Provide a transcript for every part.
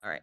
All right.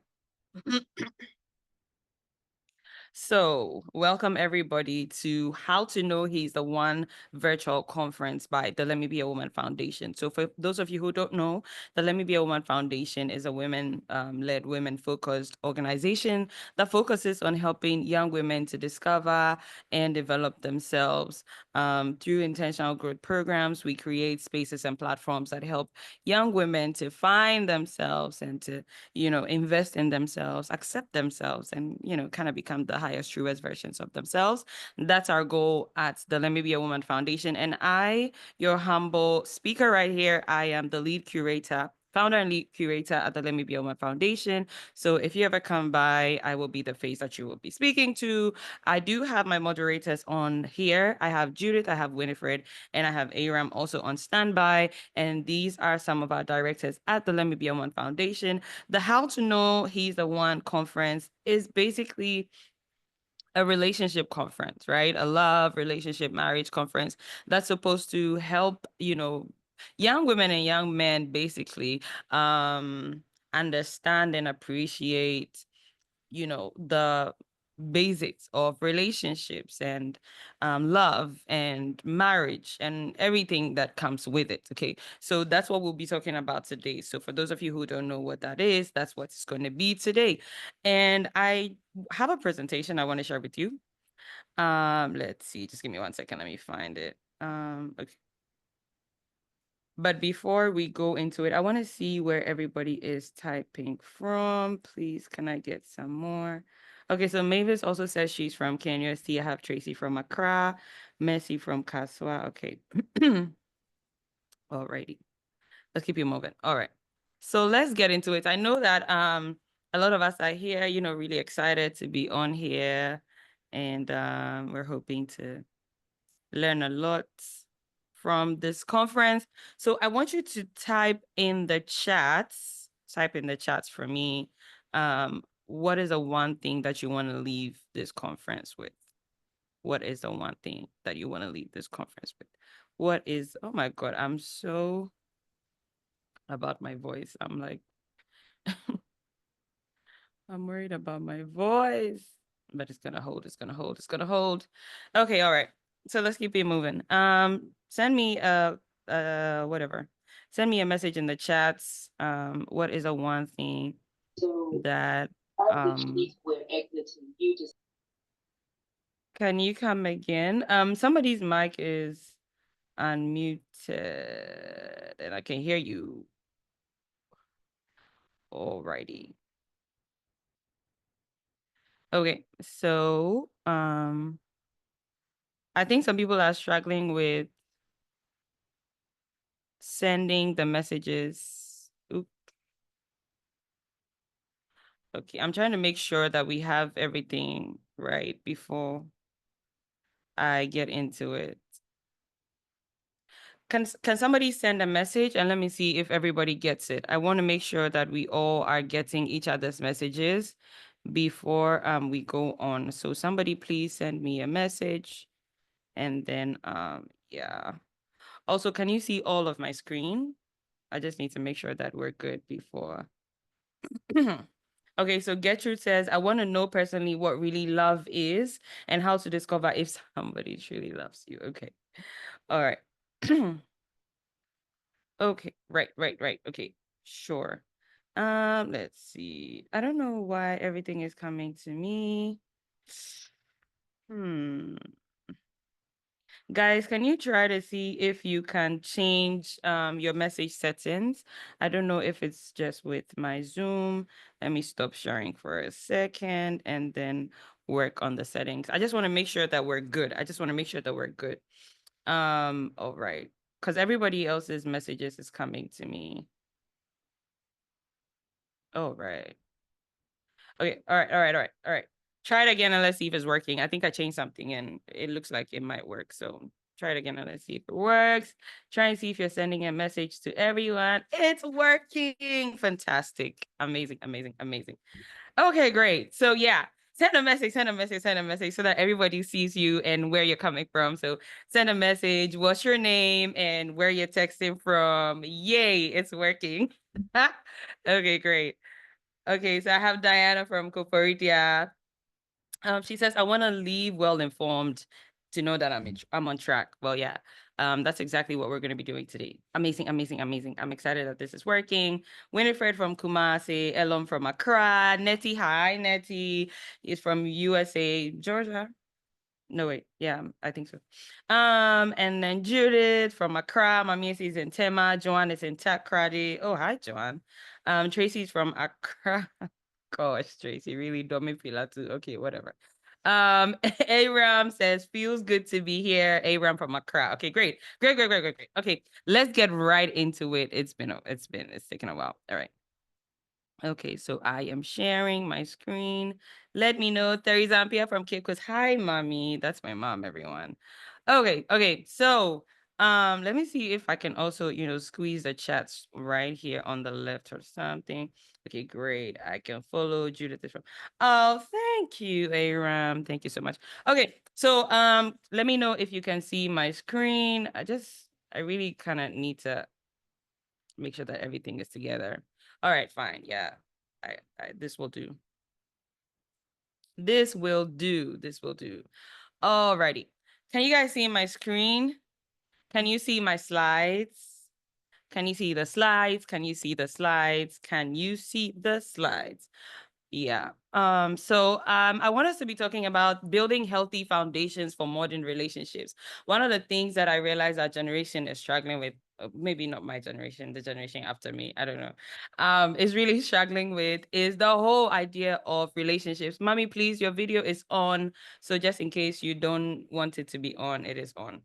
So, welcome everybody to How to Know He's the One virtual conference by the Let Me Be a Woman Foundation. So, for those of you who don't know, the Let Me Be a Woman Foundation is a women-led, women-focused organization that focuses on helping young women to discover and develop themselves. Through intentional growth programs, we create spaces and platforms that help young women to find themselves and to invest in themselves, accept themselves, and, kind of become the highest, truest versions of themselves. That's our goal at the Let Me Be a Woman Foundation. And I, your humble speaker right here, I am the lead curator, founder and lead curator at the Let Me Be a Woman Foundation. So if you ever come by, I will be the face that you will be speaking to. I do have my moderators on here. I have Judith, I have Winifred, and I have Aram also on standby. And these are some of our directors at the Let Me Be a Woman Foundation. The How to Know He's the One conference is basically a relationship conference, right? A love, relationship, marriage conference that's supposed to help, young women and young men basically understand and appreciate the basics of relationships and love and marriage and everything that comes with it. Okay, so that's what we'll be talking about today. So for those of you who don't know what that is, that's what it's going to be today. And I have a presentation I want to share with you. Let's see, just give me 1 second, let me find it. Okay. But before we go into it, I want to see where everybody is typing from. Please, can I get some more? Okay, so Mavis also says she's from Kenya. See, I have Tracy from Accra, Messi from Kaswa. Okay. Alrighty. Let's keep you moving. All right. So let's get into it. I know that a lot of us are here, really excited to be on here. And we're hoping to learn a lot from this conference. So I want you to type in the chats, for me. What is the one thing that you want to leave this conference with? What is the one thing that you want to leave this conference with? Oh my God, I'm so about my voice. I'm like, I'm worried about my voice, but it's gonna hold, it's gonna hold, it's gonna hold. Okay, all right. So let's keep it moving. Send me whatever. Send me a message in the chats. What is a one thing that can you come again? Somebody's mic is unmuted and I can hear you. Alrighty. Okay, so I think some people are struggling with sending the messages. Oop. Okay, I'm trying to make sure that we have everything right before I get into it. Can somebody send a message and let me see if everybody gets it? I want to make sure that we all are getting each other's messages before we go on. So somebody please send me a message and then yeah. Also, can you see all of my screen? I just need to make sure that we're good before. Okay, so Gertrude says, I want to know personally what really love is and how to discover if somebody truly loves you. Okay. All right. Okay, right. Okay, sure. Let's see. I don't know why everything is coming to me. Guys, can you try to see if you can change your message settings? I don't know if it's just with my Zoom. Let me stop sharing for a second and then work on the settings. I just want to make sure that we're good. All right. Because everybody else's messages is coming to me. All right. Okay. All right. Try it again and let's see if it's working. I think I changed something and it looks like it might work. So try it again and let's see if it works. Try and see if you're sending a message to everyone. It's working. Fantastic. Amazing. Okay, great. So yeah, send a message so that everybody sees you and where you're coming from. So send a message, what's your name and where you're texting from. Yay, it's working. Okay, great. Okay, so I have Diana from Koporitia. She says, I want to leave well informed to know that I'm on track. Well, yeah. That's exactly what we're going to be doing today. Amazing, amazing, amazing. I'm excited that this is working. Winifred from Kumasi, Elon from Accra, Nettie, hi, Nettie is from USA, Georgia. No, wait. Yeah, I think so. And then Judith from Accra, Mami is in Tema, Joanne is in Takrady. Oh, hi, Joanne. Tracy's from Accra. Gosh, Tracy, really don't make me feel too. Okay, whatever. Aram says, feels good to be here. Aram from Accra. Okay, great. Great, great, great, great, great. Okay, let's get right into it. It's taken a while. All right. Okay, so I am sharing my screen. Let me know. Terry Zampia from Cape Coast. Hi, mommy. That's my mom, everyone. Okay. So, let me see if I can also, squeeze the chats right here on the left or something. Okay, great. I can follow Judith is from. Oh, thank you, Aram. Thank you so much. Okay, so let me know if you can see my screen. I really kind of need to make sure that everything is together. All right, fine. Yeah. This will do. This will do. This will do. Alrighty. Can you guys see my screen? Can you see my slides? Can you see the slides? Can you see the slides? Can you see the slides? Yeah. I want us to be talking about building healthy foundations for modern relationships. One of the things that I realize our generation is struggling with, maybe not my generation, the generation after me, I don't know, is really struggling with is the whole idea of relationships. Mommy, please, your video is on. So just in case you don't want it to be on, it is on.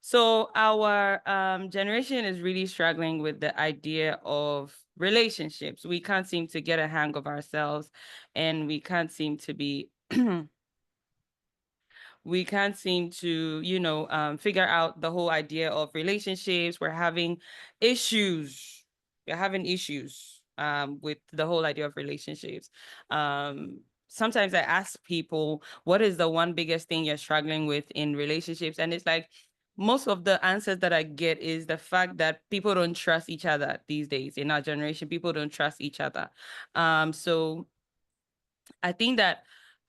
So our generation is really struggling with the idea of relationships. We can't seem to get a hang of ourselves, and we can't seem to be we can't seem to, figure out the whole idea of relationships. We're having issues. We're having issues with the whole idea of relationships. Sometimes I ask people, what is the one biggest thing you're struggling with in relationships? And it's like, most of the answers that I get is the fact that people don't trust each other these days. In our generation, people don't trust each other. So I think that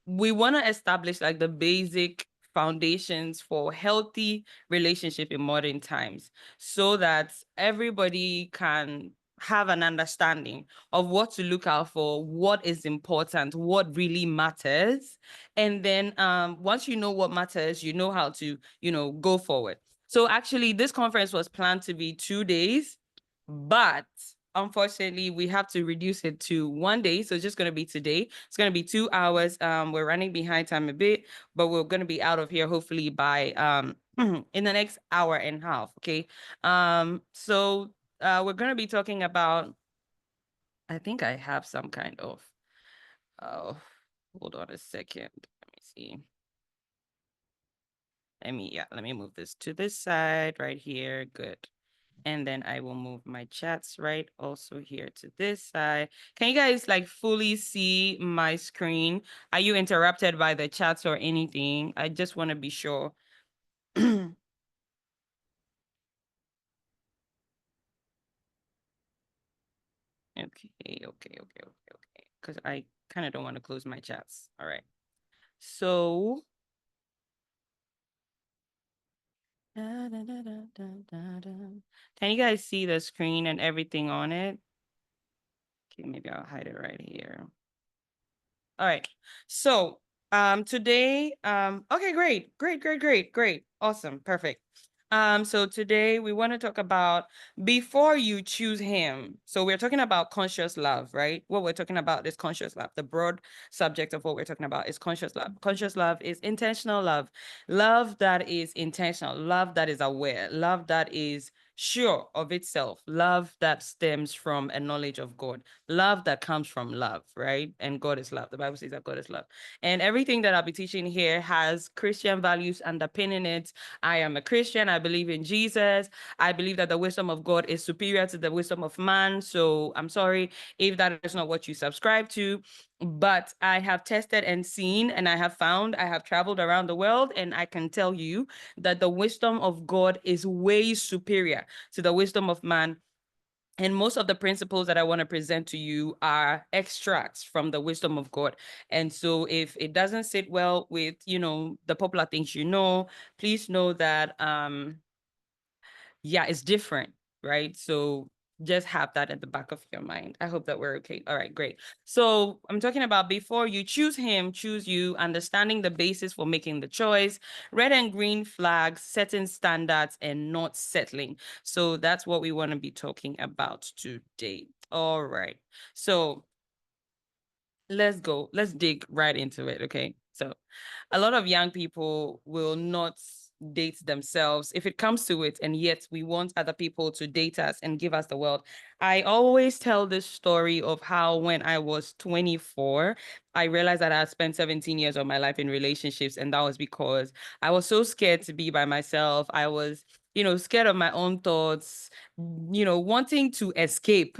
we want to establish like the basic foundations for healthy relationship in modern times so that everybody can have an understanding of what to look out for, what is important, what really matters. And then once you know what matters, you know how to, go forward. So actually, this conference was planned to be 2 days, but unfortunately, we have to reduce it to 1 day. So it's just going to be today. It's going to be 2 hours. We're running behind time a bit, but we're going to be out of here hopefully by in the next hour and a half. Okay. We're going to be talking about, I think I have some kind of, oh, hold on a second. Let me see. Let me move this to this side right here. Good. And then I will move my chats right also here to this side. Can you guys like fully see my screen? Are you interrupted by the chats or anything? I just want to be sure. Okay. Because I kind of don't want to close my chats. All right. So, can you guys see the screen and everything on it? Okay, maybe I'll hide it right here. All right. So, today, okay, great. Awesome. Perfect. So today we want to talk about before you choose him. So we're talking about conscious love, right? What we're talking about is conscious love. The broad subject of what we're talking about is conscious love. Conscious love is intentional love. Love that is intentional, love that is aware, love that is sure of itself, love that stems from a knowledge of God, love that comes from love, right? And God is love. The Bible says that God is love. And everything that I'll be teaching here has Christian values underpinning it. I am a Christian. I believe in Jesus. I believe that the wisdom of God is superior to the wisdom of man. So I'm sorry if that is not what you subscribe to, but I have tested and seen, and I have found, I have traveled around the world, and I can tell you that the wisdom of God is way superior to the wisdom of man. And most of the principles that I want to present to you are extracts from the wisdom of God. And so if it doesn't sit well with, the popular things, please know that yeah, it's different, right? So just have that at the back of your mind. I hope that we're okay. All right, great. So I'm talking about before you choose him, choose you, understanding the basis for making the choice, red and green flags, setting standards, and not settling. So that's what we want to be talking about today. All right. So let's go. Let's dig right into it. Okay. So a lot of young people will not date themselves if it comes to it, and yet we want other people to date us and give us the world. I always tell this story of how when I was 24, I realized that I had spent 17 years of my life in relationships, and that was because I was so scared to be by myself. I was, scared of my own thoughts, wanting to escape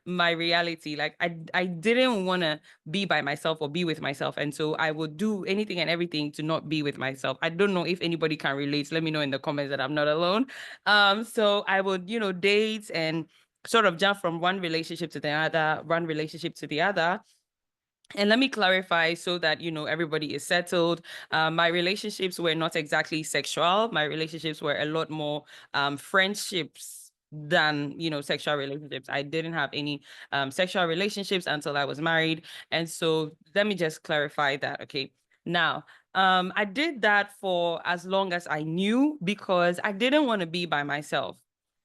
my reality. Like I didn't want to be by myself or be with myself. And so I would do anything and everything to not be with myself. I don't know if anybody can relate. Let me know in the comments that I'm not alone. So I would, date and sort of jump from one relationship to the other, one relationship to the other. And let me clarify so that, everybody is settled. My relationships were not exactly sexual. My relationships were a lot more friendships than, sexual relationships. I didn't have any sexual relationships until I was married. And so let me just clarify that. Okay. Now, I did that for as long as I knew because I didn't want to be by myself.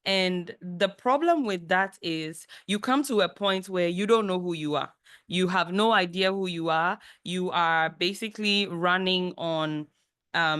And the problem with that is you come to a point where you don't know who you are. You have no idea who you are. You are basically running on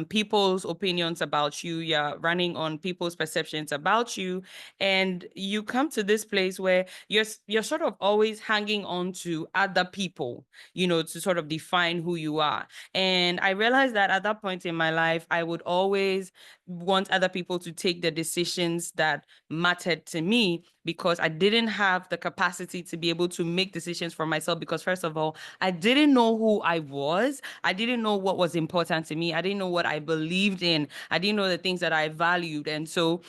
people's opinions about you. You're running on people's perceptions about you. And you come to this place where you're sort of always hanging on to other people, to sort of define who you are. And I realized that at that point in my life, I would always want other people to take the decisions that mattered to me because I didn't have the capacity to be able to make decisions for myself because first of all, I didn't know who I was. I didn't know what was important to me. I didn't know what I believed in. I didn't know the things that I valued. And so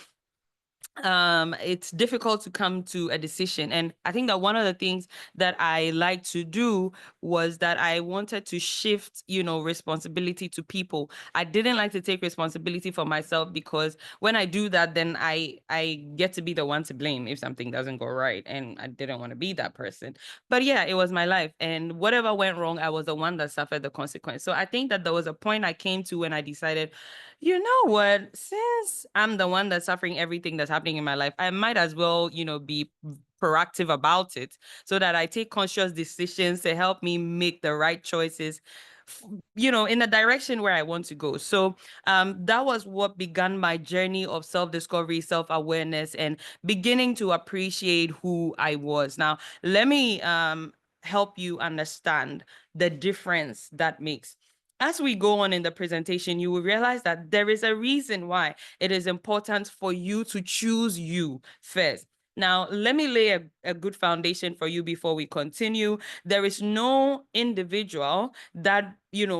it's difficult to come to a decision. And I think that one of the things that I like to do was that I wanted to shift, responsibility to people. I didn't like to take responsibility for myself because when I do that, then I get to be the one to blame if something doesn't go right. And I didn't want to be that person. But yeah, it was my life. And whatever went wrong, I was the one that suffered the consequence. So I think that there was a point I came to when I decided, you know what? Since I'm the one that's suffering everything that's happening in my life, I might as well, be proactive about it so that I take conscious decisions to help me make the right choices, in the direction where I want to go. So that was what began my journey of self-discovery, self-awareness, and beginning to appreciate who I was. Now, let me help you understand the difference that makes. As we go on in the presentation, you will realize that there is a reason why it is important for you to choose you first. Now, let me lay a good foundation for you before we continue. There is no individual that,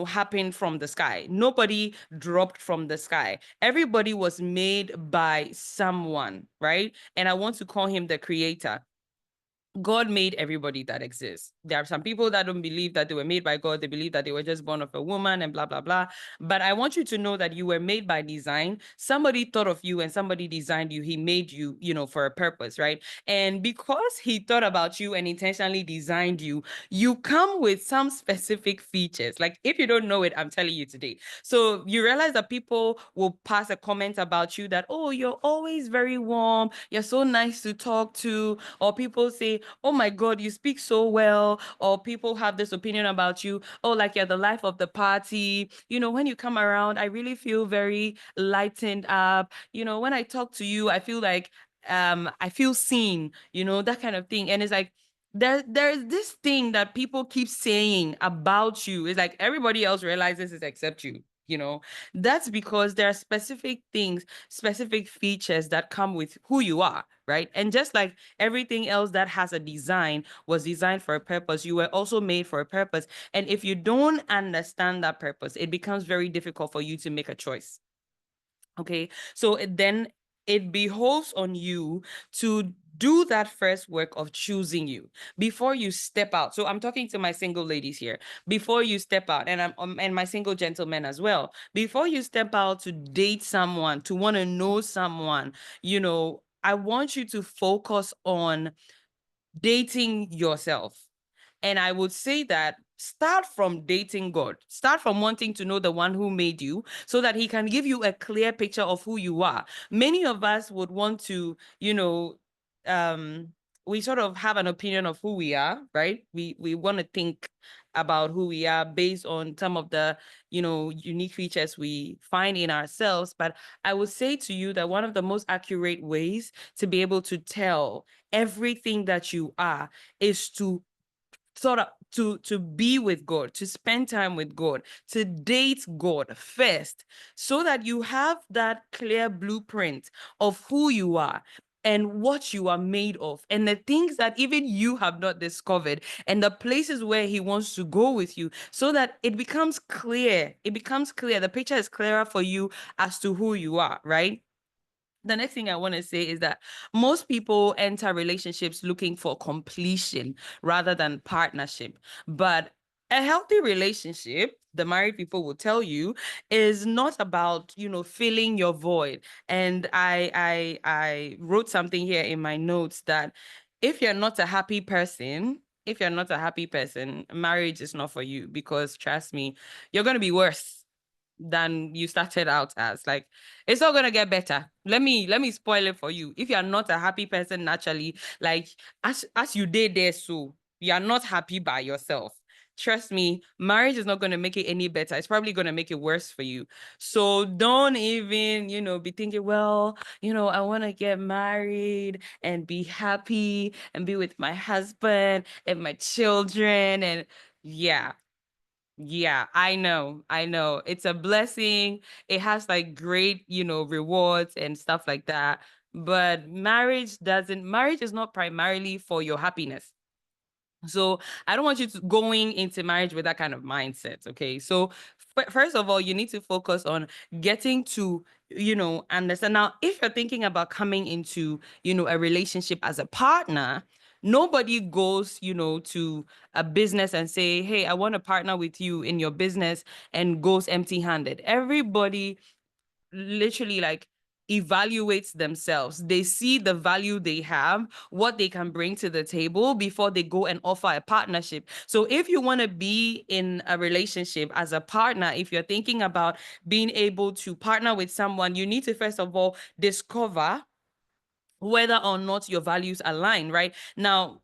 happened from the sky. Nobody dropped from the sky. Everybody was made by someone, right? And I want to call him the creator. God made everybody that exists. There are some people that don't believe that they were made by God. They believe that they were just born of a woman and blah, blah, blah. But I want you to know that you were made by design. Somebody thought of you and somebody designed you. He made you, for a purpose, right? And because he thought about you and intentionally designed you, you come with some specific features. Like if you don't know it, I'm telling you today. So you realize that people will pass a comment about you that, oh, you're always very warm. You're so nice to talk to. Or people say, oh my God, you speak so well. Or people have this opinion about you, oh, like you're the life of the party. When you come around, I really feel very lightened up. When I talk to you, I feel like I feel seen, that kind of thing. And it's like there's this thing that people keep saying about you. It's like everybody else realizes it except you. That's because there are specific things, specific features that come with who you are, right? And just like everything else that has a design was designed for a purpose, you were also made for a purpose. And if you don't understand that purpose, it becomes very difficult for you to make a choice. Okay. So then it behoves on you to do that first work of choosing you before you step out. So I'm talking to my single ladies here. Before you step out, and and my single gentlemen as well. Before you step out to date someone, to want to know someone, I want you to focus on dating yourself. And I would say that start from dating God. Start from wanting to know the one who made you so that he can give you a clear picture of who you are. Many of us would want to, um, we sort of have an opinion of who we are, right? We want to think about who we are based on some of the, unique features we find in ourselves. But I would say to you that one of the most accurate ways to be able to tell everything that you are is to sort of to be with God, to spend time with God, to date God first, so that you have that clear blueprint of who you are and what you are made of, and the things that even you have not discovered, and the places where he wants to go with you, so that it becomes clear. It becomes clear. The picture is clearer for you as to who you are, right? The next thing I want to say is that most people enter relationships looking for completion rather than partnership. But a healthy relationship, the married people will tell you, is not about, filling your void. And I wrote something here in my notes that if you're not a happy person, marriage is not for you, because trust me, you're going to be worse than you started out as. Like, it's not gonna get better. Let me spoil it for you. If you're not a happy person naturally, like as you did there, so you're not happy by yourself. Trust me, marriage is not going to make it any better. It's probably going to make it worse for you. So don't even, be thinking, well, I want to get married and be happy and be with my husband and my children. And yeah, yeah, I know. I know. It's a blessing. It has like great, rewards and stuff like that. But marriage is not primarily for your happiness. So I don't want you to going into marriage with that kind of mindset. Okay. So first of all, you need to focus on getting to, understand. Now, if you're thinking about coming into, a relationship as a partner, nobody goes, to a business and say, hey, I want to partner with you in your business, and goes empty-handed. Everybody literally like evaluates themselves. They see the value they have, what they can bring to the table before they go and offer a partnership. So if you want to be in a relationship as a partner, if you're thinking about being able to partner with someone, you need to first of all discover whether or not your values align, right? Now,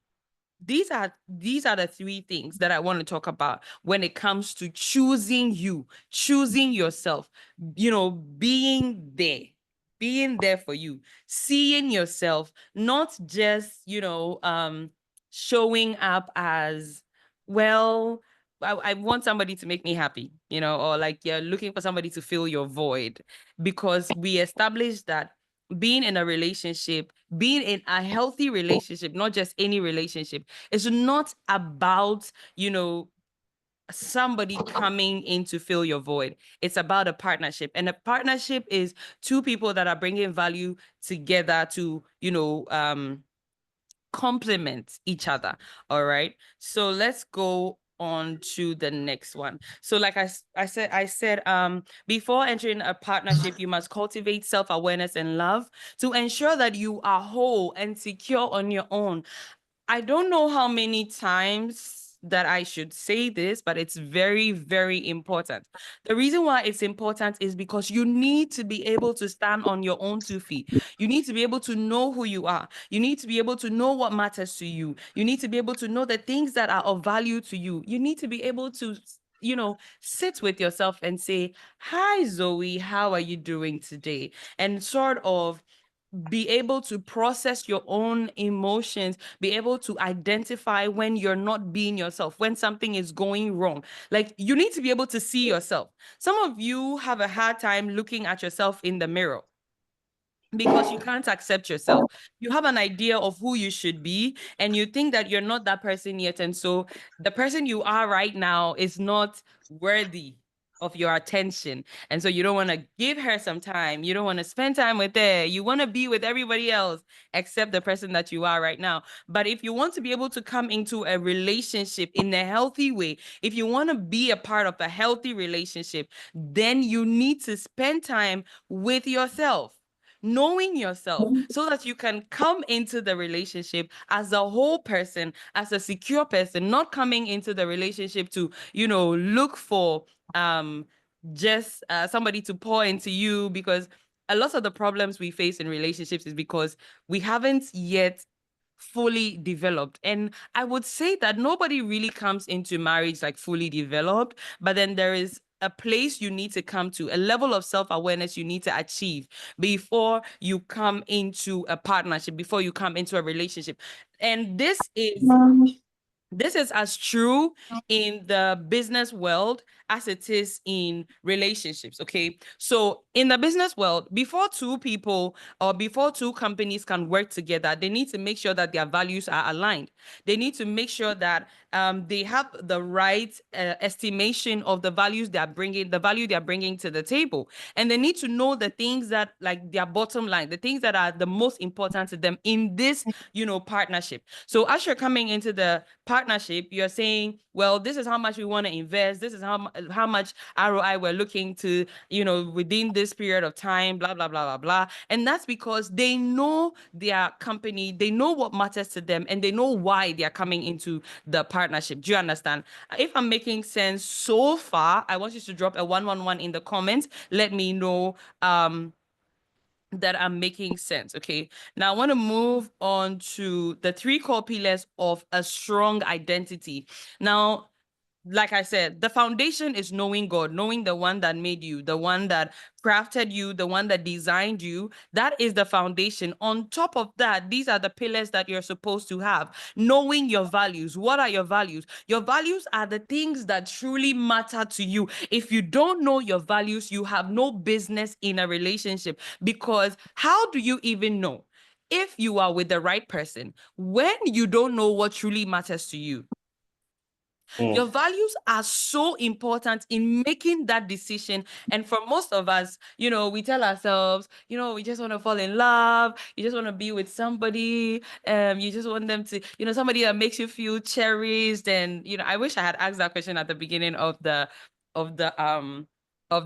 these are the three things that I want to talk about when it comes to choosing yourself, being there for you, seeing yourself, not just, showing up as, well, I want somebody to make me happy, or like you're looking for somebody to fill your void, because we established that being in a relationship, being in a healthy relationship, not just any relationship, is not about, somebody coming in to fill your void. It's about a partnership. And a partnership is two people that are bringing value together to, complement each other. All right. So let's go on to the next one. So like I said, before entering a partnership, you must cultivate self-awareness and love to ensure that you are whole and secure on your own. I don't know how many times that I should say this, but it's very, very important. The reason why it's important is because you need to be able to stand on your own 2 feet. You need to be able to know who you are. You need to be able to know what matters to you. You need to be able to know the things that are of value to you. You need to be able to, sit with yourself and say, hi, Zoe, how are you doing today? And sort of be able to process your own emotions, be able to identify when you're not being yourself, when something is going wrong. Like, you need to be able to see yourself. Some of you have a hard time looking at yourself in the mirror because you can't accept yourself. You have an idea of who you should be, and you think that you're not that person yet. And so the person you are right now is not worthy. of your attention. And so you don't want to give her some time. You don't want to spend time with her. You want to be with everybody else except the person that you are right now. But if you want to be able to come into a relationship in a healthy way, if you want to be a part of a healthy relationship, then you need to spend time with yourself, knowing yourself, so that you can come into the relationship as a whole person, as a secure person, not coming into the relationship to, look for just somebody to pour into you. Because a lot of the problems we face in relationships is because we haven't yet fully developed. And I would say that nobody really comes into marriage like fully developed, but then there is a place you need to come to, a level of self-awareness you need to achieve before you come into a partnership, before you come into a relationship. And this is as true in the business world as it is in relationships, okay? So in the business world, before two people or before two companies can work together, they need to make sure that their values are aligned. They need to make sure that they have the right estimation of the values they are bringing, the value they are bringing to the table. And they need to know the things that, like, their bottom line, the things that are the most important to them in this, partnership. So as you're coming into the partnership, you're saying, well, this is how much we want to invest. This is how much ROI we're looking to, within this period of time, blah, blah, blah, blah, blah. And that's because they know their company, they know what matters to them, and they know why they are coming into the partnership. Do you understand? If I'm making sense so far, I want you to drop a 111 in the comments. Let me know that I'm making sense. Okay. Now I want to move on to the 3 core pillars of a strong identity. Now, like I said, the foundation is knowing God, knowing the one that made you, the one that crafted you, the one that designed you. That is the foundation. On top of that, these are the pillars that you're supposed to have. Knowing your values. What are your values? Your values are the things that truly matter to you. If you don't know your values, you have no business in a relationship, because how do you even know if you are with the right person when you don't know what truly matters to you? Your values are so important in making that decision. And for most of us, we tell ourselves, we just want to fall in love. You just want to be with somebody. You just want them to, somebody that makes you feel cherished. And, I wish I had asked that question at the beginning of the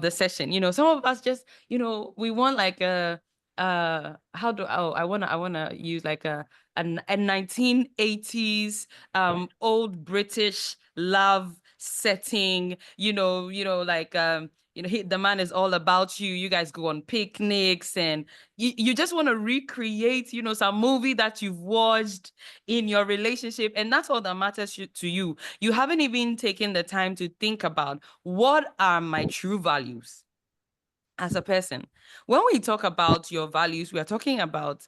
session. Some of us just, we want like I wanna use like a 1980s old British love setting, like the man is all about you. You guys go on picnics, and you just want to recreate, some movie that you've watched in your relationship, and that's all that matters to you. You haven't even taken the time to think about, what are my true values as a person? When we talk about your values, we are talking about,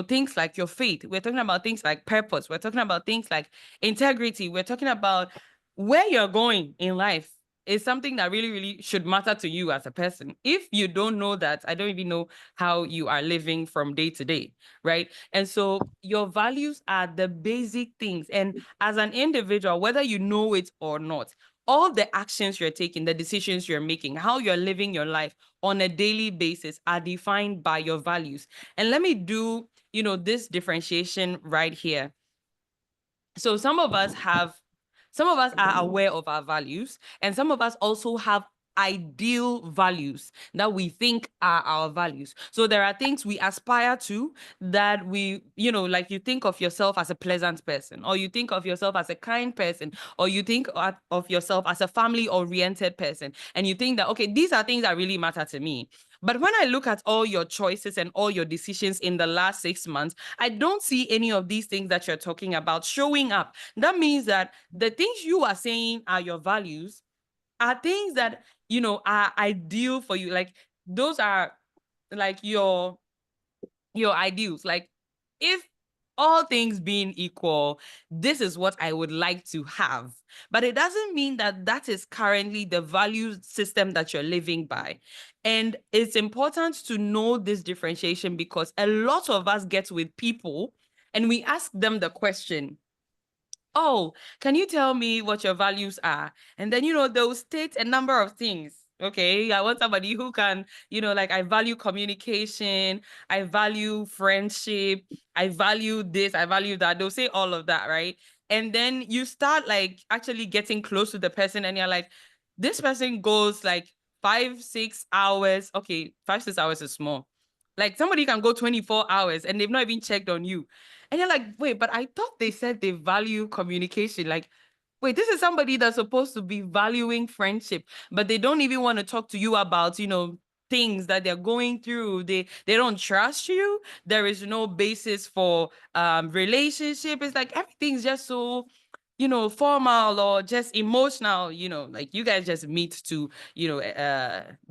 things like your faith. We're talking about things like purpose. We're talking about things like integrity. We're talking about where you're going in life is something that really, really should matter to you as a person. If you don't know that, I don't even know how you are living from day to day, right? And so your values are the basic things. And as an individual, whether you know it or not, all the actions you're taking, the decisions you're making, how you're living your life on a daily basis are defined by your values. And let me do, this differentiation right here. So some of us are aware of our values, and some of us also have ideal values that we think are our values. So there are things we aspire to, that we, like, you think of yourself as a pleasant person, or you think of yourself as a kind person, or you think of yourself as a family-oriented person, and you think that, okay, these are things that really matter to me. But when I look at all your choices and all your decisions in the last 6 months, I don't see any of these things that you're talking about showing up. That means that the things you are saying are your values are things that, are ideal for you. Like, those are like your ideals. Like, if all things being equal, this is what I would like to have. But it doesn't mean that that is currently the value system that you're living by. And it's important to know this differentiation, because a lot of us get with people and we ask them the question, oh, can you tell me what your values are? And then, they'll state a number of things. Okay, I want somebody who can, like, I value communication, I value friendship, I value this, I value that. They'll say all of that, right? And then you start like actually getting close to the person, and you're like, this person goes like 5, 6 hours. Okay, 5, 6 hours is small. Like somebody can go 24 hours and they've not even checked on you. And you're like, wait, but I thought they said they value communication. Like, wait, this is somebody that's supposed to be valuing friendship, but they don't even want to talk to you about, things that they're going through. They don't trust you. There is no basis for relationship. It's like everything's just so, formal or just emotional, like you guys just meet to,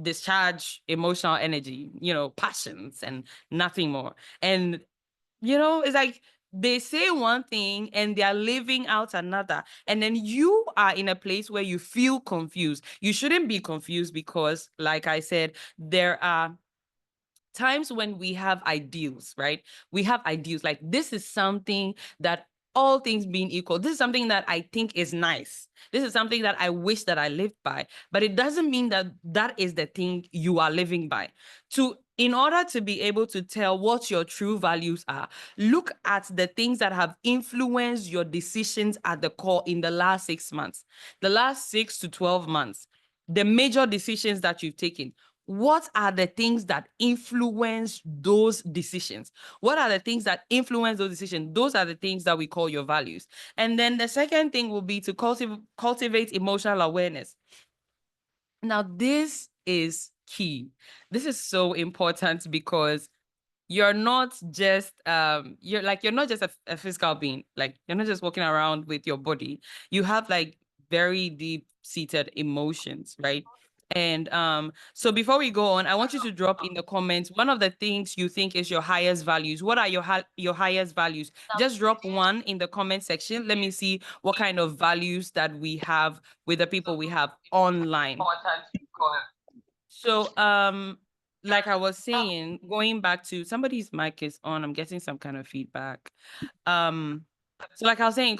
discharge emotional energy, passions and nothing more. And it's like they say one thing and they are living out another. And then you are in a place where you feel confused. You shouldn't be confused because, like I said, there are times when we have ideals, right? We have ideals like this is something that all things being equal, this is something that I think is nice. This is something that I wish that I lived by, but it doesn't mean that that is the thing you are living by. In order to be able to tell what your true values are, look at the things that have influenced your decisions at the core in the last 6 months, the last 6 to 12 months, the major decisions that you've taken. What are the things that influence those decisions? What are the things that influence those decisions? Those are the things that we call your values. And then the second thing will be to cultivate emotional awareness. Now, this is key. This is so important because you're not just you're not just a physical being. Like you're not just walking around with your body. You have like very deep seated emotions, right? And so before we go on, I want you to drop in the comments one of the things you think is your highest values. What are your highest values? Just drop one in the comment section. Let me see what kind of values that we have with the people we have online. So, like I was saying, going back to somebody's mic is on, I'm getting some kind of feedback. So like I was saying,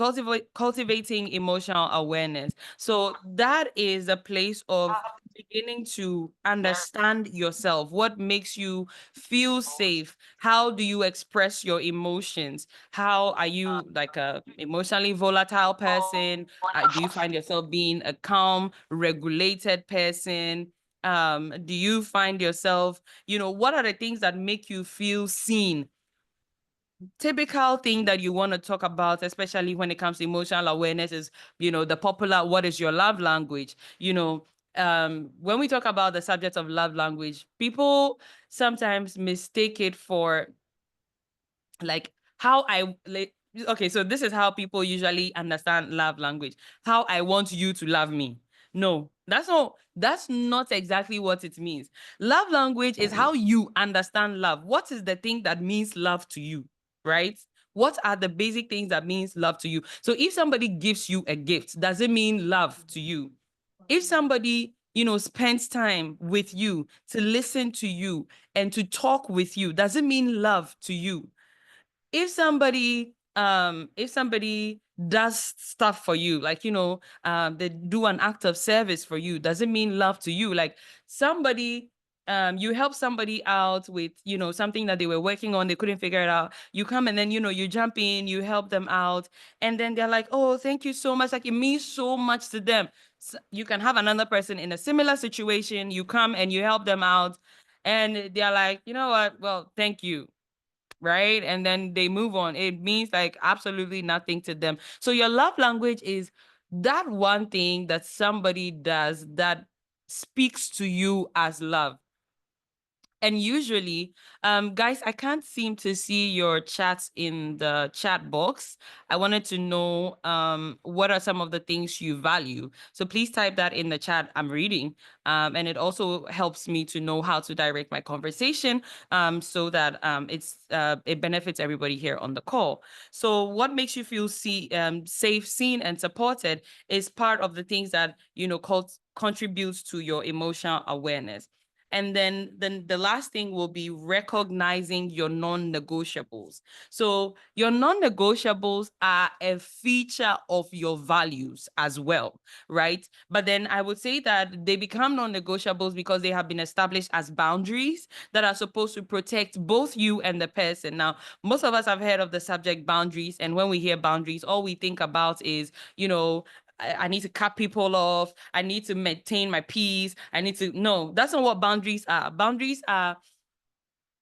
cultivating emotional awareness. So that is a place of beginning to understand yourself. What makes you feel safe? How do you express your emotions? How are you like a emotionally volatile person? Do you find yourself being a calm, regulated person? Do you find yourself, what are the things that make you feel seen? Typical thing that you want to talk about, especially when it comes to emotional awareness, is, the popular, what is your love language? When we talk about the subject of love language, people sometimes mistake it for like how okay, so this is how people usually understand love language. How I want you to love me. No, that's not exactly what it means. Love language is how you understand love. What is the thing that means love to you, right? What are the basic things that means love to you? So if somebody gives you a gift, does it mean love to you? If somebody, spends time with you to listen to you and to talk with you, does it mean love to you? If somebody does stuff for you, like, they do an act of service for you, does it mean love to you? Like somebody, you help somebody out with, something that they were working on, they couldn't figure it out. You come and then, you jump in, you help them out, and then they're like, oh, thank you so much. Like it means so much to them. So you can have another person in a similar situation, you come and you help them out, and they're like, you know what? Well, thank you, right? And then they move on. It means like absolutely nothing to them. So your love language is that one thing that somebody does that speaks to you as love. And usually, guys, I can't seem to see your chats in the chat box. I wanted to know what are some of the things you value. So please type that in the chat. I'm reading. And it also helps me to know how to direct my conversation so that it benefits everybody here on the call. So what makes you feel safe, seen, and supported is part of the things that, contributes to your emotional awareness. And then the last thing will be recognizing your non-negotiables. So your non-negotiables are a feature of your values as well, right? But then I would say that they become non-negotiables because they have been established as boundaries that are supposed to protect both you and the person. Now, most of us have heard of the subject boundaries, and when we hear boundaries, all we think about is, I need to cut people off. I need to maintain my peace. No, that's not what boundaries are. Boundaries are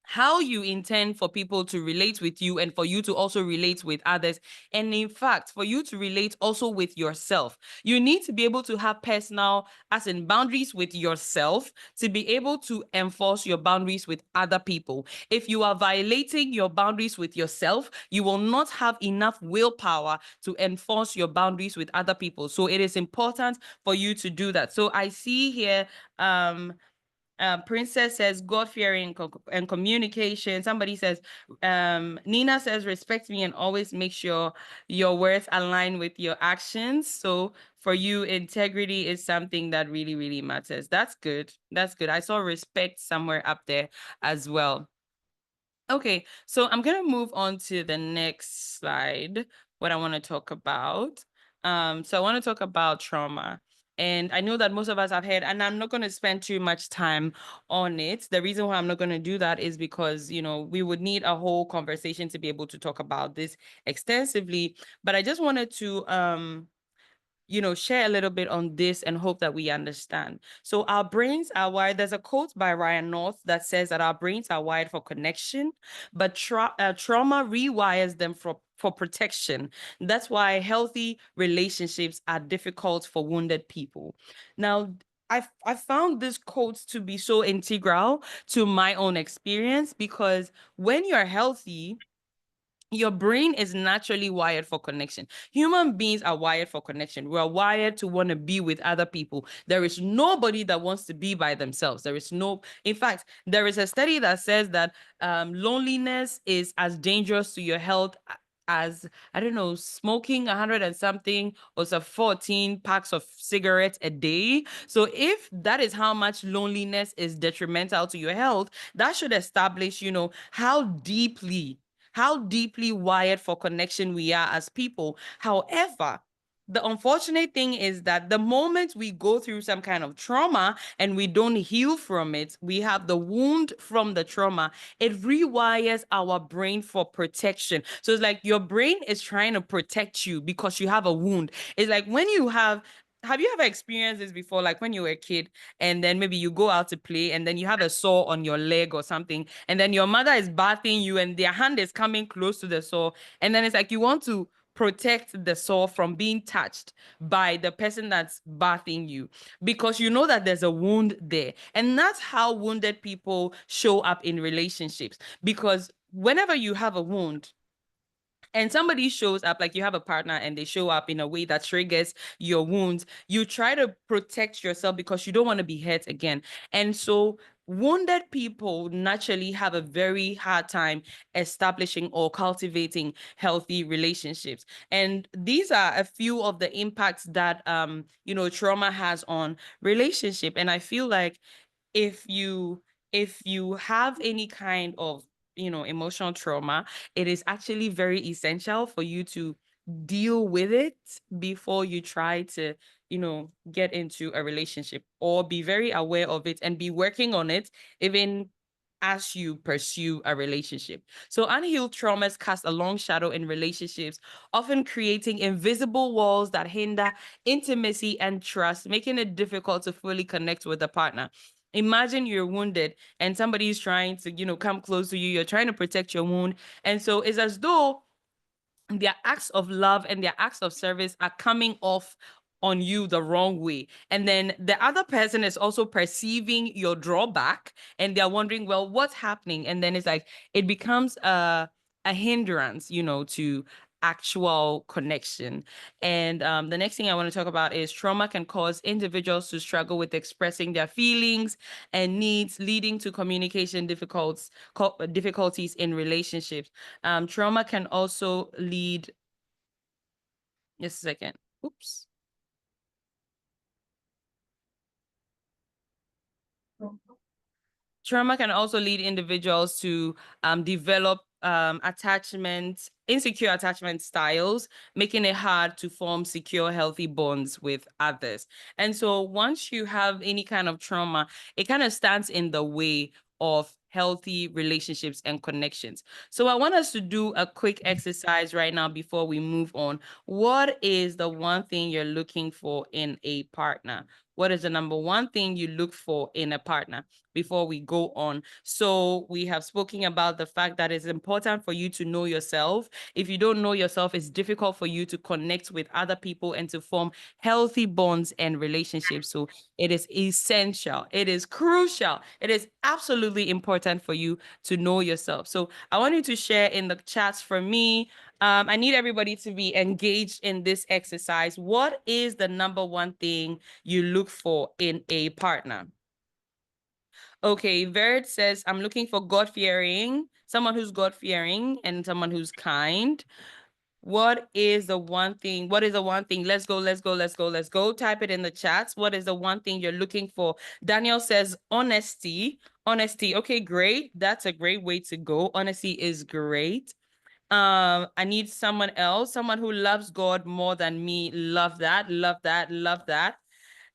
how you intend for people to relate with you and for you to also relate with others. And in fact, for you to relate also with yourself, you need to be able to have personal, as in boundaries with yourself, to be able to enforce your boundaries with other people. If you are violating your boundaries with yourself, you will not have enough willpower to enforce your boundaries with other people. So it is important for you to do that. So I see here, Princess says God-fearing and communication. Somebody says, Nina says, respect me and always make sure your words align with your actions. So for you, integrity is something that really, really matters. That's good. That's good. I saw respect somewhere up there as well. Okay, so I'm gonna move on to the next slide, what I want to talk about. So I want to talk about trauma. And I know that most of us have heard, and I'm not going to spend too much time on it. The reason why I'm not going to do that is because, we would need a whole conversation to be able to talk about this extensively. But I just wanted to share a little bit on this and hope that we understand. So our brains are wired. There's a quote by Ryan North that says that our brains are wired for connection, but trauma rewires them for protection. That's why healthy relationships are difficult for wounded people. Now, I found this quote to be so integral to my own experience because when you're healthy, your brain is naturally wired for connection. Human beings are wired for connection. We are wired to want to be with other people. There is nobody that wants to be by themselves. In fact, there is a study that says that loneliness is as dangerous to your health as, I don't know, smoking 100 and something or so 14 packs of cigarettes a day. So if that is how much loneliness is detrimental to your health, that should establish, how deeply wired for connection we are as people. However, the unfortunate thing is that the moment we go through some kind of trauma and we don't heal from it, we have the wound from the trauma. It rewires our brain for protection. So it's like your brain is trying to protect you because you have a wound. It's like when you have you ever experienced this before? Like when you were a kid and then maybe you go out to play and then you have a sore on your leg or something, and then your mother is bathing you and their hand is coming close to the sore. And then it's like you want to protect the sore from being touched by the person that's bathing you because you know that there's a wound there. And that's how wounded people show up in relationships, because whenever you have a wound, and somebody shows up, like you have a partner and they show up in a way that triggers your wounds, you try to protect yourself because you don't want to be hurt again. And so wounded people naturally have a very hard time establishing or cultivating healthy relationships. And these are a few of the impacts that trauma has on relationship. And I feel like if you have any kind of emotional trauma, it is actually very essential for you to deal with it before you try to get into a relationship, or be very aware of it and be working on it even as you pursue a relationship. So unhealed traumas cast a long shadow in relationships, often creating invisible walls that hinder intimacy and trust, making it difficult to fully connect with a partner. Imagine you're wounded and somebody is trying to, come close to you. You're trying to protect your wound. And so it's as though their acts of love and their acts of service are coming off on you the wrong way. And then the other person is also perceiving your drawback and they're wondering, well, what's happening? And then it's like it becomes a hindrance, to actual connection. And the next thing I want to talk about is trauma can cause individuals to struggle with expressing their feelings and needs, leading to communication difficulties in relationships. Trauma can also lead, just a second. Oops. Trauma can also lead individuals to develop insecure attachment styles, making it hard to form secure, healthy bonds with others. And so once you have any kind of trauma, it kind of stands in the way of healthy relationships and connections. So I want us to do a quick exercise right now before we move on. What is the one thing you're looking for in a partner? What is the number one thing you look for in a partner before we go on? So we have spoken about the fact that it's important for you to know yourself. If you don't know yourself, it's difficult for you to connect with other people and to form healthy bonds and relationships. So it is essential. It is crucial. It is absolutely important for you to know yourself. So I want you to share in the chats for me. I need everybody to be engaged in this exercise. What is the number one thing you look for in a partner? Okay, Verd says, I'm looking for God-fearing, someone who's God-fearing and someone who's kind. What is the one thing? What is the one thing? Let's go, let's go, let's go, let's go. Type it in the chats. What is the one thing you're looking for? Daniel says honesty. Honesty. Okay, great. That's a great way to go. Honesty is great. I need someone else, someone who loves God more than me. Love that, love that, love that.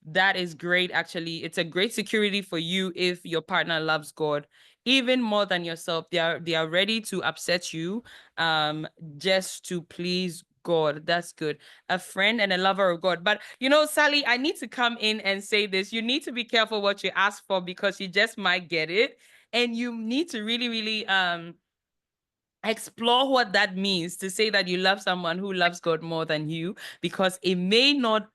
That is great, actually. It's a great security for you if your partner loves God even more than yourself. They are ready to upset you just to please God. That's good. A friend and a lover of God. But you know, Sally, I need to come in and say this. You need to be careful what you ask for because you just might get it. And you need to really, really explore what that means to say that you love someone who loves God more than you, because it may not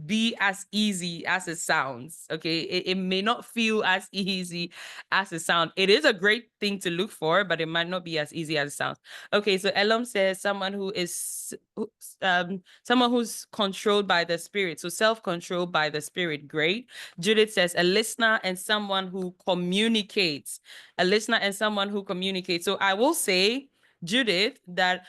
be as easy as it sounds. Okay, it may not feel as easy as it sounds. It is a great thing to look for, but it might not be as easy as it sounds. Okay, so Elam says someone someone who's controlled by the Spirit, so self-controlled by the Spirit. Great. Judith says a listener and someone who communicates. A listener and someone who communicates. So I will say, Judith, that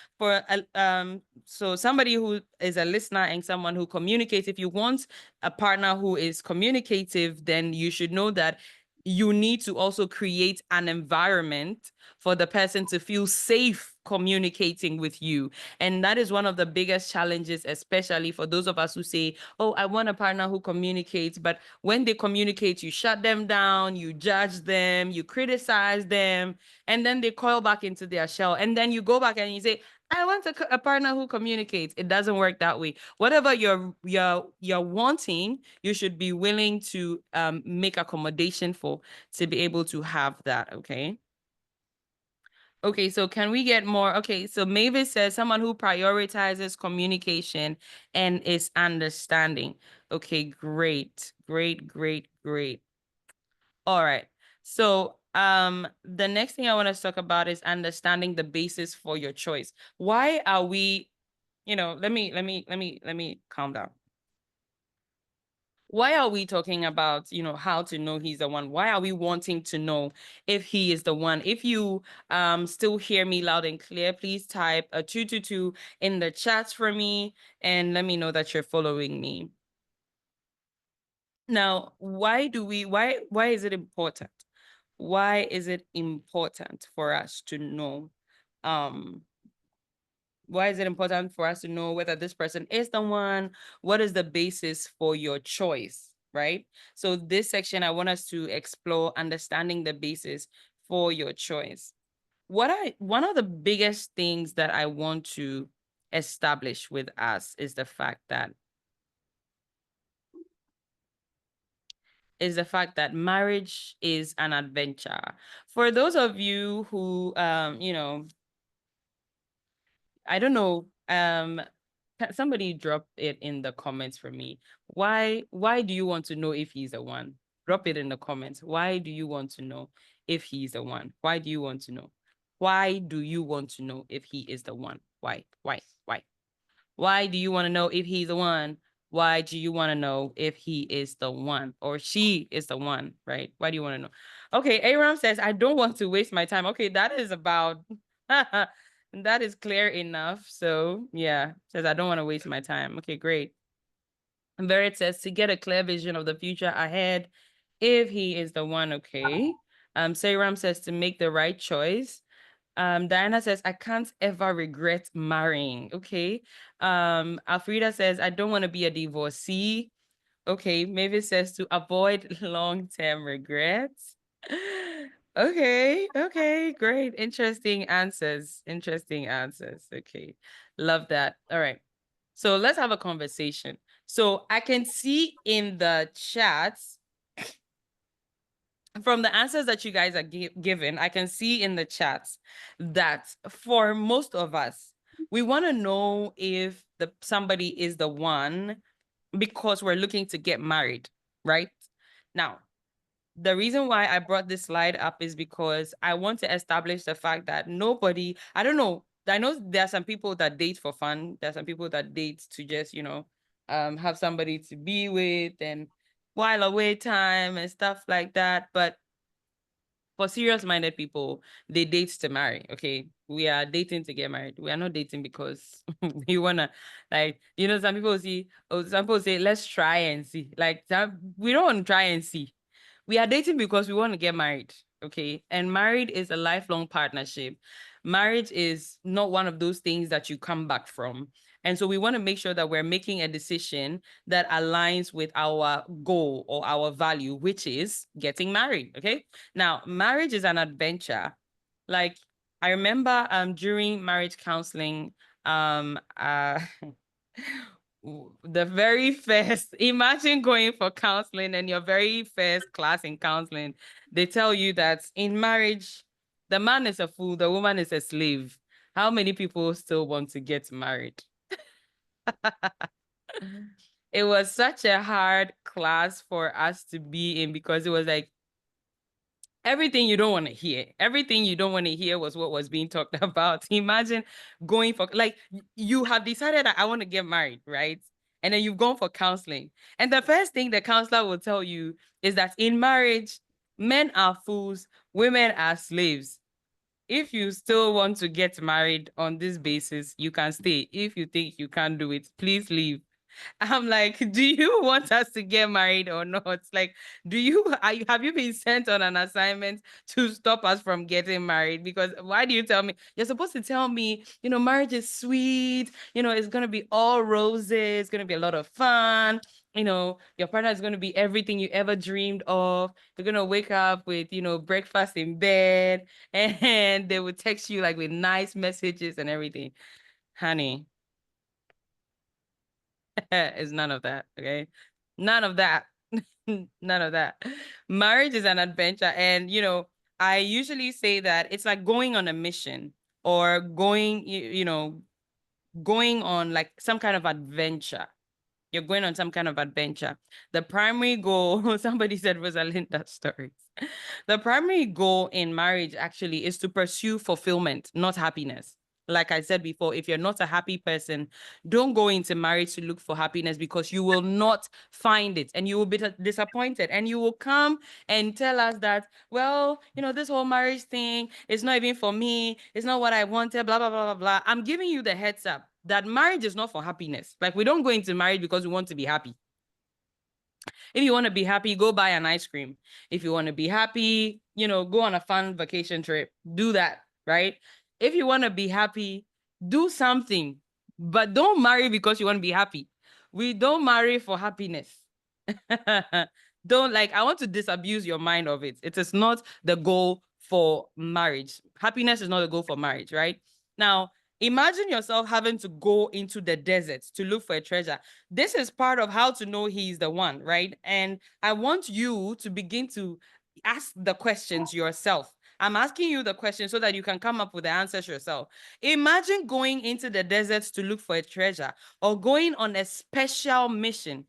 so somebody who is a listener and someone who communicates, if you want a partner who is communicative, then you should know that you need to also create an environment for the person to feel safe communicating with you. And that is one of the biggest challenges, especially for those of us who say, oh, I want a partner who communicates. But when they communicate, you shut them down, you judge them, you criticize them, and then they coil back into their shell. And then you go back and you say, I want a partner who communicates. It doesn't work that way. Whatever you're wanting, you should be willing to make accommodation for to be able to have that. Okay. Okay, so can we get more? Okay, so Mavis says someone who prioritizes communication and is understanding. Okay, great, great, great, great. All right. So the next thing I want to talk about is understanding the basis for your choice. Why are we, let me calm down. Why are we talking about, how to know he's the one? Why are we wanting to know if he is the one? If you still hear me loud and clear, please type a 222 in the chats for me and let me know that you're following me. Now, why is it important? Why is it important for us to know um why is it important for us to know whether this person is the one? What is the basis for your choice, right? So this section, I want us to explore understanding the basis for your choice. One of the biggest things that I want to establish with us is the fact that marriage is an adventure. For those of you who I don't know. Somebody drop it in the comments for me. Why do you want to know if he's the one? Drop it in the comments. Why do you want to know if he's the one? Why do you want to know? Why do you want to know if he is the one? Why? Why? Why? Why do you want to know if he's the one? Why do you want to know if he is the one or she is the one, right? Why do you want to know? Okay, Aram says, I don't want to waste my time. Okay, that is about, that is clear enough. So yeah, says, I don't want to waste my time. Okay, great. And Verit says, to get a clear vision of the future ahead, if he is the one, okay. Sayram says to make the right choice. Diana says, I can't ever regret marrying. Okay. Alfreda says, I don't want to be a divorcee. Okay. Mavis says to avoid long-term regrets. Okay. Okay. Great. Interesting answers. Interesting answers. Okay. Love that. All right. So let's have a conversation. So I can see in the chats from the answers that you guys are given, I can see in the chats that for most of us, we want to know if somebody is the one because we're looking to get married, right? Now, the reason why I brought this slide up is because I want to establish the fact that nobody, I don't know, I know there are some people that date for fun. There are some people that date to just, have somebody to be with and while away time and stuff like that. But for serious-minded people, they date to marry. Okay, we are dating to get married. We are not dating because we wanna, like, some people some people say, let's try and see. Like, we don't want to try and see. We are dating because we want to get married. Okay, and married is a lifelong partnership. Marriage is not one of those things that you come back from. And so we want to make sure that we're making a decision that aligns with our goal or our value, which is getting married. Okay. Now, marriage is an adventure. Like, I remember during marriage counseling, the very first, imagine going for counseling and your very first class in counseling, they tell you that in marriage, the man is a fool, the woman is a slave. How many people still want to get married? It was such a hard class for us to be in because it was like everything you don't want to hear. Everything you don't want to hear was what was being talked about. Imagine going for, like, you have decided that I want to get married, right? And then you've gone for counseling. And the first thing the counselor will tell you is that in marriage, men are fools, women are slaves. If you still want to get married on this basis, you can stay. If you think you can't do it, please leave. I'm like, do you want us to get married or not? Like, have you been sent on an assignment to stop us from getting married? Because why do you tell me? You're supposed to tell me, marriage is sweet, it's going to be all roses, it's going to be a lot of fun. Your partner is going to be everything you ever dreamed of. You're going to wake up with, breakfast in bed and they will text you like with nice messages and everything. Honey, it's none of that. Okay. None of that. None of that. Marriage is an adventure. And, I usually say that it's like going on a mission or going on like some kind of adventure. You're going on some kind of adventure. The primary goal, somebody said Rosalinda stories. The primary goal in marriage actually is to pursue fulfillment, not happiness. Like I said before, if you're not a happy person, don't go into marriage to look for happiness because you will not find it and you will be disappointed and you will come and tell us that, well, this whole marriage thing is not even for me. It's not what I wanted, blah, blah, blah, blah, blah. I'm giving you the heads up that marriage is not for happiness. Like, we don't go into marriage because we want to be happy. If you want to be happy, go buy an ice cream. If you want to be happy, go on a fun vacation trip. Do that, right? If you want to be happy, do something, but don't marry because you want to be happy. We don't marry for happiness. Don't, like, I want to disabuse your mind of it. It is not the goal for marriage. Happiness is not the goal for marriage, right? Now, imagine yourself having to go into the desert to look for a treasure. This is part of how to know he's the one, right? And I want you to begin to ask the questions yourself. I'm asking you the question so that you can come up with the answers yourself. Imagine going into the desert to look for a treasure or going on a special mission.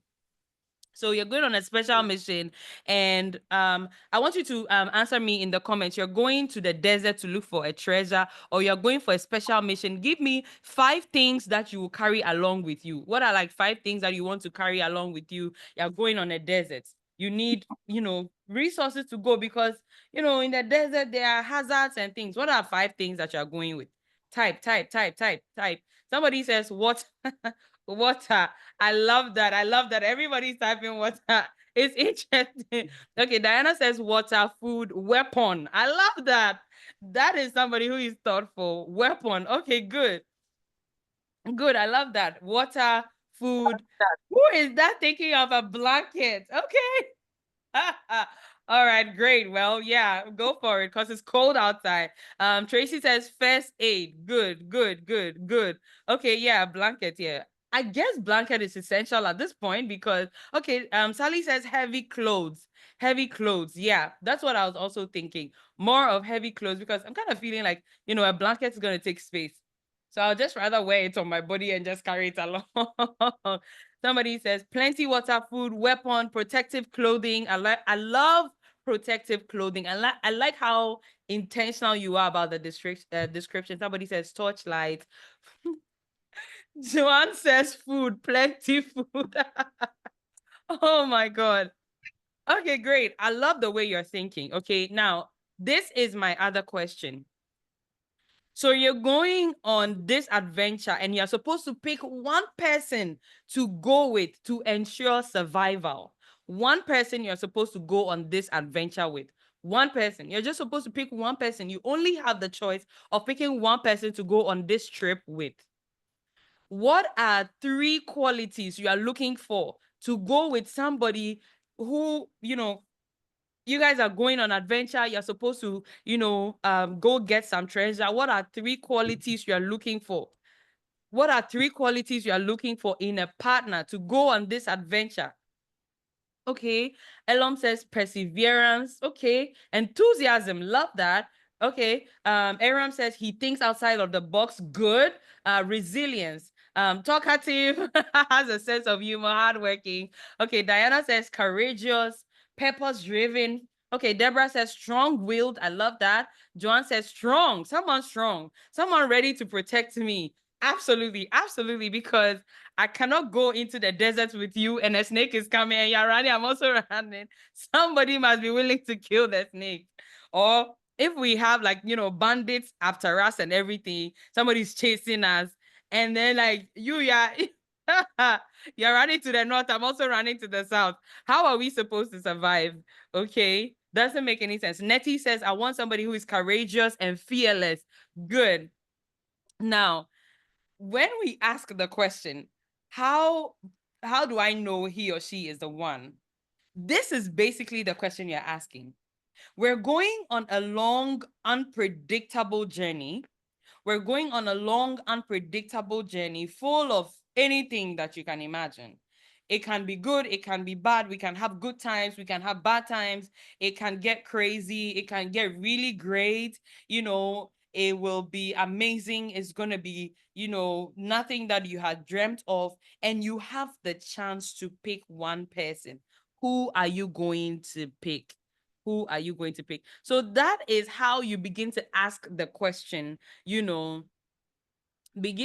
So you're going on a special mission, and I want you to answer me in the comments. You're going to the desert to look for a treasure, or you're going for a special mission. Give me 5 things that you will carry along with you. What are like 5 things that you want to carry along with you? You're going on a desert. You need, resources to go because, in the desert there are hazards and things. What are 5 things that you're going with? Type. Somebody says what? Water. I love that. I love that. Everybody's typing water. It's interesting. Okay, Diana says water, food, weapon. I love that. That is somebody who is thoughtful. Weapon. Okay, good. Good. I love that. Water, food. Who is that thinking of a blanket? Okay. All right, great. Well, yeah, go for it because it's cold outside. Tracy says first aid. Good, good, good, good. Okay, yeah, blanket. Yeah, I guess blanket is essential at this point because okay. Sally says heavy clothes. Heavy clothes. Yeah, that's what I was also thinking. More of heavy clothes because I'm kind of feeling like a blanket is gonna take space. So I'll just rather wear it on my body and just carry it along. Somebody says plenty water, food, weapon, protective clothing. I love protective clothing. I like how intentional you are about the description. Somebody says torchlight. Joanne says food, plenty food. Oh my God. Okay, great. I love the way you're thinking. Okay, now this is my other question. So you're going on this adventure and you're supposed to pick one person to go with to ensure survival. One person you're supposed to go on this adventure with. One person. You're just supposed to pick one person. You only have the choice of picking one person to go on this trip with. What are three qualities you are looking for to go with somebody who, you guys are going on adventure. You're supposed to, go get some treasure. What are three qualities you're looking for? What are three qualities you are looking for in a partner to go on this adventure? Okay. Elom says perseverance. Okay. Enthusiasm. Love that. Okay. Aram says he thinks outside of the box. Good. Resilience. Talkative, has a sense of humor, hardworking. Okay. Diana says courageous, purpose driven. Okay. Deborah says strong willed. I love that. Joan says strong. Someone strong. Someone ready to protect me. Absolutely. Absolutely. Because I cannot go into the desert with you and a snake is coming and you're running. I'm also running. Somebody must be willing to kill the snake. Or if we have bandits after us and everything, somebody's chasing us. And then you're you're running to the north. I'm also running to the south. How are we supposed to survive? Okay. Doesn't make any sense. Nettie says, I want somebody who is courageous and fearless. Good. Now, when we ask the question, how do I know he or she is the one? This is basically the question you're asking. We're going on a long, unpredictable journey. We're going on a long, unpredictable journey full of anything that you can imagine. It can be good, it can be bad. We can have good times, we can have bad times. It can get crazy, it can get really great. It will be amazing. It's going to be, nothing that you had dreamt of. And you have the chance to pick one person. Who are you going to pick? Who are you going to pick? So that is how you begin to ask the question, begin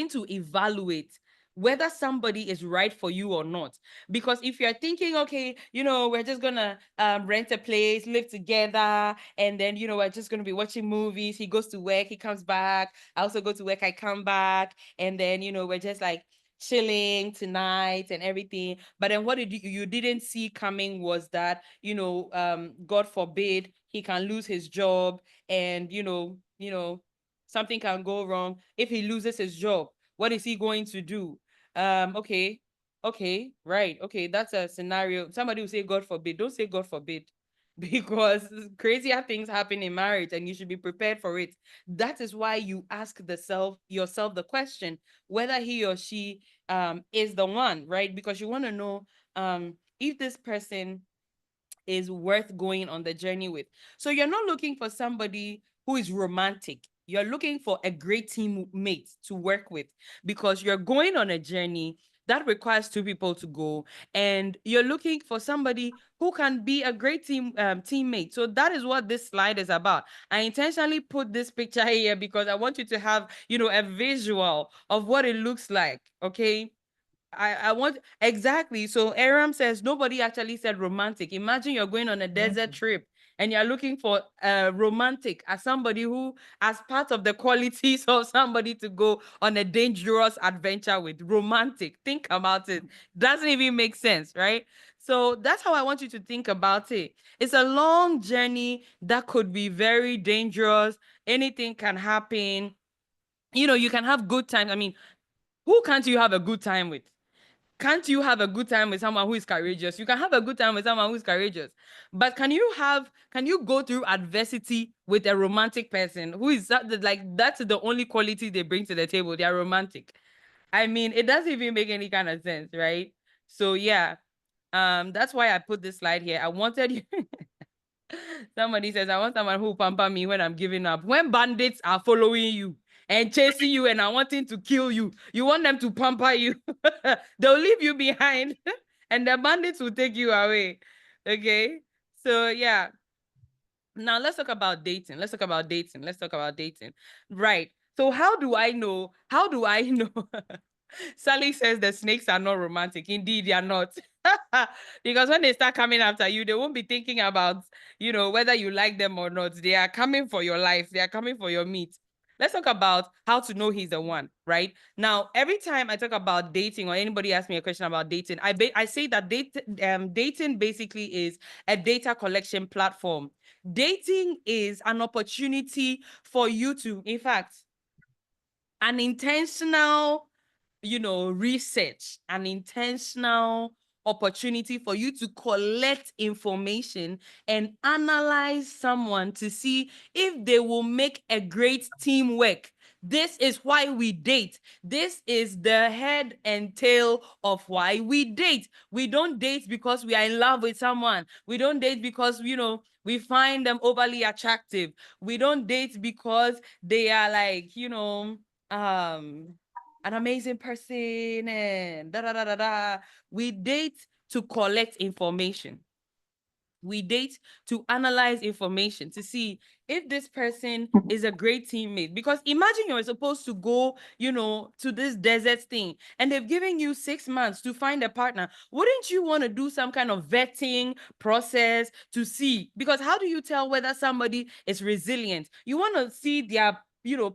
to evaluate whether somebody is right for you or not. Because if you're thinking, okay, we're just gonna rent a place, live together, and then we're just gonna be watching movies. He goes to work, he comes back. I also go to work, I come back, and then we're just chilling tonight and everything. But then what you didn't see coming was that God forbid he can lose his job, and something can go wrong. If he loses his job, what is he going to do? Okay, right. Okay, that's a scenario. Somebody will say, God forbid. Don't say God forbid. Because crazier things happen in marriage and you should be prepared for it. That is why you ask yourself the question whether he or she is the one, right? Because you want to know if this person is worth going on the journey with. So you're not looking for somebody who is romantic. You're looking for a great teammate to work with because you're going on a journey that requires two people to go, and you're looking for somebody who can be a great teammate. So that is what this slide is about. I intentionally put this picture here because I want you to have, a visual of what it looks like. Okay. I want exactly. So Aram says nobody actually said romantic. Imagine you're going on a desert trip and you're looking for a romantic as somebody who, as part of the qualities of somebody to go on a dangerous adventure with. Romantic. Think about it. Doesn't even make sense, right? So that's how I want you to think about it. It's a long journey that could be very dangerous. Anything can happen. You can have good times. I mean, who can't you have a good time with? Can't you have a good time with someone who is courageous? You can have a good time with someone who is courageous. But can you go through adversity with a romantic person who is that's the only quality they bring to the table? They are romantic. I mean, it doesn't even make any kind of sense, right? So yeah, that's why I put this slide here. I wanted you. Somebody says, I want someone who will pamper me when I'm giving up. When bandits are following you and chasing you and are wanting to kill you, you want them to pamper you. They'll leave you behind and the bandits will take you away. Okay. So yeah. Now let's talk about dating. Let's talk about dating. Let's talk about dating. Right. So how do I know? How do I know? Sally says the snakes are not romantic. Indeed, they are not. Because when they start coming after you, they won't be thinking about, whether you like them or not. They are coming for your life. They are coming for your meat. Let's talk about how to know he's the one, right? Now, every time I talk about dating or anybody asks me a question about dating, I say that dating basically is a data collection platform. Dating is an opportunity for you to, in fact, an intentional research, an intentional opportunity for you to collect information and analyze someone to see if they will make a great teamwork. This is why we date. This is the head and tail of why we date. We don't date because we are in love with someone. We don't date because, we find them overly attractive. We don't date because they are like, an amazing person and da da da da da. We date to collect information. We date to analyze information to see if this person is a great teammate. Because imagine you're supposed to go, to this desert thing and they've given you 6 months to find a partner. Wouldn't you want to do some kind of vetting process to see? Because how do you tell whether somebody is resilient? You want to see their,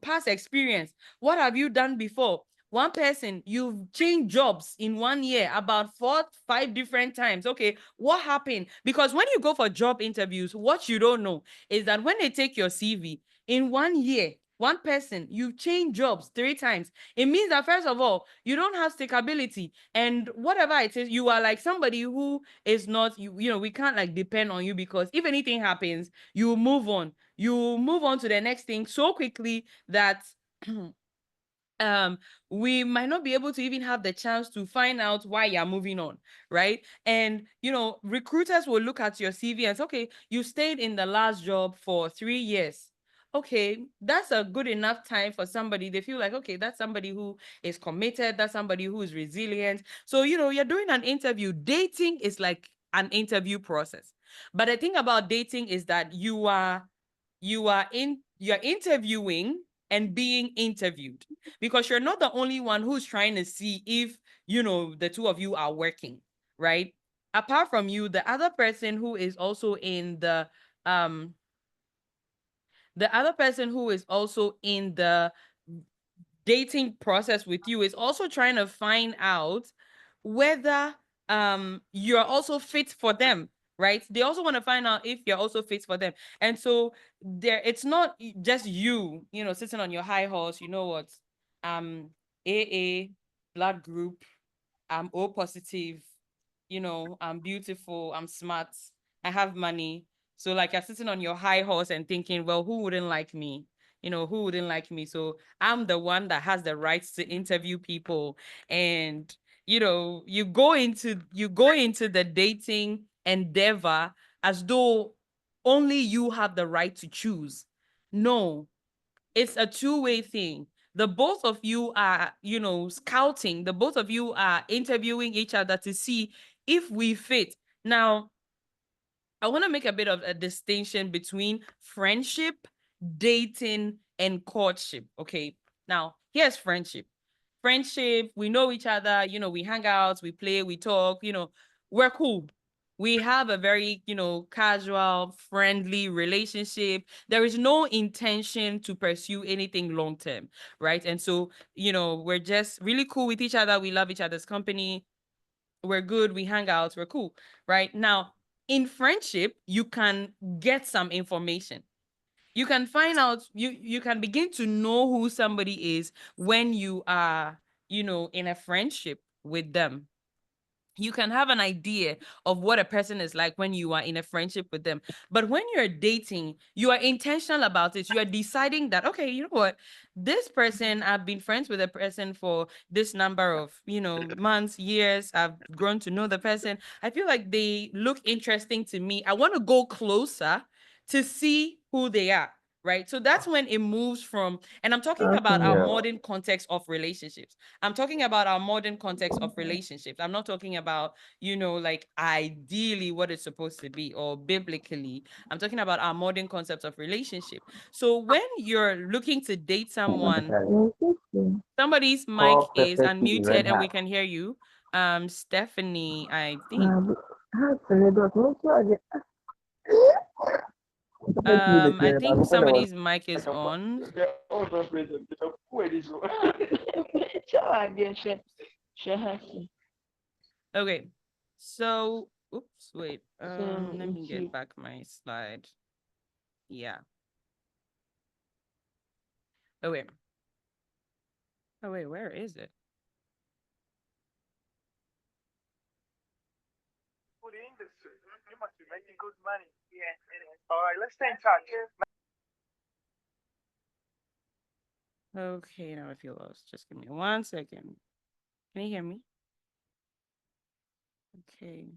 past experience. What have you done before? One person, you've changed jobs in 1 year about 4-5 different times. Okay, what happened? Because when you go for job interviews, what you don't know is that when they take your CV in 1 year, one person, you've changed jobs 3 times. It means that, first of all, you don't have stability. And whatever it is, you are like somebody who is not, we can't like depend on you, because if anything happens, you move on. You move on to the next thing so quickly that we might not be able to even have the chance to find out why you're moving on, right? And recruiters will look at your CV and say, okay, you stayed in the last job for 3 years. Okay, that's a good enough time for somebody. They feel like, okay, that's somebody who is committed, that's somebody who is resilient. So you're doing an interview. Dating is like an interview process, but the thing about dating is that you're interviewing and being interviewed, because you're not the only one who's trying to see if, the two of you are working, right? Apart from you, the other person who is also in the dating process with you is also trying to find out whether you're also fit for them, right? They also want to find out if you're also fit for them. And so it's not just you, sitting on your high horse, what, AA, blood group, I'm O positive, I'm beautiful, I'm smart, I have money. So like you're sitting on your high horse and thinking, well, who wouldn't like me? Who wouldn't like me? So I'm the one that has the rights to interview people. And, you go into the dating endeavor as though only you have the right to choose. No, it's a two-way thing. The both of you are, scouting. The both of you are interviewing each other to see if we fit. Now, I want to make a bit of a distinction between friendship, dating, and courtship. Okay. Now, here's friendship. friendship, we know each other, we hang out, we play, we talk, we're cool. We have a very, casual, friendly relationship. There is no intention to pursue anything long term, right? And so, we're just really cool with each other. We love each other's company. We're good. We hang out. We're cool, right? Now, in friendship, you can get some information. You can find out, you can begin to know who somebody is when you are, in a friendship with them. You can have an idea of what a person is like when you are in a friendship with them. But when you're dating, you are intentional about it. You are deciding that, okay, you know what? This person, I've been friends with a person for this number of, months, years. I've grown to know the person. I feel like they look interesting to me. I want to go closer to see who they are. Right. So that's when it moves from, and I'm talking about our Yeah. modern context of relationships. I'm talking about our modern context of relationships. I'm not talking about, like ideally what it's supposed to be or biblically. I'm talking about our modern concepts of relationship. So when you're looking to date someone, Interesting. somebody's mic Call is pepper to the unmuted red and hat. we can hear you. Stephanie, I think. Now, how to let us make sure that pepper to the I clear, but think when I was somebody's mic is on. they're all present, the who is sure, I guess she has to. Okay. So, oops, wait. So Let me it's get you. back my slide. Yeah. Oh wait. Oh wait, where is it? For the industry. You must be making good money. Yeah. All right, let's stay in touch. Okay, now I feel lost. Just give me 1 second. Can you hear me? Okay.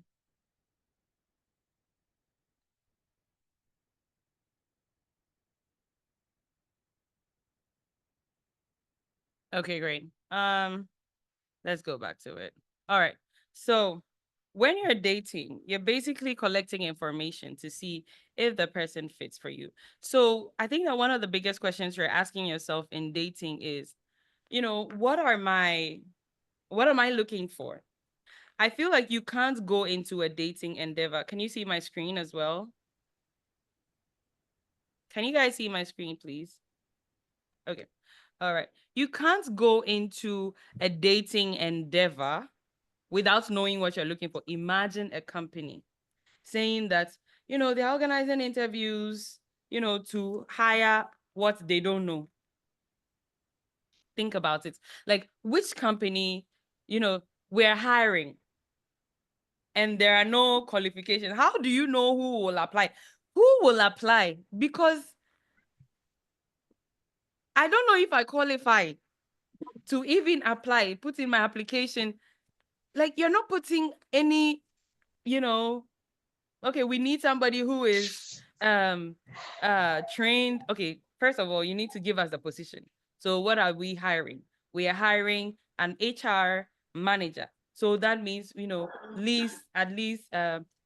Okay, great. Let's go back to it. All right. So when you're dating, you're basically collecting information to see if the person fits for you. So I think that one of the biggest questions you're asking yourself in dating is, what am I looking for? I feel like you can't go into a dating endeavor. Can you see my screen as well? Can you guys see my screen, please? Okay. All right. You can't go into a dating endeavor without knowing what you're looking for. Imagine a company saying that, they're organizing interviews, to hire what they don't know. Think about it. Like, which company, we're hiring and there are no qualifications. How do you know who will apply? Who will apply? Because I don't know if I qualify to even apply, put in my application. Like, you're not putting any, you know, okay, we need somebody who is trained. Okay, first of all, you need to give us the position. So what are we hiring? We are hiring an HR manager. So that means, at least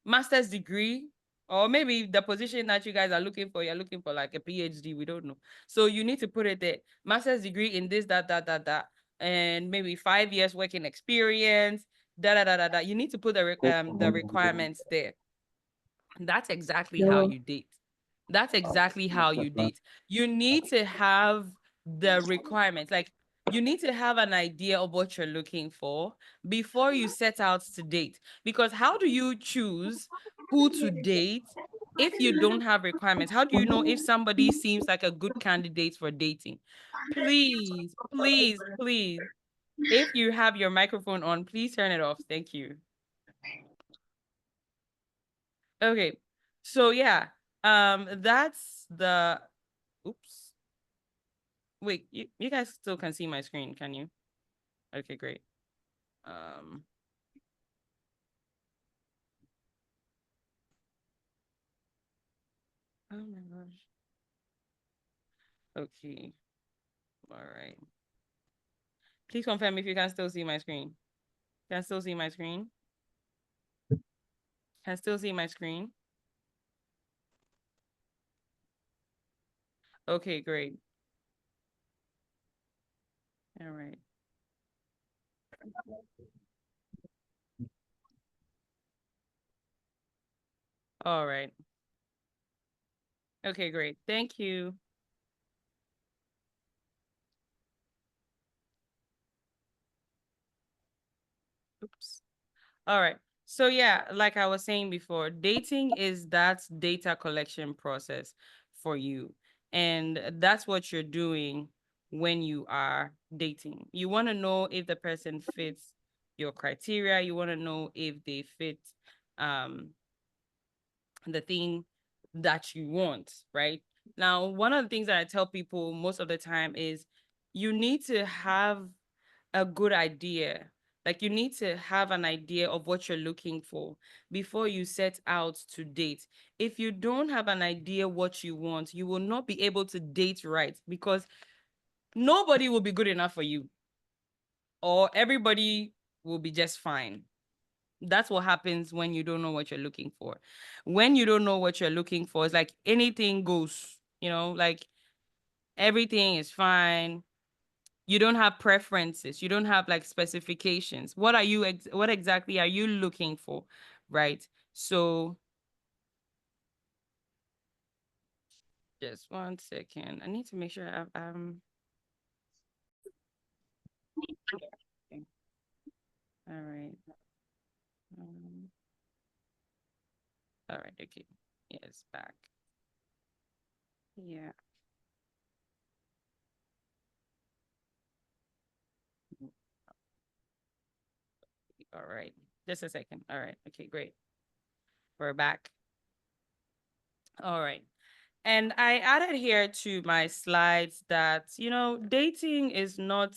master's degree, or maybe the position that you guys are looking for, you're looking for like a PhD, we don't know. So you need to put it there. Master's degree in this, that, and maybe 5 years working experience, da. You need to put the requirements there. That's exactly There how was you date. That's exactly how you date. You need to have the requirements. Like, you need to have an idea of what you're looking for before you set out to date. Because how do you choose who to date if you don't have requirements? How do you know if somebody seems like a good candidate for dating? Please, please, please. If you have your microphone on, please turn it off. Thank you. Okay. So yeah, that's the, oops. Wait, you guys still can see my screen, can you? Okay, great. Um, oh my gosh. Okay. All right. Please confirm if you can still see my screen. Can still see my screen? Can still see my screen? Okay, great. All right. All right. Okay, great. Thank you. Oops. All right. So yeah, like I was saying before, dating is that data collection process for you. And that's what you're doing when you are dating. You want to know if the person fits your criteria. You want to know if they fit um the thing that you want, right? Now, one of the things that I tell people most of the time is you need to have a good idea. Like you need to have an idea of what you're looking for before you set out to date. If you don't have an idea what you want, you will not be able to date right because nobody will be good enough for you or everybody will be just fine. That's what happens when you don't know what you're looking for. When you don't know what you're looking for, it's like anything goes, like everything is fine. You don't have preferences. You don't have like specifications. What exactly are you looking for? Right. So just 1 second. I need to make sure okay. All right. Um, all right, okay. Yes, back. Yeah. All right. Just a second. All right. Okay, great. We're back. All right. And I added here to my slides that, dating is not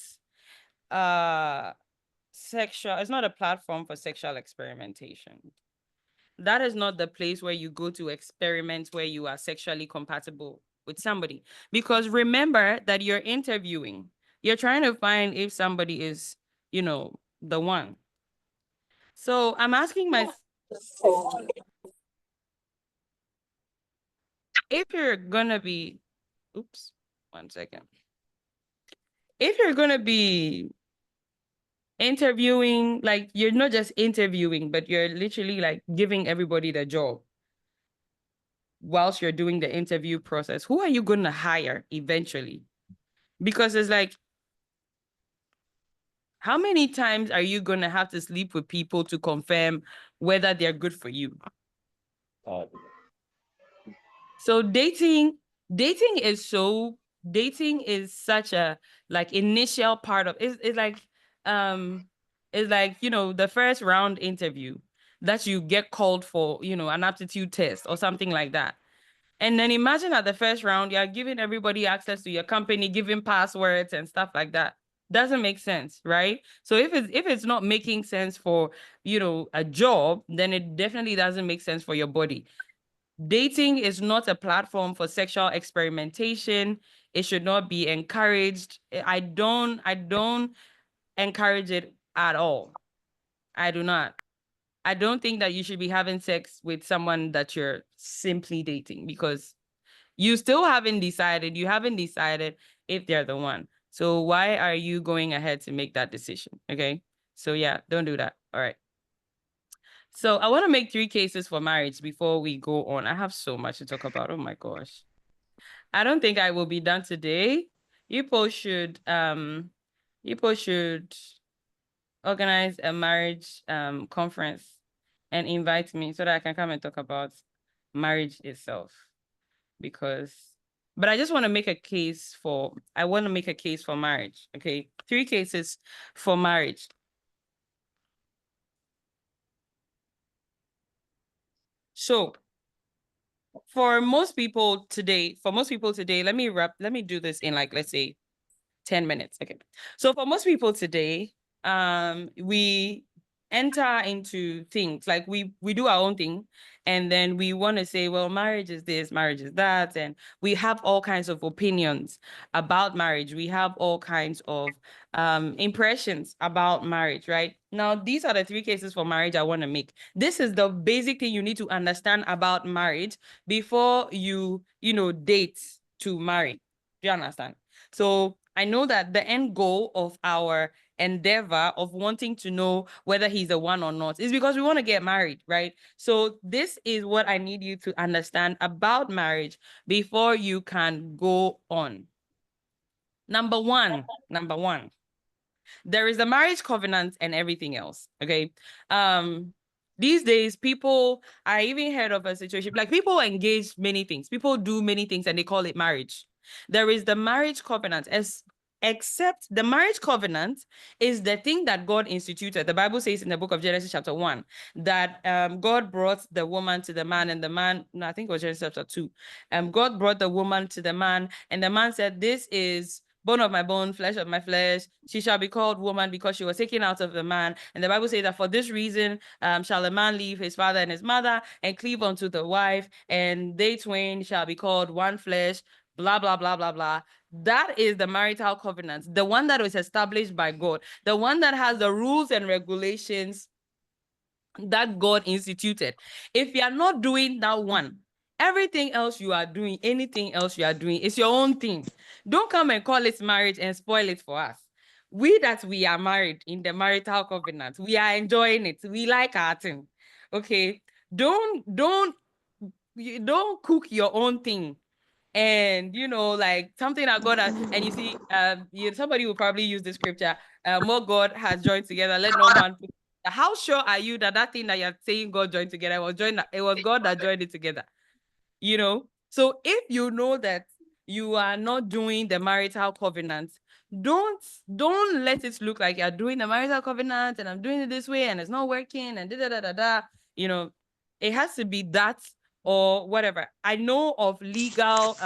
sexual, it's not a platform for sexual experimentation. That is not the place where you go to experiment where you are sexually compatible with somebody. Because remember that you're interviewing. You're trying to find if somebody is, the one. So I'm asking myself, if you're gonna be, oops, 1 second. If you're gonna be interviewing, like you're not just interviewing, but you're literally like giving everybody the job whilst you're doing the interview process, who are you going to hire eventually? Because it's like, how many times are you going to have to sleep with people to confirm whether they're good for you? So dating is such a like initial part of it's like the first round interview that you get called for, an aptitude test or something like that. And then imagine at the first round, you're giving everybody access to your company, giving passwords and stuff like that. Doesn't make sense, right? So if it's not making sense for, a job, then it definitely doesn't make sense for your body. Dating is not a platform for sexual experimentation. It should not be encouraged. I don't encourage it at all. I do not. I don't think that you should be having sex with someone that you're simply dating because you still haven't decided. You haven't decided if they're the one. So why are you going ahead to make that decision? Okay. So yeah, don't do that. All right. So I want to make 3 cases for marriage before we go on. I have so much to talk about. Oh my gosh. I don't think I will be done today. You should um you should organize a marriage conference and invite me so that I can come and talk about marriage itself. Because but I just want to make a case for marriage. Okay. 3 cases for marriage. So for most people today, let me do this in like, let's say 10 minutes. Okay. So for most people today, we enter into things like we do our own thing, and then we want to say, well, marriage is this, marriage is that, and we have all kinds of opinions about marriage. We have all kinds of impressions about marriage, right? Now, these are the 3 cases for marriage I want to make. This is the basic thing you need to understand about marriage before you date to marry. Do you understand? So I know that the end goal of our endeavor of wanting to know whether he's the one or not is because we want to get married, right? So this is what I need you to understand about marriage before you can go on. Number one, there is the marriage covenant and everything else. Okay. These days, I even heard of a situation, like people engage many things, people do many things and they call it marriage. There is the marriage covenant, except the marriage covenant is the thing that God instituted. The Bible says in the book of Genesis chapter 1 that God brought the woman to the man, and the man, no, I think it was Genesis chapter 2. God brought the woman to the man, and the man said, "This is bone of my bone, flesh of my flesh. She shall be called woman because she was taken out of the man." And the Bible says that for this reason shall a man leave his father and his mother and cleave unto the wife, and they twain shall be called one flesh, blah, blah, blah, blah, blah. That is the marital covenant, the one that was established by God, the one that has the rules and regulations that God instituted. If you are not doing that one, everything else you are doing, anything else you are doing, is your own thing. Don't come and call it marriage and spoil it for us. We are married in the marital covenant, we are enjoying it. We like our thing. Okay. Don't cook your own thing. And like something that God has, and you see, somebody will probably use the scripture, what God has joined together, let no man put. How sure are you that that thing that you're saying God joined together it was God that joined it together? So if you know that you are not doing the marital covenant, don't let it look like you're doing the marital covenant and I'm doing it this way and it's not working and da da da da. It has to be that or whatever. I know of legal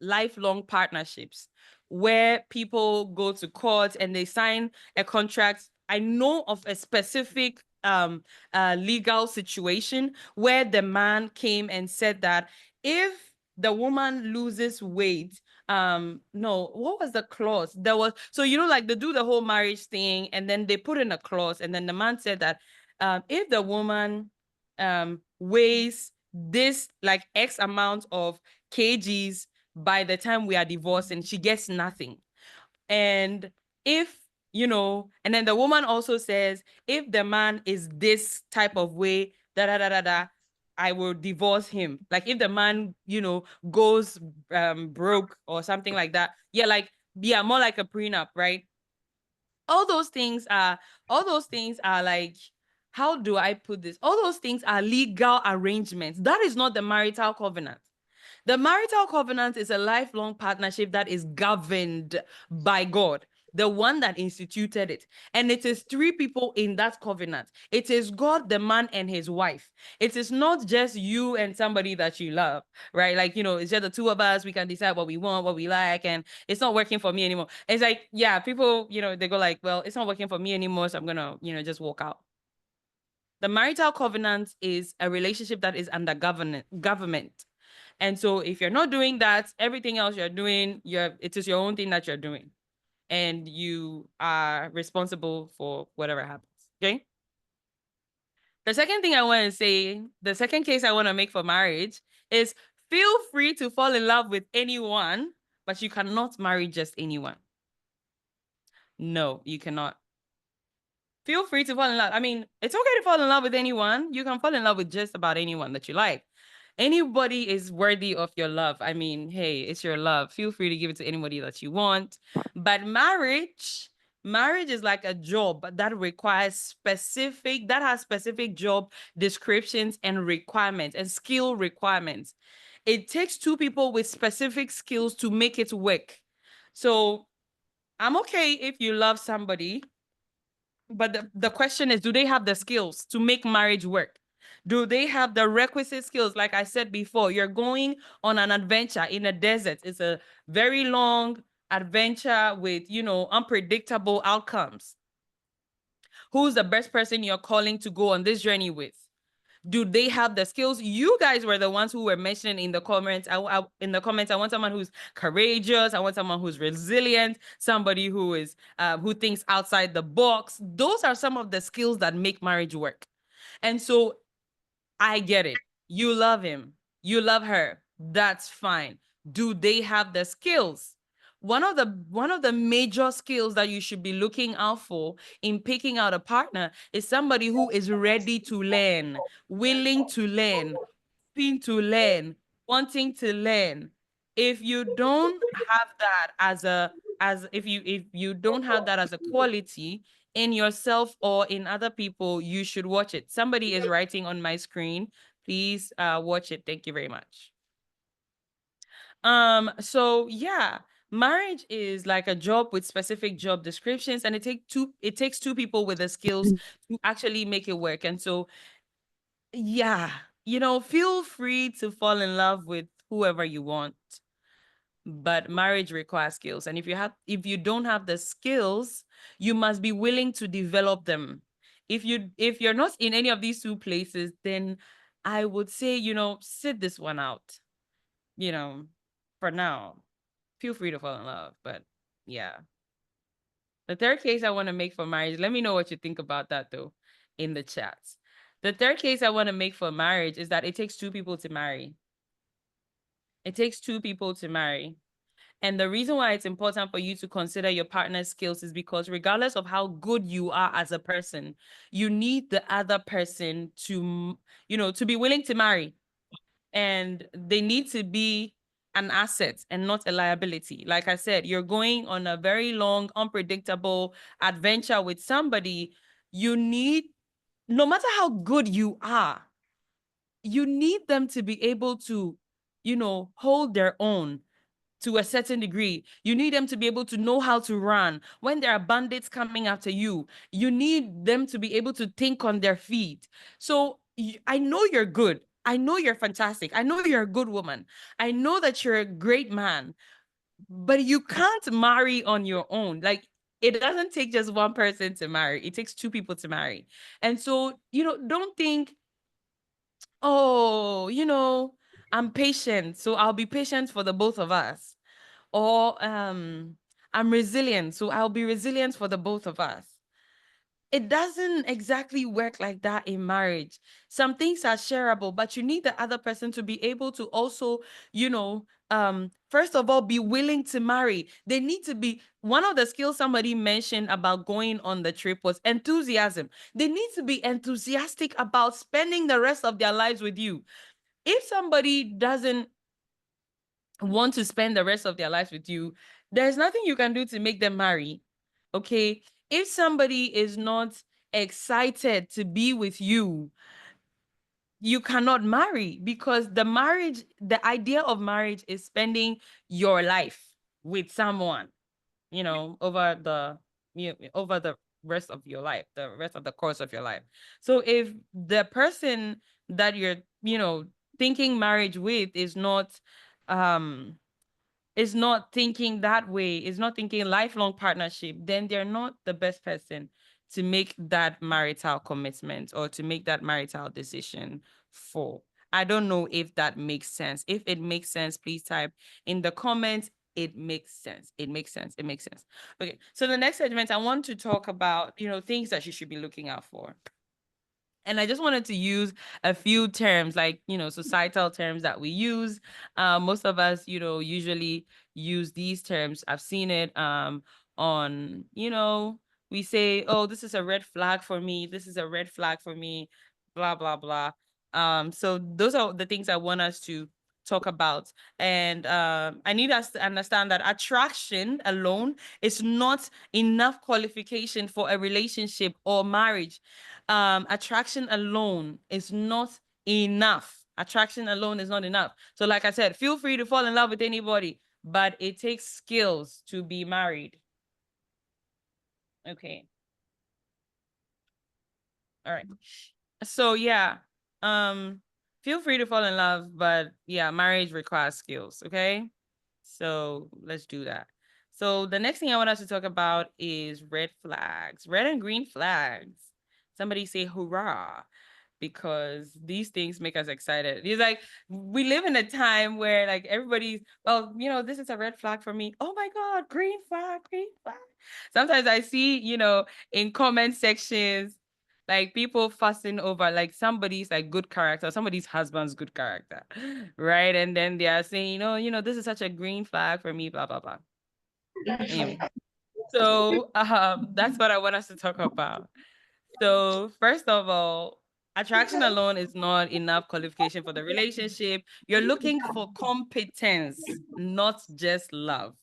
lifelong partnerships where people go to court and they sign a contract. I know of a specific legal situation where the man came and said that if the woman loses weight, no, what was the clause? There was, so like they do the whole marriage thing and then they put in a clause, and then the man said that if the woman weighs this like X amount of kgs by the time we are divorced, and she gets nothing. And if, and then the woman also says, if the man is this type of way, da da da da da, I will divorce him. Like if the man, goes broke or something like that. Yeah, more like a prenup, right? All those things are like, how do I put this? All those things are legal arrangements. That is not the marital covenant. The marital covenant is a lifelong partnership that is governed by God, the one that instituted it. And it is three people in that covenant. It is God, the man, and his wife. It is not just you and somebody that you love, right? Like, it's just the two of us. We can decide what we want, what we like, and it's not working for me anymore. It's like, yeah, people, they go like, well, it's not working for me anymore, so I'm going to, just walk out. The marital covenant is a relationship that is under government. And so if you're not doing that, everything else you're doing, it is your own thing that you're doing. And you are responsible for whatever happens. Okay? The second thing I want to say, the second case I want to make for marriage is feel free to fall in love with anyone, but you cannot marry just anyone. No, you cannot. Feel free to fall in love. I mean, it's okay to fall in love with anyone. You can fall in love with just about anyone that you like. Anybody is worthy of your love. I mean, hey, it's your love. Feel free to give it to anybody that you want. But marriage is like a job that has specific job descriptions and requirements and skill requirements. It takes two people with specific skills to make it work. So I'm okay if you love somebody, but the question is, do they have the skills to make marriage work? Do they have the requisite skills? Like I said before, you're going on an adventure in a desert. It's a very long adventure with, unpredictable outcomes. Who's the best person you're calling to go on this journey with? Do they have the skills? You guys were the ones who were mentioning in the comments. I want someone who's courageous. I want someone who's resilient, somebody who is who thinks outside the box. Those are some of the skills that make marriage work. And so I get it. You love him. You love her. That's fine. Do they have the skills? One of the major skills that you should be looking out for in picking out a partner is somebody who is ready to learn, willing to learn, hoping to learn, wanting to learn. If you don't have that as if you don't have that as a quality in yourself or in other people, you should watch it. Somebody is writing on my screen. Please watch it. Thank you very much. So yeah, marriage is like a job with specific job descriptions, and it takes two people with the skills to actually make it work. And so yeah, feel free to fall in love with whoever you want, but marriage requires skills. And if you don't have the skills, you must be willing to develop them. If you're not in any of these two places, then I would say, sit this one out, you know, for now. Feel free to fall in love, but yeah. The third case I want to make for marriage, let me know what you think about that though in the chats. The third case I want to make for marriage is that it takes two people to marry. It takes two people to marry. And the reason why it's important for you to consider your partner's skills is because regardless of how good you are as a person, you need the other person to be willing to marry. And they need to be an asset and not a liability. Like I said, you're going on a very long, unpredictable adventure with somebody. No matter how good you are, you need them to be able to, hold their own to a certain degree. You need them to be able to know how to run. When there are bandits coming after you, you need them to be able to think on their feet. So I know you're good. I know you're fantastic. I know you're a good woman. I know that you're a great man, but you can't marry on your own. Like, it doesn't take just one person to marry. It takes two people to marry. And so, don't think, oh, I'm patient, so I'll be patient for the both of us. Or I'm resilient, so I'll be resilient for the both of us. It doesn't exactly work like that in marriage. Some things are shareable, but you need the other person to be able to also, first of all, be willing to marry. They need to be, one of the skills somebody mentioned about going on the trip was enthusiasm. They need to be enthusiastic about spending the rest of their lives with you. If somebody doesn't want to spend the rest of their lives with you, there's nothing you can do to make them marry. Okay. If somebody is not excited to be with you, you cannot marry, because the idea of marriage is spending your life with someone, over the rest of your life, the rest of the course of your life. So if the person that you're, thinking marriage with um is not thinking that way, is not thinking lifelong partnership, then they're not the best person to make that marital commitment or to make that marital decision for. I don't know if that makes sense. If it makes sense, please type in the comments. It makes sense. It makes sense. It makes sense. Okay. So the next segment, I want to talk about, things that you should be looking out for. And I just wanted to use a few terms, like, societal terms that we use. Most of us, usually use these terms. I've seen it on, we say, oh, this is a red flag for me. This is a red flag for me, blah, blah, blah. So those are the things I want us to talk about. And I need us to understand that attraction alone is not enough qualification for a relationship or marriage. Attraction alone is not enough. Attraction alone is not enough. So like I said, feel free to fall in love with anybody, but it takes skills to be married. Okay. All right. So yeah, feel free to fall in love, but yeah, marriage requires skills. Okay. So let's do that. So the next thing I want us to talk about is red flags, red and green flags. Somebody say hurrah, because these things make us excited. It's like we live in a time where like everybody's, well, this is a red flag for me. Oh my God, green flag, green flag. Sometimes I see, in comment sections, Like people fussing over like somebody's like good character, somebody's husband's good character, right? And then they are saying, oh, this is such a green flag for me, blah blah blah. Anyway, so that's what I want us to talk about. So first of all, attraction alone is not enough qualification for the relationship. You're looking for competence, not just love.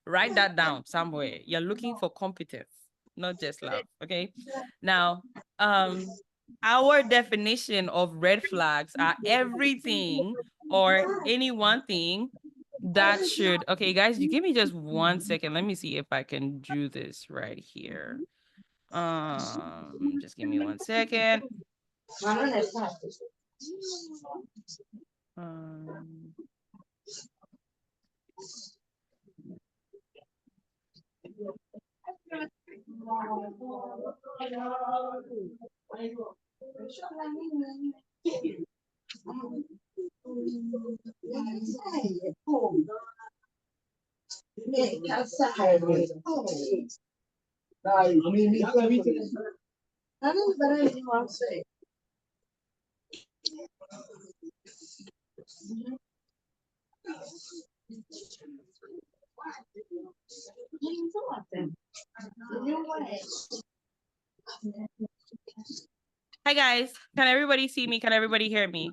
Write that down somewhere. You're looking for competence, not just love. Okay. Now, our definition of red flags are everything or any one thing that should, okay, guys, you give me just 1 second. Let me see if I can do this right here. Just give me 1 second. Um, Hi guys, can everybody see me? Can everybody hear me?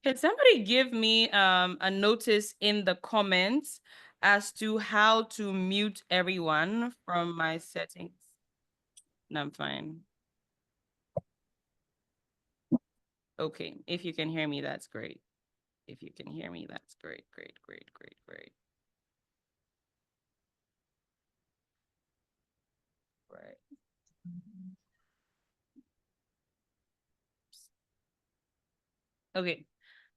Can somebody give me a notice in the comments as to how to mute everyone from my settings? No, I'm fine. Okay, if you can hear me, that's great. If you can hear me, that's great, great, great, great, great. Right. Okay.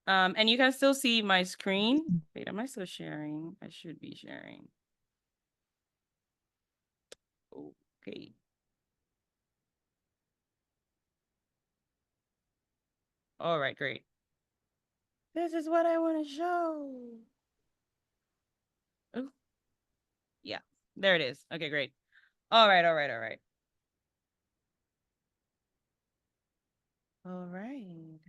And you can still see my screen. Wait, am I still sharing? I should be sharing. Okay. All right, great. This is what I want to show. Oh, yeah, there it is. Okay, great. All right, all right, all right. All right.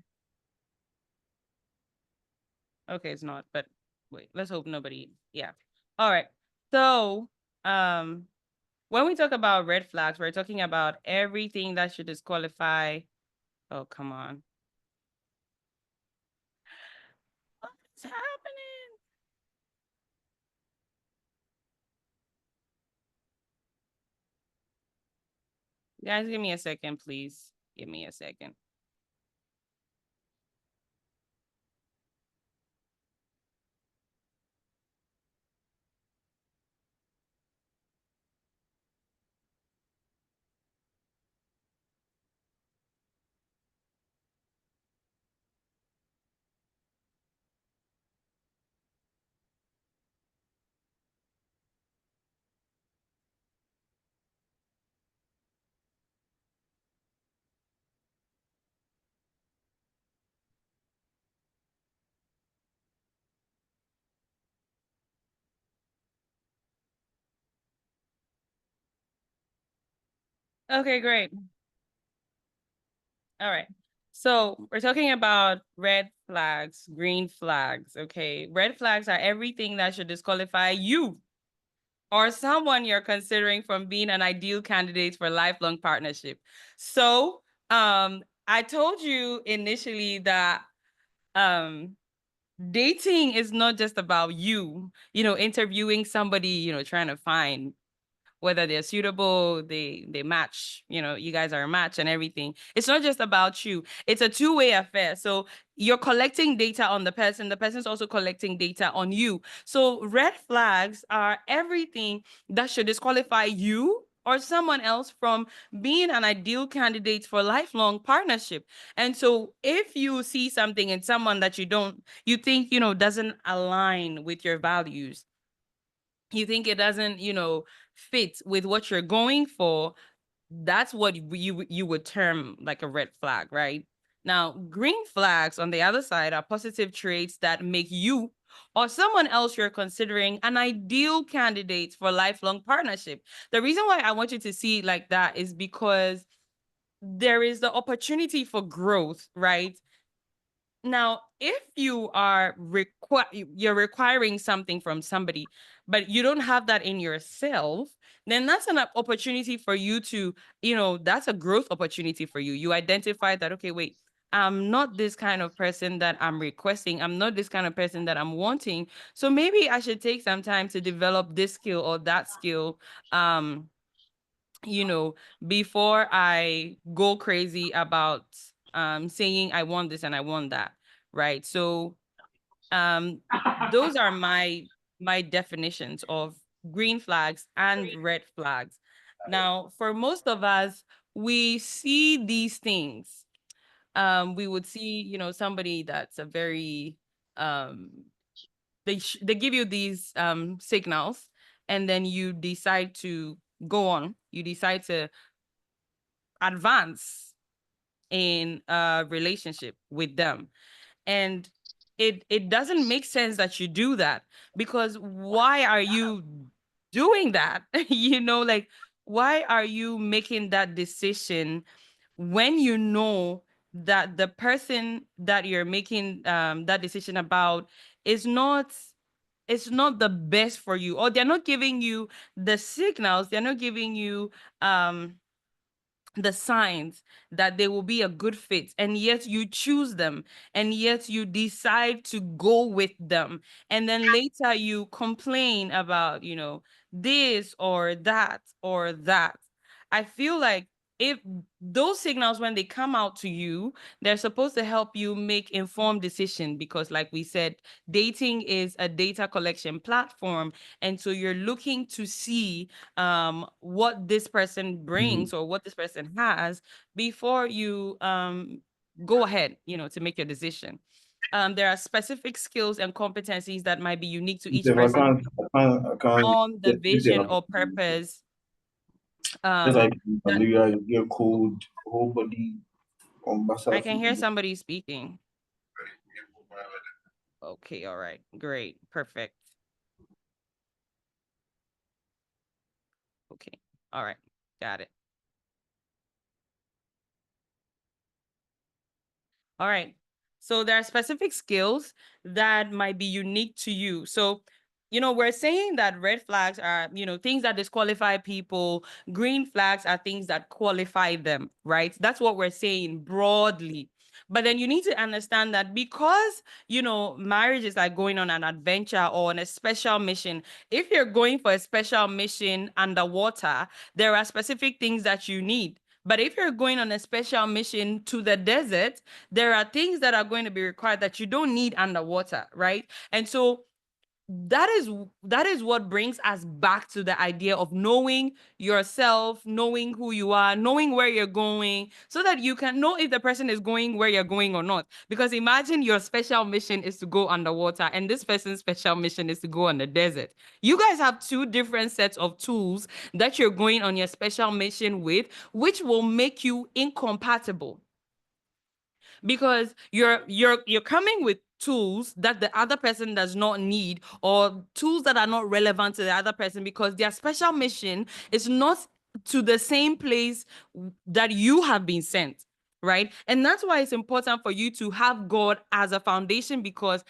Okay, it's not, but wait, let's hope nobody, yeah. All right. So, when we talk about red flags, we're talking about everything that should disqualify. Oh, come on. What's happening? Guys, give me a second, please. Give me a second. Okay, great. All right. So we're talking about red flags, green flags. Okay. Red flags are everything that should disqualify you or someone you're considering from being an ideal candidate for lifelong partnership. So I told you initially that dating is not just about you, interviewing somebody, trying to find whether they're suitable, they match, you guys are a match and everything. It's not just about you. It's a two-way affair. So you're collecting data on the person's also collecting data on you. So red flags are everything that should disqualify you or someone else from being an ideal candidate for lifelong partnership. And so if you see something in someone that you think, doesn't align with your values, you think it doesn't, fit with what you're going for, that's what you would term like a red flag, right? Now, green flags on the other side are positive traits that make you or someone else you're considering an ideal candidate for lifelong partnership. The reason why I want you to see it like that is because there is the opportunity for growth, right? Now, if you are you're requiring something from somebody, but you don't have that in yourself, then that's an opportunity for you to, that's a growth opportunity for you. You identify that, okay, wait, I'm not this kind of person that I'm requesting. I'm not this kind of person that I'm wanting. So maybe I should take some time to develop this skill or that skill. You know, before I go crazy about saying I want this and I want that, right? So those are my definitions of green flags and red flags. Now, for most of us, we see these things. We would see, somebody that's a very they give you these signals, and then you decide to go on. You decide to advance in a relationship with them. And it doesn't make sense that you do that, because why are you doing that? Like, why are you making that decision when you know that the person that you're making that decision about is not it's not the best for you, or they're not giving you the signals, they're not giving you the signs that they will be a good fit, and yet you choose them, and yet you decide to go with them, and then later you complain about this or that or that. I feel like if those signals, when they come out to you, they're supposed to help you make informed decision, because like we said, dating is a data collection platform, and so you're looking to see what this person brings or what this person has before you go ahead, to make your decision. There are specific skills and competencies that might be unique to each If I person can't, I can't on the get if they vision have or purpose just um like that malaria, you get cold, whole body on I basa can hear somebody speaking. Okay, all right, great, perfect. Okay, all right, got it. All right. So there are specific skills that might be unique to you. So, we're saying that red flags are, things that disqualify people. Green flags are things that qualify them, right? That's what we're saying broadly. But then you need to understand that because, marriage is like going on an adventure or on a special mission. If you're going for a special mission underwater, there are specific things that you need. But if you're going on a special mission to the desert, there are things that are going to be required that you don't need underwater, right? And so that is what brings us back to the idea of knowing yourself, knowing who you are, knowing where you're going, so that you can know if the person is going where you're going or not. Because imagine your special mission is to go underwater, and this person's special mission is to go on the desert. You guys have two different sets of tools that you're going on your special mission with, which will make you incompatible, because you're coming with tools that the other person does not need, or tools that are not relevant to the other person, because their special mission is not to the same place that you have been sent, right? And that's why it's important for you to have God as a foundation, because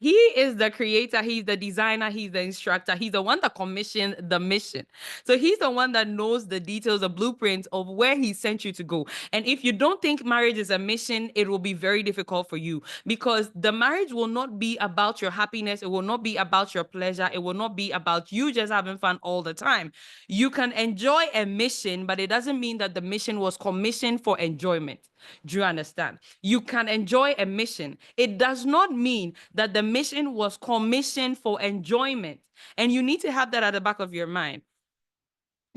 he is the creator, he's the designer, he's the instructor, he's the one that commissioned the mission. So he's the one that knows the details, the blueprints of where he sent you to go. And if you don't think marriage is a mission, it will be very difficult for you, because the marriage will not be about your happiness. It will not be about your pleasure. It will not be about you just having fun all the time. You can enjoy a mission, but it doesn't mean that the mission was commissioned for enjoyment. Do you understand? You can enjoy a mission. It does not mean that the mission was commissioned for enjoyment. And you need to have that at the back of your mind.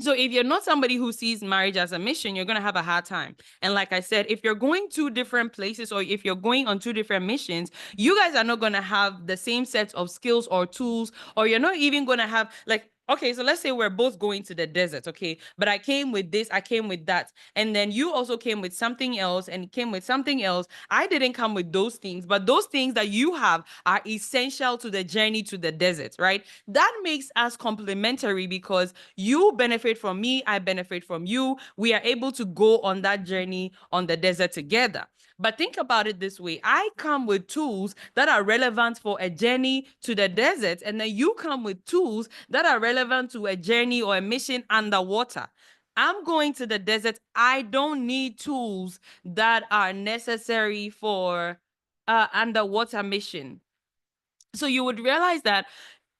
So if you're not somebody who sees marriage as a mission, you're going to have a hard time. And like I said, if you're going to different places, or if you're going on two different missions, you guys are not going to have the same sets of skills or tools, or you're not even going to have, like, okay, so let's say we're both going to the desert, okay? But I came with this, I came with that. And then you also came with something else and came with something else. I didn't come with those things, but those things that you have are essential to the journey to the desert, right? That makes us complementary because you benefit from me, I benefit from you. We are able to go on that journey on the desert together. But think about it this way. I come with tools that are relevant for a journey to the desert, and then you come with tools that are relevant to a journey or a mission underwater. I'm going to the desert. I don't need tools that are necessary for underwater mission. So you would realize that,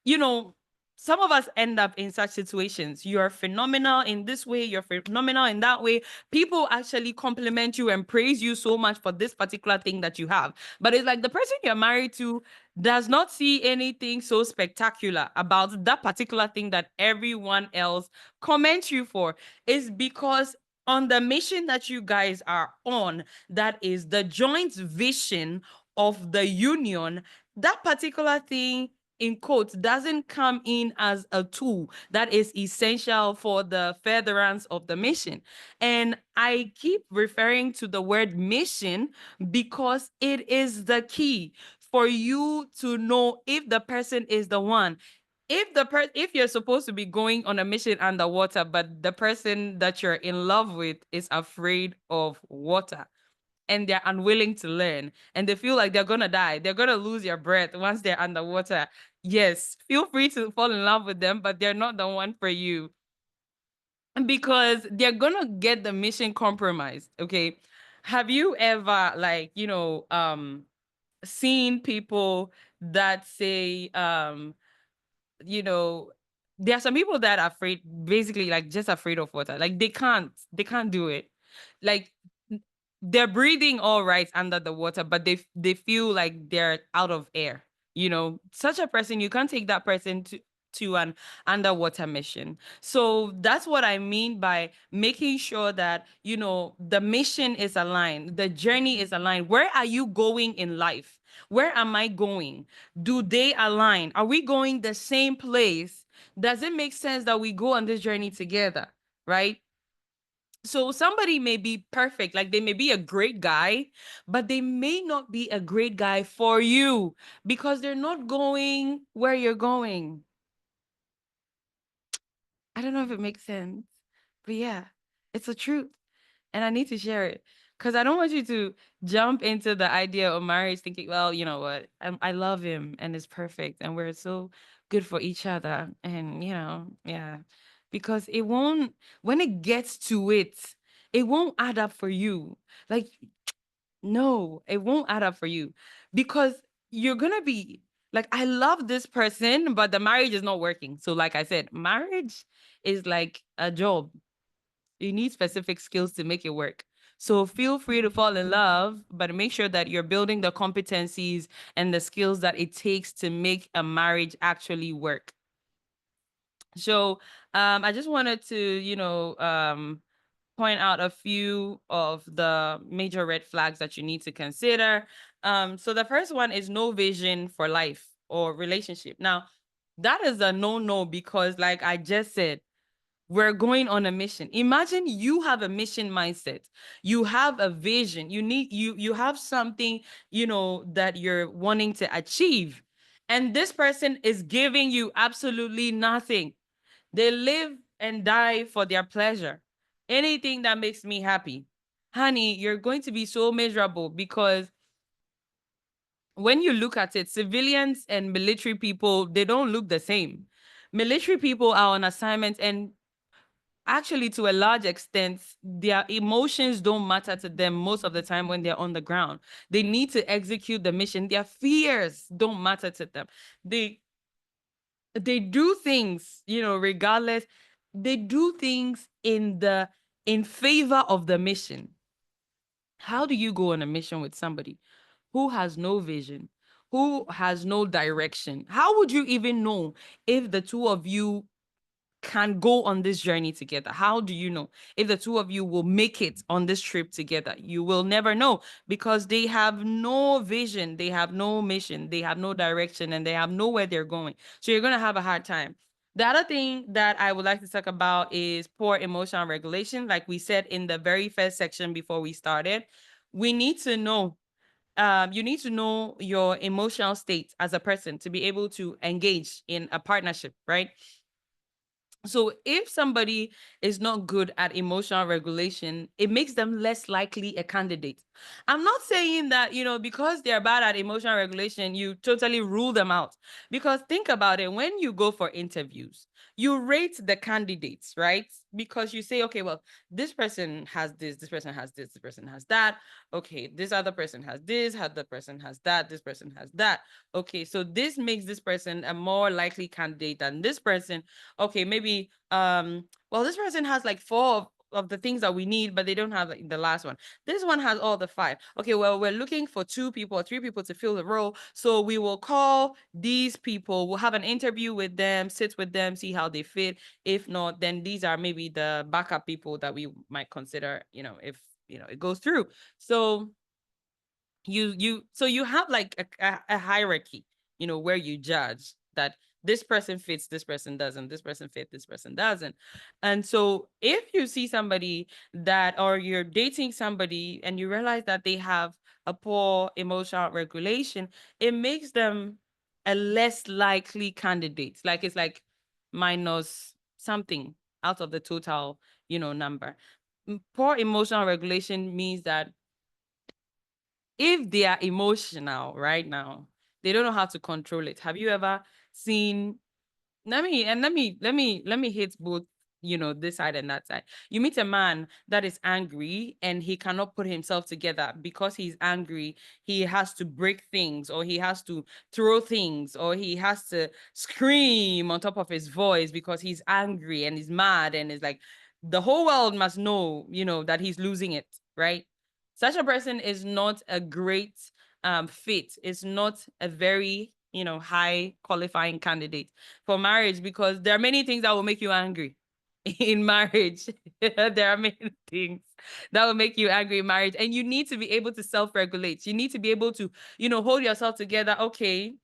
you know, some of us end up in such situations. You're phenomenal in this way, you're phenomenal in that way. People actually compliment you and praise you so much for this particular thing that you have. But it's like the person you're married to does not see anything so spectacular about that particular thing that everyone else comments you for. Is because on the mission that you guys are on, that is the joint vision of the union, that particular thing in quotes doesn't come in as a tool that is essential for the furtherance of the mission. And I keep referring to the word mission because it is the key for you to know if the person is the one. If you're supposed to be going on a mission underwater, but the person that you're in love with is afraid of water, and they're unwilling to learn, and they feel like they're gonna die, they're gonna lose their breath once they're underwater, yes, feel free to fall in love with them, but they're not the one for you because they're gonna get the mission compromised. Okay, have you ever, like, seen people that say, you know, there are some people that are afraid, basically, like, just afraid of water. Like, they can't do it. Like, they're breathing all right under the water, but they feel like they're out of air. Such a person, you can't take that person to an underwater mission. So that's what I mean by making sure that, the mission is aligned, the journey is aligned. Where are you going in life? Where am I going? Do they align? Are we going the same place? Does it make sense that we go on this journey together? Right? So somebody may be perfect, like they may be a great guy, but they may not be a great guy for you because they're not going where you're going. I don't know if it makes sense, but yeah, it's the truth. And I need to share it because I don't want you to jump into the idea of marriage thinking, well, you know what, I love him and it's perfect and we're so good for each other. And, yeah, because it won't, when it gets to it, it won't add up for you. Like, no, it won't add up for you because you're going to be like, I love this person, but the marriage is not working. So, like I said, marriage is like a job. You need specific skills to make it work. So feel free to fall in love, but make sure that you're building the competencies and the skills that it takes to make a marriage actually work. So I just wanted to, point out a few of the major red flags that you need to consider. So the first one is no vision for life or relationship. Now, that is a no-no because, like I just said, we're going on a mission. Imagine you have a mission mindset. You have a vision. You have something, that you're wanting to achieve. And this person is giving you absolutely nothing. They live and die for their pleasure. Anything that makes me happy. Honey, you're going to be so miserable because when you look at it, civilians and military people, they don't look the same. Military people are on assignment, and actually, to a large extent, their emotions don't matter to them most of the time when they're on the ground. They need to execute the mission. Their fears don't matter to them. They do things, regardless. They do things in favor of the mission. How do you go on a mission with somebody who has no vision, who has no direction? How would you even know if the two of you can go on this journey together? How do you know if the two of you will make it on this trip together? You will never know because they have no vision, they have no mission, they have no direction, and they have nowhere they're going. So you're going to have a hard time. The other thing that I would like to talk about is poor emotional regulation. Like we said in the very first section before we started, we need to know, you need to know your emotional state as a person to be able to engage in a partnership, right? So if somebody is not good at emotional regulation, it makes them less likely a candidate. I'm not saying that, because they're bad at emotional regulation, you totally rule them out. Because think about it, when you go for interviews, you rate the candidates, right? Because you say, okay, well, this person has this person has this person has that. Okay, this other person has this, other person has that, this person has that. Okay, so this makes this person a more likely candidate than this person. Okay, maybe well, this person has like four of the things that we need, but they don't have like, the last one. This one has all the five. Okay, well, we're looking for 2 people or 3 people to fill the role, so we will call these people, we'll have an interview with them, sit with them, see how they fit. If not, then these are maybe the backup people that we might consider, if it goes through. So you have like a hierarchy, where you judge that this person fits, this person doesn't, this person fits, this person doesn't. And so if you see somebody that, or you're dating somebody and you realize that they have a poor emotional regulation, it makes them a less likely candidate. Like it's like minus something out of the total, number. Poor emotional regulation means that if they are emotional right now, they don't know how to control it. Have you ever seen, let me hit both, this side and that side. You meet a man that is angry and he cannot put himself together because he's angry. He has to break things, or he has to throw things, or he has to scream on top of his voice because he's angry and he's mad, and it's like the whole world must know, that he's losing it, right? Such a person is not a great fit. It's not a very, high qualifying candidate for marriage, because there are many things that will make you angry in marriage. There are many things that will make you angry in marriage, and you need to be able to self-regulate. You need to be able to, hold yourself together. Okay,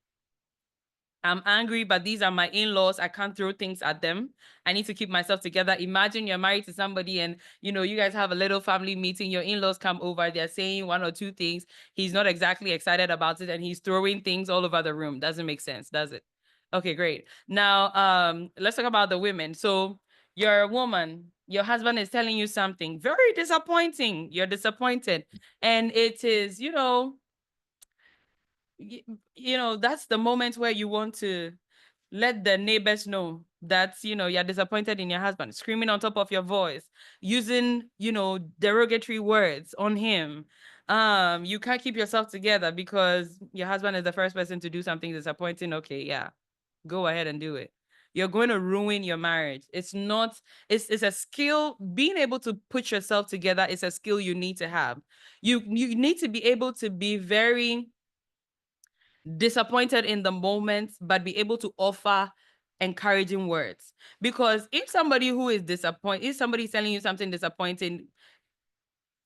I'm angry, but these are my in-laws. I can't throw things at them. I need to keep myself together. Imagine you're married to somebody and, you guys have a little family meeting. Your in-laws come over. They're saying 1 or 2 things. He's not exactly excited about it, and he's throwing things all over the room. Doesn't make sense, does it? Okay, great. Now, let's talk about the women. So you're a woman. Your husband is telling you something very disappointing. You're disappointed. And it is, that's the moment where you want to let the neighbors know that, you're disappointed in your husband, screaming on top of your voice, using, derogatory words on him. You can't keep yourself together because your husband is the first person to do something disappointing. Okay, yeah, go ahead and do it. You're going to ruin your marriage. It's not, it's a skill. Being able to put yourself together is a skill you need to have. You need to be able to be very disappointed in the moment, but be able to offer encouraging words. Because if somebody who is disappointed, if somebody is telling you something disappointing,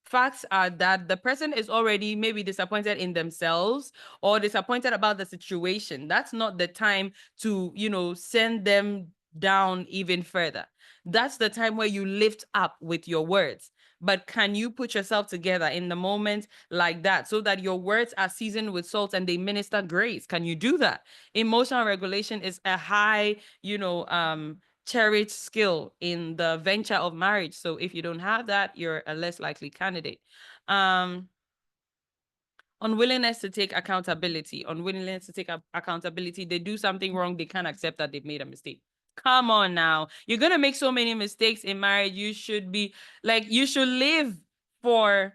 facts are that the person is already maybe disappointed in themselves or disappointed about the situation. That's not the time to, send them down even further. That's the time where you lift up with your words. But can you put yourself together in the moment like that so that your words are seasoned with salt and they minister grace? Can you do that? Emotional regulation is a high, cherished skill in the venture of marriage. So if you don't have that, you're a less likely candidate. Unwillingness to take accountability. Unwillingness to take accountability. They do something wrong, they can't accept that they've made a mistake. Come on now. You're going to make so many mistakes in marriage. You should be like, you should live for,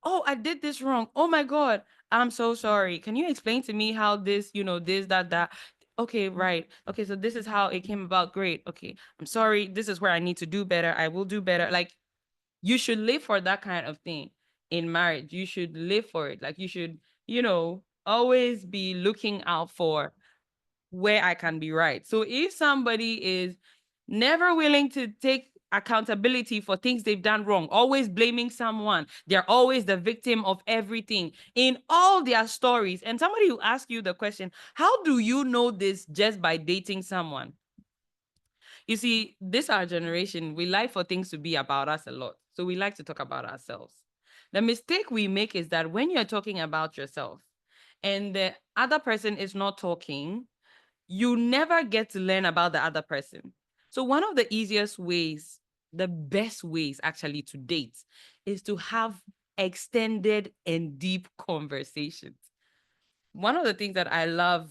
oh, I did this wrong. Oh my God, I'm so sorry. Can you explain to me how this, this, that? Okay, right. Okay, so this is how it came about. Great. Okay, I'm sorry. This is where I need to do better. I will do better. Like, you should live for that kind of thing in marriage. You should live for it. Like, you should, always be looking out for where I can be right. So if somebody is never willing to take accountability for things they've done wrong, always blaming someone, they're always the victim of everything in all their stories. And somebody will ask you the question, how do you know this just by dating someone? You see, this our generation, we like for things to be about us a lot. So we like to talk about ourselves. The mistake we make is that when you're talking about yourself and the other person is not talking, you never get to learn about the other person. So one of the easiest ways, the best ways actually to date is to have extended and deep conversations. One of the things that I love,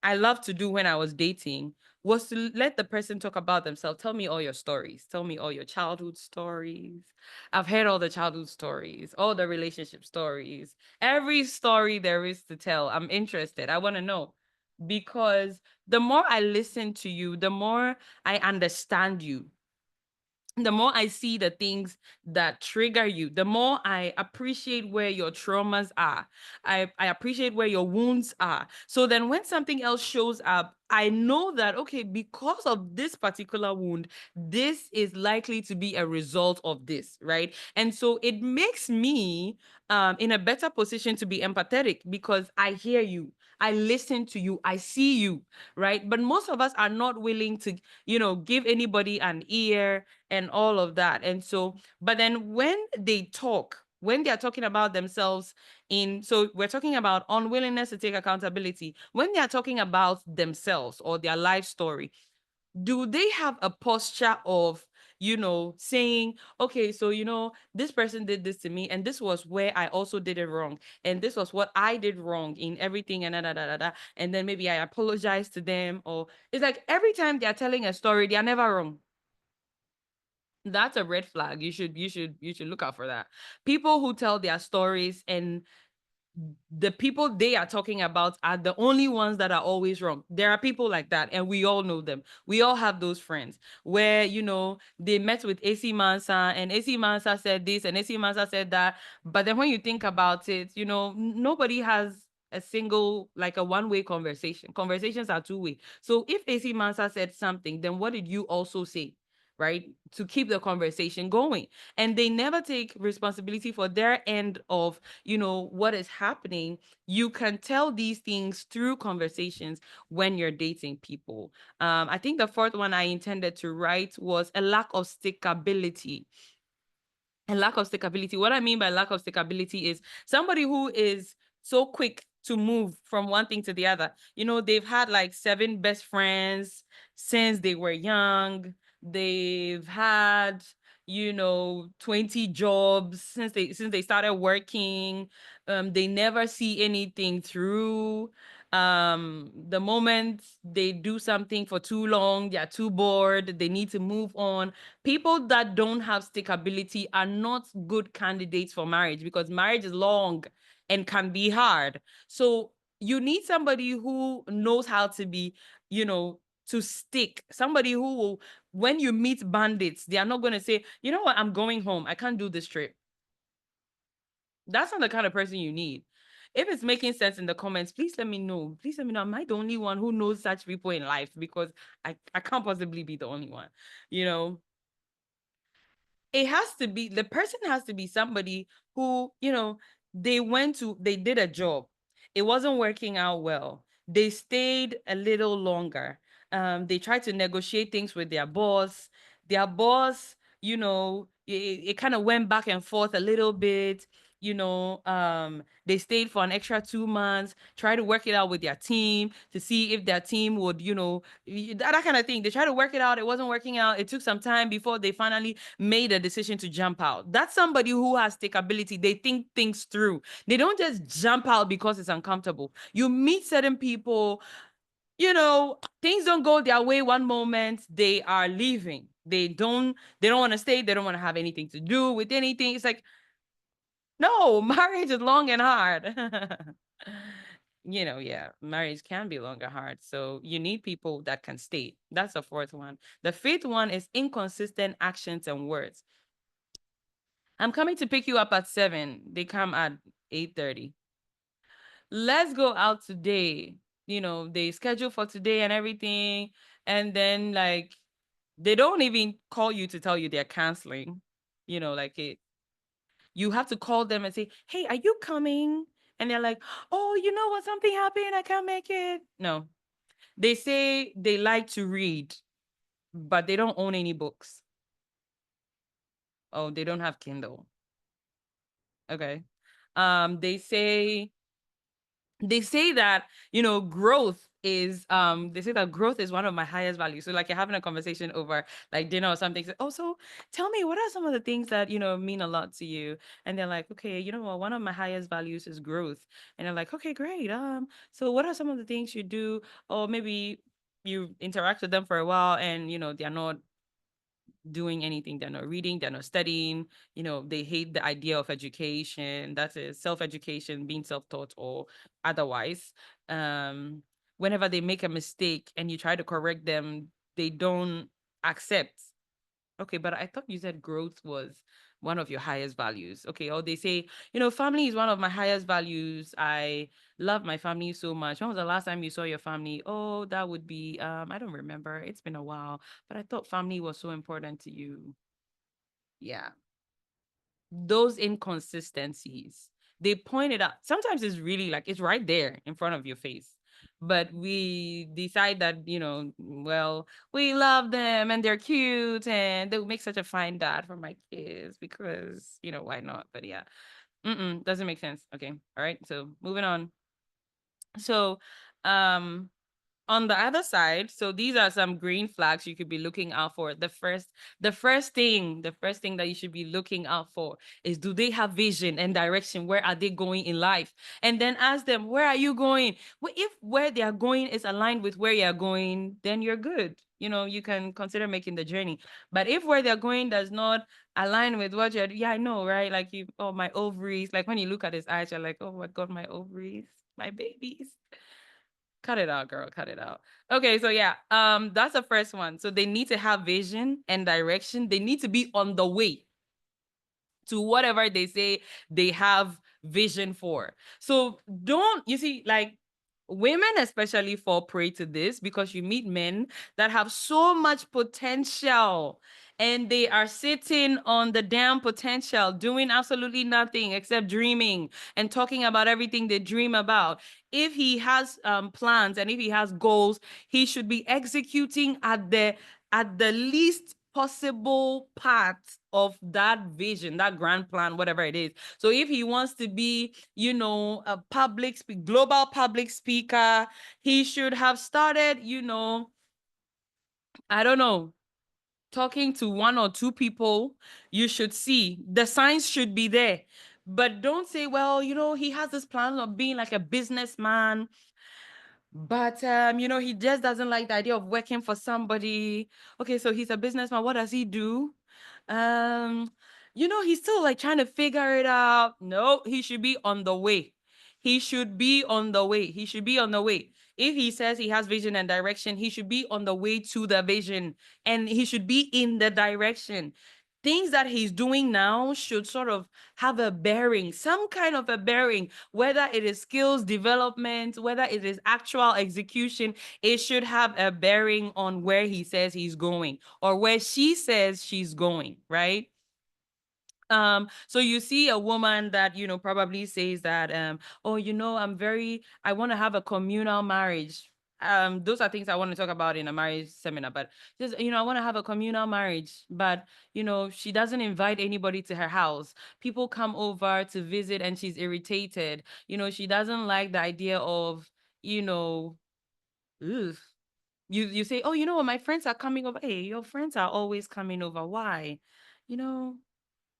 I love to do when I was dating was to let the person talk about themselves. Tell me all your stories. Tell me all your childhood stories. I've heard all the childhood stories, all the relationship stories, every story there is to tell. I'm interested. I want to know because the more I listen to you, the more I understand you, the more I see the things that trigger you, the more I appreciate where your traumas are. I appreciate where your wounds are. So then when something else shows up, I know that, okay, because of this particular wound, this is likely to be a result of this, right? And so it makes me in a better position to be empathetic because I hear you. I listen to you. I see you, right? But most of us are not willing to, give anybody an ear and all of that. And so, but then when they talk, when they're talking about themselves so we're talking about unwillingness to take accountability. When they're talking about themselves or their life story, do they have a posture of, saying, okay, so, this person did this to me, and this was where I also did it wrong. And this was what I did wrong in everything, and da, da, da, da, da. And then maybe I apologize to them. Or it's like every time they're telling a story, they're never wrong. That's a red flag. You should look out for that. People who tell their stories and the people they are talking about are the only ones that are always wrong. There are people like that, and we all know them. We all have those friends where, they met with AC Mansa and AC Mansa said this and AC Mansa said that. But then when you think about it, nobody has a single, like a one-way conversation. Conversations are two-way. So if AC Mansa said something, then what did you also say? Right? To keep the conversation going. And they never take responsibility for their end of, what is happening. You can tell these things through conversations when you're dating people. I think the fourth one I intended to write was a lack of stickability. And lack of stickability. What I mean by lack of stickability is somebody who is so quick to move from one thing to the other. They've had like 7 best friends since they were young. They've had, 20 jobs since they started working. They never see anything through. The moment they do something for too long, they're too bored, they need to move on. People that don't have stickability are not good candidates for marriage because marriage is long and can be hard. So you need somebody who knows how to be, to stick. Somebody who will, when you meet bandits, they are not going to say, you know what, I'm going home. I can't do this trip. That's not the kind of person you need. If it's making sense in the comments, please let me know. Please let me know. Am I the only one who knows such people in life? Because I can't possibly be the only one, you know? It has to be, the person has to be somebody who, they did a job. It wasn't working out well. They stayed a little longer. They tried to negotiate things with their boss. Their boss, it kind of went back and forth a little bit. They stayed for an extra 2 months, try to work it out with their team to see if their team would, that kind of thing. They tried to work it out. It wasn't working out. It took some time before they finally made a decision to jump out. That's somebody who has stickability. They think things through. They don't just jump out because it's uncomfortable. You meet certain people, things don't go their way one moment, they are leaving. They don't want to stay. They don't want to have anything to do with anything. It's like, no, marriage is long and hard. Yeah, marriage can be long and hard. So you need people that can stay. That's the fourth one. The fifth one is inconsistent actions and words. I'm coming to pick you up at 7. They come at 8:30. Let's go out today. They schedule for today and everything. And then like they don't even call you to tell you they're canceling. Like you have to call them and say, hey, are you coming? And they're like, oh, you know what? Something happened. I can't make it. No. They say they like to read. but they don't own any books. Oh, they don't have Kindle. Okay. They say that, growth is they say that growth is one of my highest values. So like you're having a conversation over like dinner or something. So, oh, so tell me, what are some of the things that mean a lot to you? And they're like, okay, you know what, one of my highest values is growth. And they're like, okay, great. So what are some of the things you do? Or maybe you interact with them for a while and they're not doing anything. They're not reading, they're not studying. They hate the idea of education. That is self-education, being self-taught or otherwise. Um, Whenever they make a mistake and you try to correct them, they don't accept. Okay, but I thought you said growth was one of your highest values. Okay, or they say, family is one of my highest values. I love my family so much. When was the last time you saw your family? Oh, that would be I don't remember. It's been a while, but I thought family was so important to you. Yeah. Those inconsistencies, they pointed out. Sometimes it's really like it's right there in front of your face. But we decide that, well, we love them and they're cute and they will make such a fine dad for my kids because, why not? But yeah, doesn't make sense. Okay. All right. So moving on. So, um, on the other side, so these are some green flags you could be looking out for. The first thing that you should be looking out for is, do they have vision and direction? Where are they going in life? And then ask them, where are you going? Well, if where they are going is aligned with where you're going, then you're good. You can consider making the journey. But if where they're going does not align with what you're, yeah, I know, right? Like oh, my ovaries. Like when you look at his eyes, you're like, oh my God, my ovaries, my babies. Cut it out, girl. Cut it out. Okay, so yeah, that's the first one. So they need to have vision and direction. They need to be on the way to whatever they say they have vision for. So don't, you see, like women especially fall prey to this because you meet men that have so much potential and they are sitting on the damn potential, doing absolutely nothing except dreaming and talking about everything they dream about. If he has plans and if he has goals, he should be executing at the least possible part of that vision, that grand plan, whatever it is. So if he wants to be, a global public speaker, he should have started, I don't know, talking to one or two people. You should see the signs should be there. But don't say, well, he has this plan of being like a businessman, but he just doesn't like the idea of working for somebody. Okay, so he's a businessman. What does he do? Um, he's still like trying to figure it out. No, he should be on the way. He should be on the way. He should be on the way. If he says he has vision and direction, he should be on the way to the vision and he should be in the direction. Things that he's doing now should sort of have a bearing, some kind of a bearing, whether it is skills development, whether it is actual execution, it should have a bearing on where he says he's going or where she says she's going, right? So you see a woman that probably says that oh, I want to have a communal marriage. Those are things I want to talk about in a marriage seminar, but just I want to have a communal marriage, but she doesn't invite anybody to her house. People come over to visit and she's irritated. She doesn't like the idea of you know ugh. You say, oh, what, my friends are coming over. Hey, your friends are always coming over. Why? you know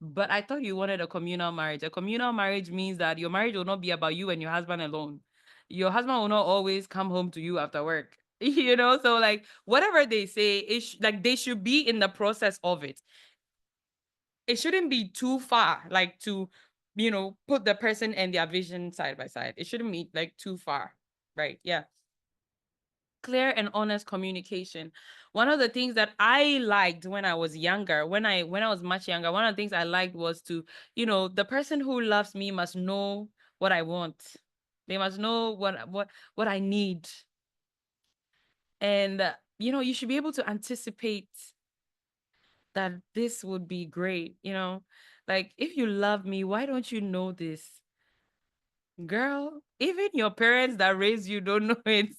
but I thought you wanted a communal marriage. A communal marriage means that your marriage will not be about you and your husband alone. Your husband will not always come home to you after work. So like whatever they say, like they should be in the process of it. It shouldn't be too far, like to, put the person and their vision side by side. It shouldn't be like too far. Right. Yeah. Clear and honest communication. One of the things that I liked when I was younger, when I was much younger, one of the things I liked was to, the person who loves me must know what I want. They must know what I need. And you should be able to anticipate that this would be great, like if you love me, why don't you know this? Girl, even your parents that raised you don't know it.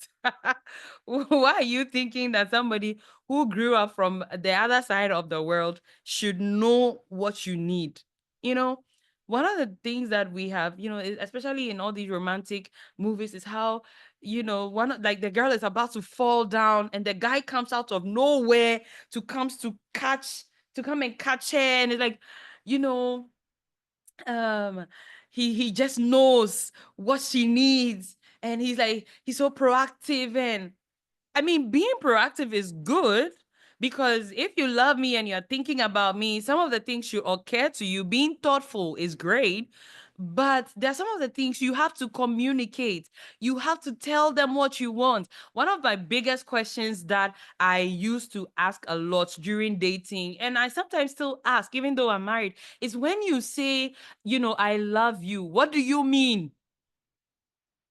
Why are you thinking that somebody who grew up from the other side of the world should know what you need? You know, one of the things that we have, especially in all these romantic movies, is how, like the girl is about to fall down and the guy comes out of nowhere to come and catch her. And it's like, you know, um he just knows what she needs, and he's so proactive. And I mean, being proactive is good, because if you love me and you're thinking about me, some of the things should occur to you. Being thoughtful is great, but there's some of the things you have to communicate. You have to tell them what you want. One of my biggest questions that I used to ask a lot during dating, and I sometimes still ask, even though I'm married, is when you say, I love you, what do you mean?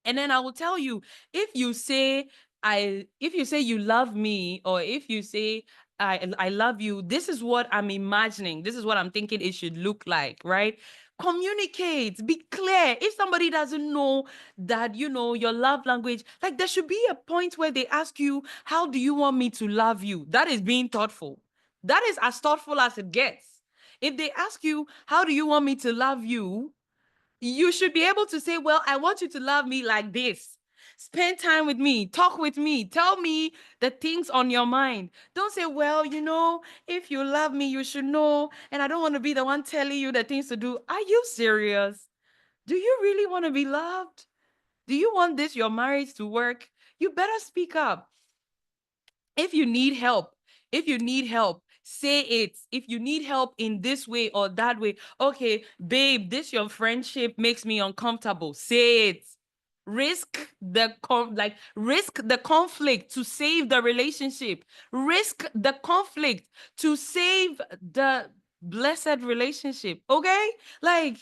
And then I will tell you, if you say if you say you love me, or if you say I love you, this is what I'm imagining. This is what I'm thinking it should look like, right? Communicate, be clear. If somebody doesn't know that, your love language, like there should be a point where they ask you, how do you want me to love you? That is being thoughtful. That is as thoughtful as it gets. If they ask you, how do you want me to love you? You should be able to say, well, I want you to love me like this. Spend time with me, talk with me, tell me the things on your mind. Don't say, well, if you love me, you should know, and I don't want to be the one telling you the things to do. Are you serious? Do you really want to be loved? Do you want your marriage to work? You better speak up. If you need help, say it. If you need help in this way or that way, okay, babe, this your friendship makes me uncomfortable. Say it. Risk the conflict to save the relationship. Risk the conflict to save the blessed relationship. Okay? Like,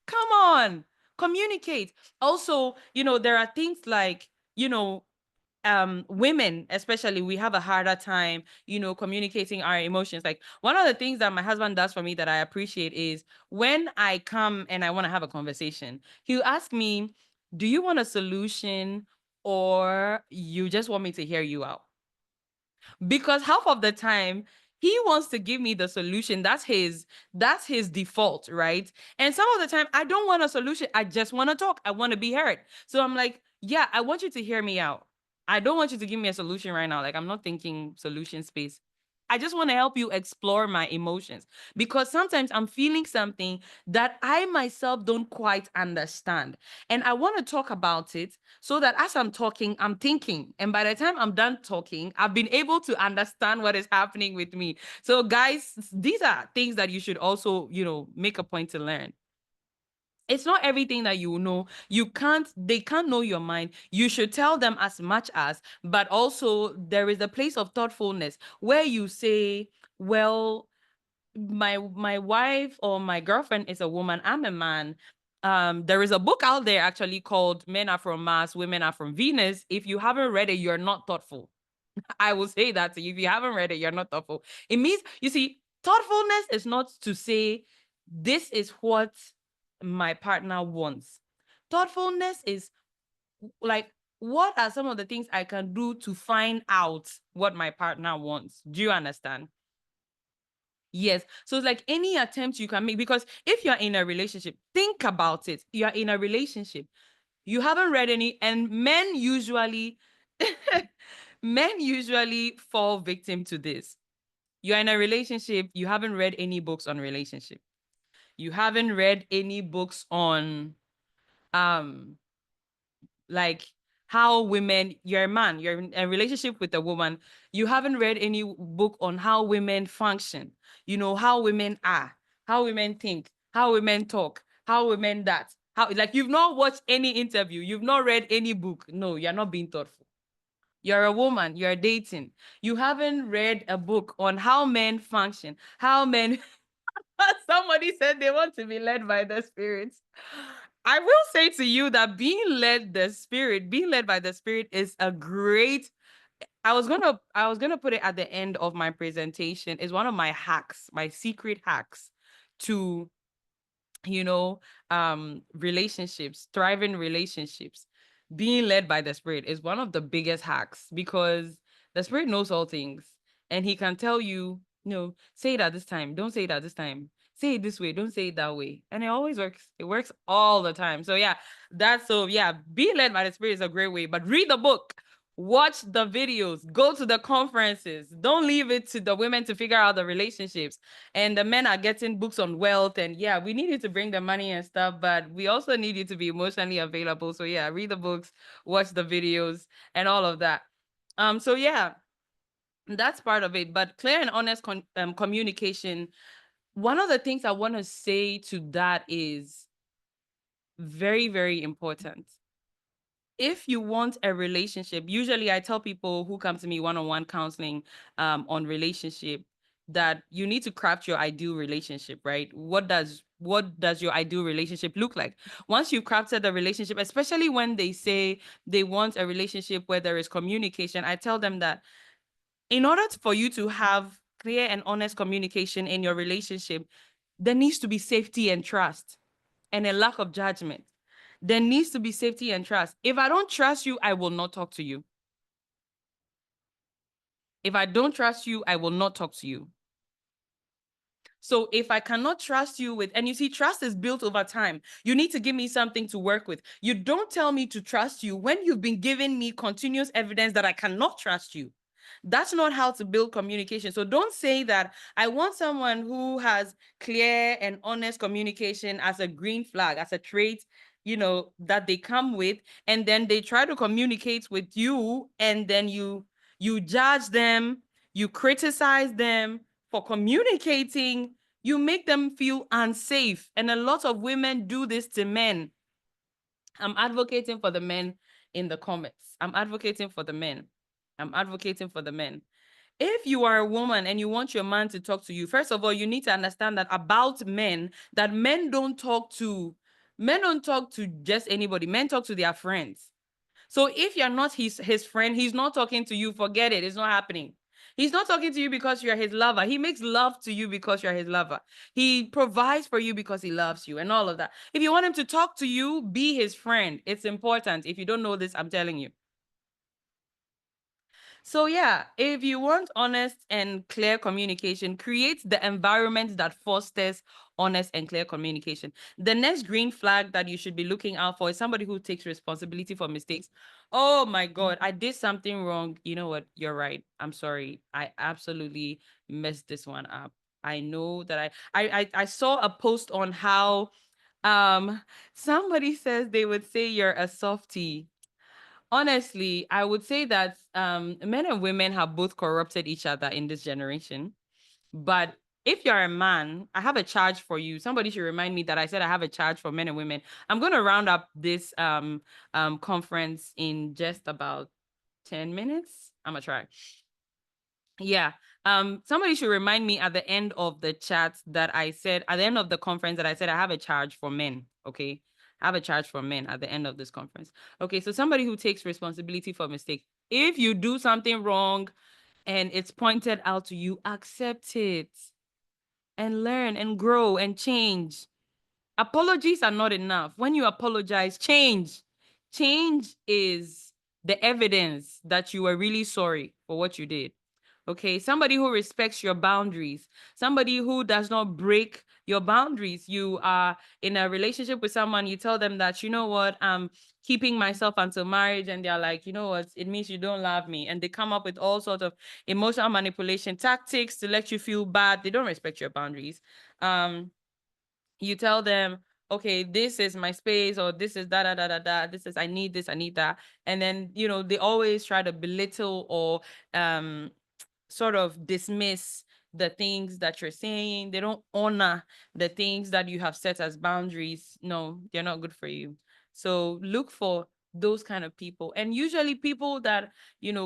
come on. Communicate. Also, there are things like, women especially, we have a harder time communicating our emotions. Like, one of the things that my husband does for me that I appreciate is, when I come and I want to have a conversation, he'll ask me, do you want a solution, or you just want me to hear you out? Because half of the time he wants to give me the solution. That's his default, right? And some of the time I don't want a solution. I just want to talk. I want to be heard. So I'm like, yeah, I want you to hear me out. I don't want you to give me a solution right now. Like, I'm not thinking solution space. I just want to help you explore my emotions, because sometimes I'm feeling something that I myself don't quite understand. And I want to talk about it, so that as I'm talking, I'm thinking. And by the time I'm done talking, I've been able to understand what is happening with me. So, guys, these are things that you should also, make a point to learn. It's not everything that you know. They can't know your mind. You should tell them as much as, but also there is a place of thoughtfulness where you say, well, my wife or my girlfriend is a woman, I'm a man. There is a book out there actually called Men Are From Mars, Women Are From Venus. If you haven't read it, you're not thoughtful. I will say that to you. If you haven't read it, you're not thoughtful. It means, you see, thoughtfulness is not to say, this is what my partner wants. Thoughtfulness is like, what are some of the things I can do to find out what my partner wants? Do you understand? Yes. So it's like any attempt you can make, because if you're in a relationship, think about it. You're in a relationship. You haven't read any, and men usually fall victim to this. You're in a relationship, you haven't read any books on relationship. You haven't read any books on um like how women, you're a man, you're in a relationship with a woman, you haven't read any book on how women function, how women are, how women think, how women talk, how women that, how, like, you've not watched any interview, you've not read any book. No, you're not being thoughtful. You're a woman, you're dating. You haven't read a book on how men function, how men. Somebody said they want to be led by the Spirit. I will say to you that being led by the Spirit is a great. I was gonna put it at the end of my presentation. Is one of my hacks, my secret hacks to you know, relationships, thriving relationships, being led by the Spirit is one of the biggest hacks, because the Spirit knows all things, and He can tell you, say it at this time, don't say it at this time. Say it this way, don't say it that way. And it always works. It works all the time. So yeah, being led by the Spirit is a great way. But read the book, watch the videos, go to the conferences. Don't leave it to the women to figure out the relationships. And the men are getting books on wealth, and yeah, we need you to bring the money and stuff, but we also need you to be emotionally available. So yeah, read the books, watch the videos, and all of that. So yeah, that's part of it. But clear and honest communication, one of the things I want to say to that is very, very important. If you want a relationship, usually I tell people who come to me one-on-one counseling on relationship, that you need to craft your ideal relationship, right? What does your ideal relationship look like? Once you've crafted the relationship, especially when they say they want a relationship where there is communication, I tell them that in order for you to have clear and honest communication in your relationship, there needs to be safety and trust, and a lack of judgment. There needs to be safety and trust. If I don't trust you, I will not talk to you. If I don't trust you, I will not talk to you. So if I cannot trust you with, and you see, trust is built over time. You need to give me something to work with. You don't tell me to trust you when you've been giving me continuous evidence that I cannot trust you. That's not how to build communication. So don't say that I want someone who has clear and honest communication as a green flag, as a trait, that they come with, and then they try to communicate with you, and then you judge them, you criticize them for communicating, you make them feel unsafe. And a lot of women do this to men. I'm advocating for the men in the comments. I'm advocating for the men. I'm advocating for the men. If you are a woman and you want your man to talk to you, first of all, you need to understand that about men, that men don't talk to just anybody. Men talk to their friends. So if you're not his friend, he's not talking to you. Forget it. It's not happening. He's not talking to you because you're his lover. He makes love to you because you're his lover. He provides for you because he loves you and all of that. If you want him to talk to you, be his friend. It's important. If you don't know this, I'm telling you. So yeah, if you want honest and clear communication, create the environment that fosters honest and clear communication. The next green flag that you should be looking out for is somebody who takes responsibility for mistakes. Oh my God, I did something wrong. You know what? You're right. I'm sorry. I absolutely messed this one up. I know that I saw a post on how somebody says they would say you're a softie. Honestly, I would say that men and women have both corrupted each other in this generation. But if you're a man, I have a charge for you. Somebody should remind me that I said I have a charge for men and women. I'm going to round up this conference in just about 10 minutes. I'm going to try. Yeah. Somebody should remind me at the end of the chat that I said, at the end of the conference, that I said I have a charge for men. Okay. I have a charge for men at the end of this conference. Okay. So somebody who takes responsibility for mistake. If you do something wrong and it's pointed out to you, accept it and learn and grow and change. Apologies are not enough. When you apologize, change. Change is the evidence that you are really sorry for what you did. Okay, somebody who respects your boundaries, somebody who does not break your boundaries. You are in a relationship with someone, you tell them that, you know what, I'm keeping myself until marriage, and they're like, you know what, it means you don't love me. And they come up with all sorts of emotional manipulation tactics to let you feel bad. They don't respect your boundaries. You tell them, okay, this is my space, or this is da da da da da. This is, I need this, I need that. And then, they always try to belittle or sort of dismiss the things that you're saying. They don't honor the things that you have set as boundaries. No, they're not good for you. So look for those kind of people. And usually people that,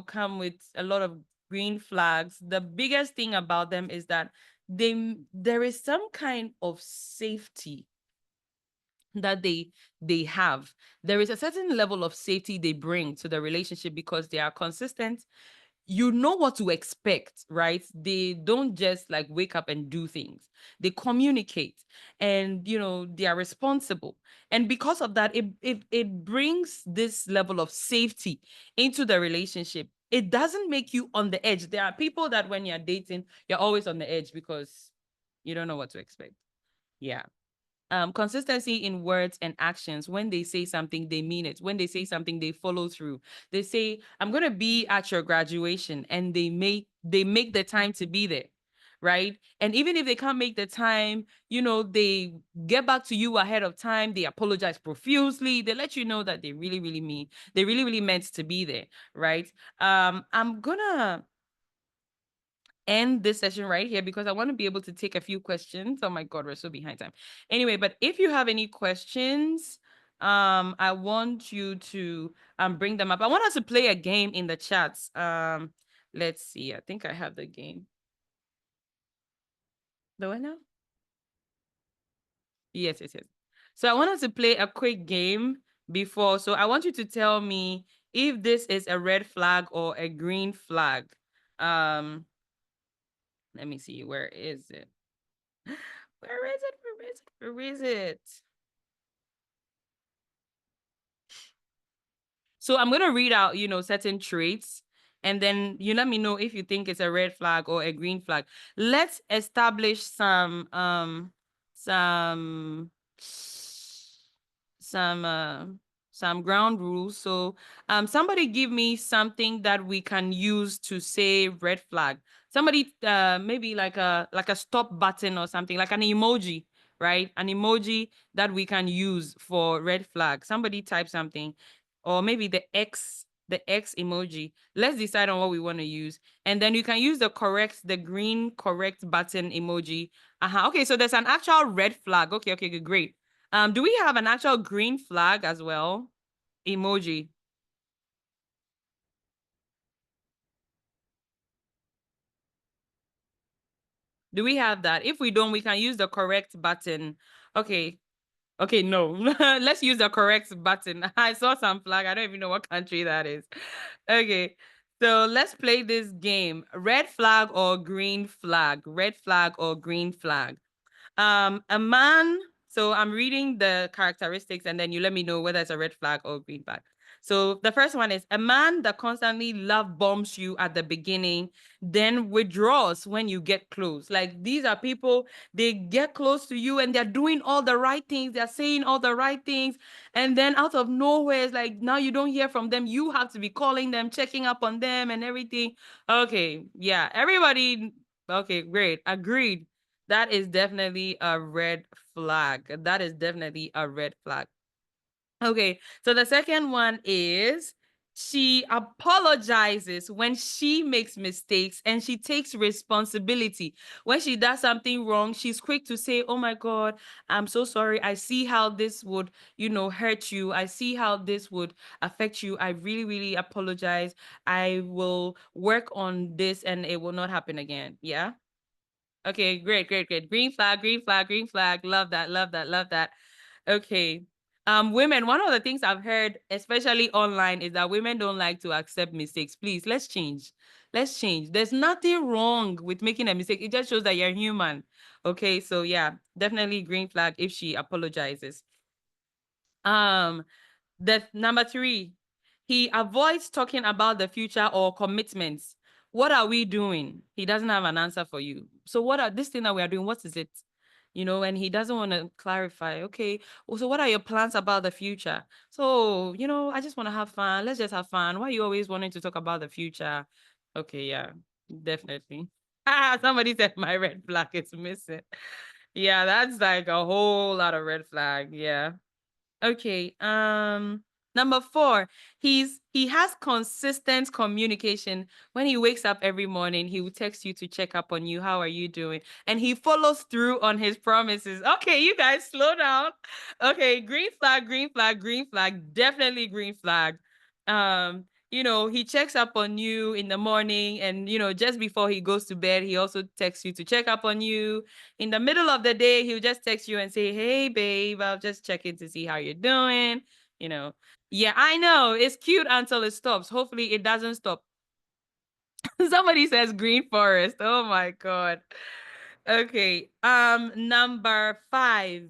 come with a lot of green flags, the biggest thing about them is that there is some kind of safety that they have. There is a certain level of safety they bring to the relationship because they are consistent. you know what to expect, right? They don't just like wake up and do things. They communicate, and they are responsible. And because of that, it brings this level of safety into the relationship. It doesn't make you on the edge. There are people that when you're dating, you're always on the edge because you don't know what to expect. Yeah. Consistency in words and actions. When they say something, they mean it. When they say something, they follow through. They say, "I'm gonna be at your graduation," and they make the time to be there, right? And even if they can't make the time, they get back to you ahead of time. They apologize profusely. They let you know that they really, really mean, they really, really meant to be there, right? I'm gonna end this session right here because I want to be able to take a few questions. Oh my God, we're so behind time. Anyway, but if you have any questions, I want you to bring them up. I want us to play a game in the chats. Let's see. I think I have the game. Do I now? Yes, yes, yes. So I want us to play a quick game before. So I want you to tell me if this is a red flag or a green flag. Um, Let me see. Where is it? Where is it? Where is it? Where is it? So I'm gonna read out, certain traits, and then you let me know if you think it's a red flag or a green flag. Let's establish some some uh some ground rules. So somebody give me something that we can use to say red flag. Somebody maybe like a stop button or something, like an emoji, right? An emoji that we can use for red flag. Somebody type something, or maybe the X emoji. Let's decide on what we want to use. And then you can use the green correct button emoji. Okay, so there's an actual red flag. Okay, okay, good, great. Do we have an actual green flag as well? Emoji. Do we have that? If we don't, we can use the correct button. Okay. Okay, no. Let's use the correct button. I saw some flag. I don't even know what country that is. Okay. So let's play this game. Red flag or green flag? Red flag or green flag? A man. So I'm reading the characteristics, and then you let me know whether it's a red flag or green flag. So the first one is a man that constantly love bombs you at the beginning, then withdraws when you get close. Like these are people, they get close to you and they're doing all the right things, they're saying all the right things, and then out of nowhere, it's like now you don't hear from them. You have to be calling them, checking up on them, and everything. Okay, yeah, everybody. Okay, great, agreed. That is definitely a red flag. That is definitely a red flag. Okay, so the second one is she apologizes when she makes mistakes and she takes responsibility. When she does something wrong, she's quick to say, "Oh my God, I'm so sorry. I see how this would, hurt you. I see how this would affect you. I really, really apologize. I will work on this and it will not happen again." Yeah. Okay, great, great, great. Green flag, green flag, green flag. Love that, love that, love that. Okay. Women, one of the things I've heard, especially online, is that women don't like to accept mistakes. Please, let's change. Let's change. There's nothing wrong with making a mistake. It just shows that you're human. Okay, so yeah, definitely green flag if she apologizes. Um, the number three, he avoids talking about the future or commitments. What are we doing? He doesn't have an answer for you. So what are this thing that we are doing? What is it? And he doesn't want to clarify. Okay, well, so what are your plans about the future? So, I just want to have fun. Let's just have fun. Why are you always wanting to talk about the future? Okay, yeah, definitely. Somebody said my red flag is missing. Yeah, that's like a whole lot of red flag. Yeah. Okay. Number four, he has consistent communication. When he wakes up every morning, he will text you to check up on you. How are you doing? And he follows through on his promises. Okay, you guys slow down. Okay, green flag, green flag, green flag, definitely green flag. He checks up on you in the morning, and just before he goes to bed, he also texts you to check up on you. In the middle of the day, he'll just text you and say, "Hey, babe, I'll just check in to see how you're doing." Yeah, I know it's cute until it stops. Hopefully it doesn't stop. Somebody says green forest. Oh my God. Okay. Number 5.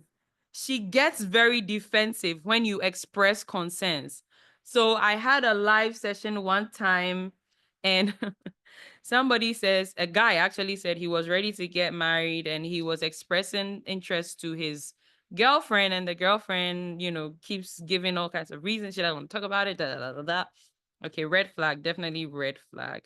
She gets very defensive when you express concerns. So I had a live session one time, and somebody says, a guy actually said he was ready to get married and he was expressing interest to his girlfriend, and the girlfriend, keeps giving all kinds of reasons. She doesn't want to talk about it. Da, da, da, da, da. Okay, red flag, definitely red flag.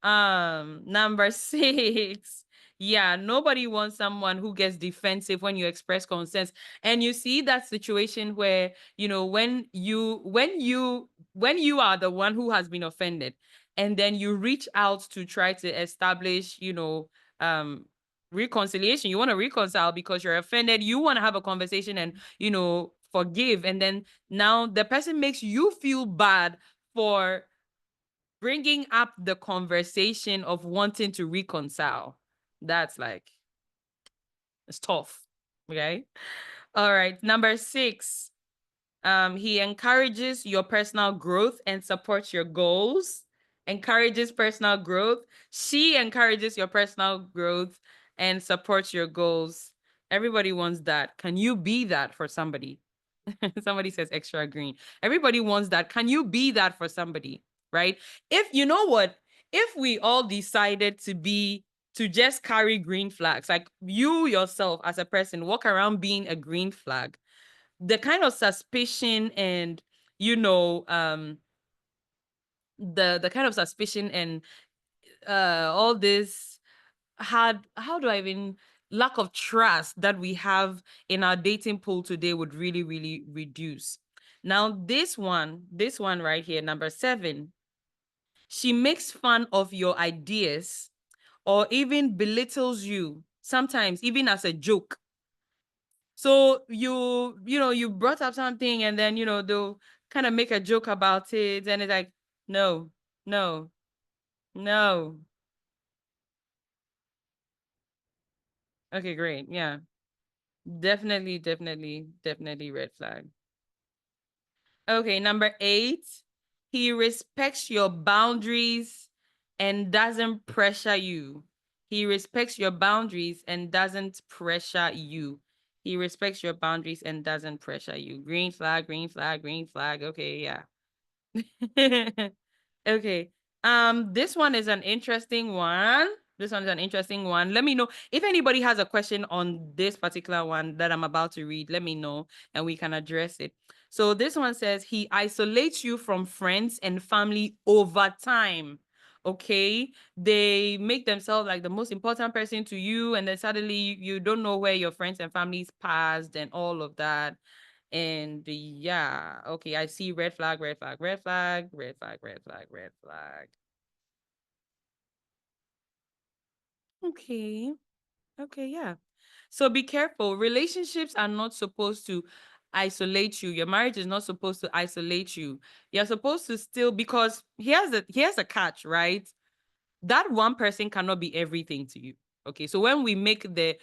Number 6. Yeah, nobody wants someone who gets defensive when you express concerns. And you see that situation where, when you are the one who has been offended, and then you reach out to try to establish, um reconciliation. You want to reconcile because you're offended. You want to have a conversation and, forgive. And then now the person makes you feel bad for bringing up the conversation of wanting to reconcile. That's like, it's tough. Okay. All right. Number 6. He encourages your personal growth and supports your goals. Encourages personal growth. She encourages your personal growth and supports your goals. Everybody wants that. Can you be that for somebody? Somebody says extra green. Everybody wants that. Can you be that for somebody? Right? If you know what, if we all decided to just carry green flags, like you yourself as a person walk around being a green flag, the kind of suspicion and, the kind of suspicion and all this how do I even lack of trust that we have in our dating pool today would really, really reduce. Now, this one right here, number 7, she makes fun of your ideas or even belittles you, sometimes even as a joke. So you brought up something, and then, they'll kind of make a joke about it, and it's like, no, no, no. Okay, great. Yeah. Definitely, definitely, definitely red flag. Okay, number 8. He respects your boundaries and doesn't pressure you. He respects your boundaries and doesn't pressure you. He respects your boundaries and doesn't pressure you. Green flag, green flag, green flag. Okay, yeah. Okay. This one is an interesting one. This one is an interesting one. Let me know if anybody has a question on this particular one that I'm about to read. Let me know and we can address it. So this one says he isolates you from friends and family over time. Okay. They make themselves like the most important person to you, and then suddenly you don't know where your friends and families passed and all of that. And yeah, okay, I see red flag, red flag, red flag, red flag, red flag, red flag. Okay. Okay, yeah. So be careful. Relationships are not supposed to isolate you. Your marriage is not supposed to isolate you. You're supposed to still, because here's a catch, right? That one person cannot be everything to you. Okay, so when we make the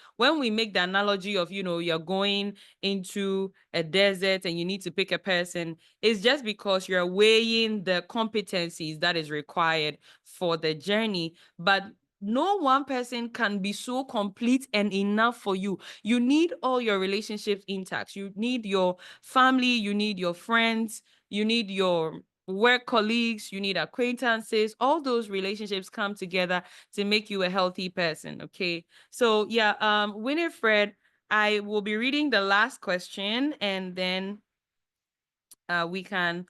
analogy of, you're going into a desert and you need to pick a person, it's just because you're weighing the competencies that is required for the journey. But no one person can be so complete and enough for you. You need all your relationships intact. You need your family, you need your friends, you need your work colleagues, you need acquaintances. All those relationships come together to make you a healthy person. Okay. So yeah, Winifred, I will be reading the last question, and then we can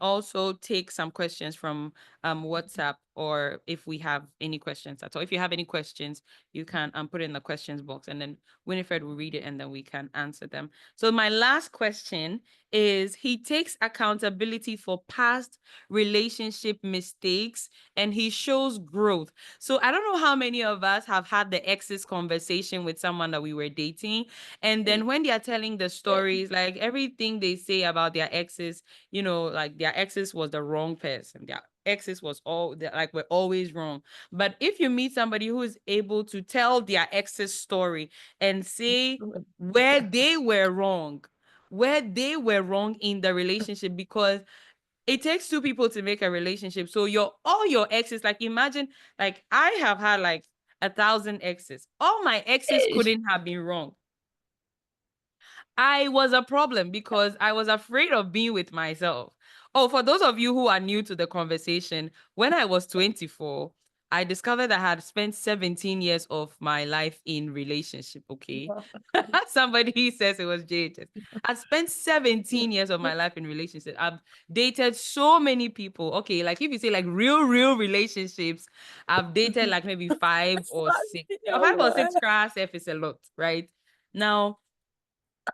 also take some questions from WhatsApp, or if we have any questions at all. If you have any questions, you can put it in the questions box, and then Winifred will read it, and then we can answer them. So my last question is, he takes accountability for past relationship mistakes and he shows growth. So I don't know how many of us have had the exes conversation with someone that we were dating, and then when they are telling the stories, like everything they say about their exes, like their exes was the wrong person. Their exes was like were always wrong. But if you meet somebody who is able to tell their ex's story and say where they were wrong in the relationship, because It takes two people to make a relationship. So all your exes, like imagine, like I have had like 1,000 exes. All my exes couldn't have been wrong. I was a problem because I was afraid of being with myself. Oh, for those of you who are new to the conversation, when I was 24, I discovered I had spent 17 years of my life in relationship, okay? Somebody says it was JHS. I spent 17 years of my life in relationship. I've dated so many people. Okay, like if you say like real relationships, I've dated like maybe 5 or 6. 5 or 6 class F is a lot, right? Now,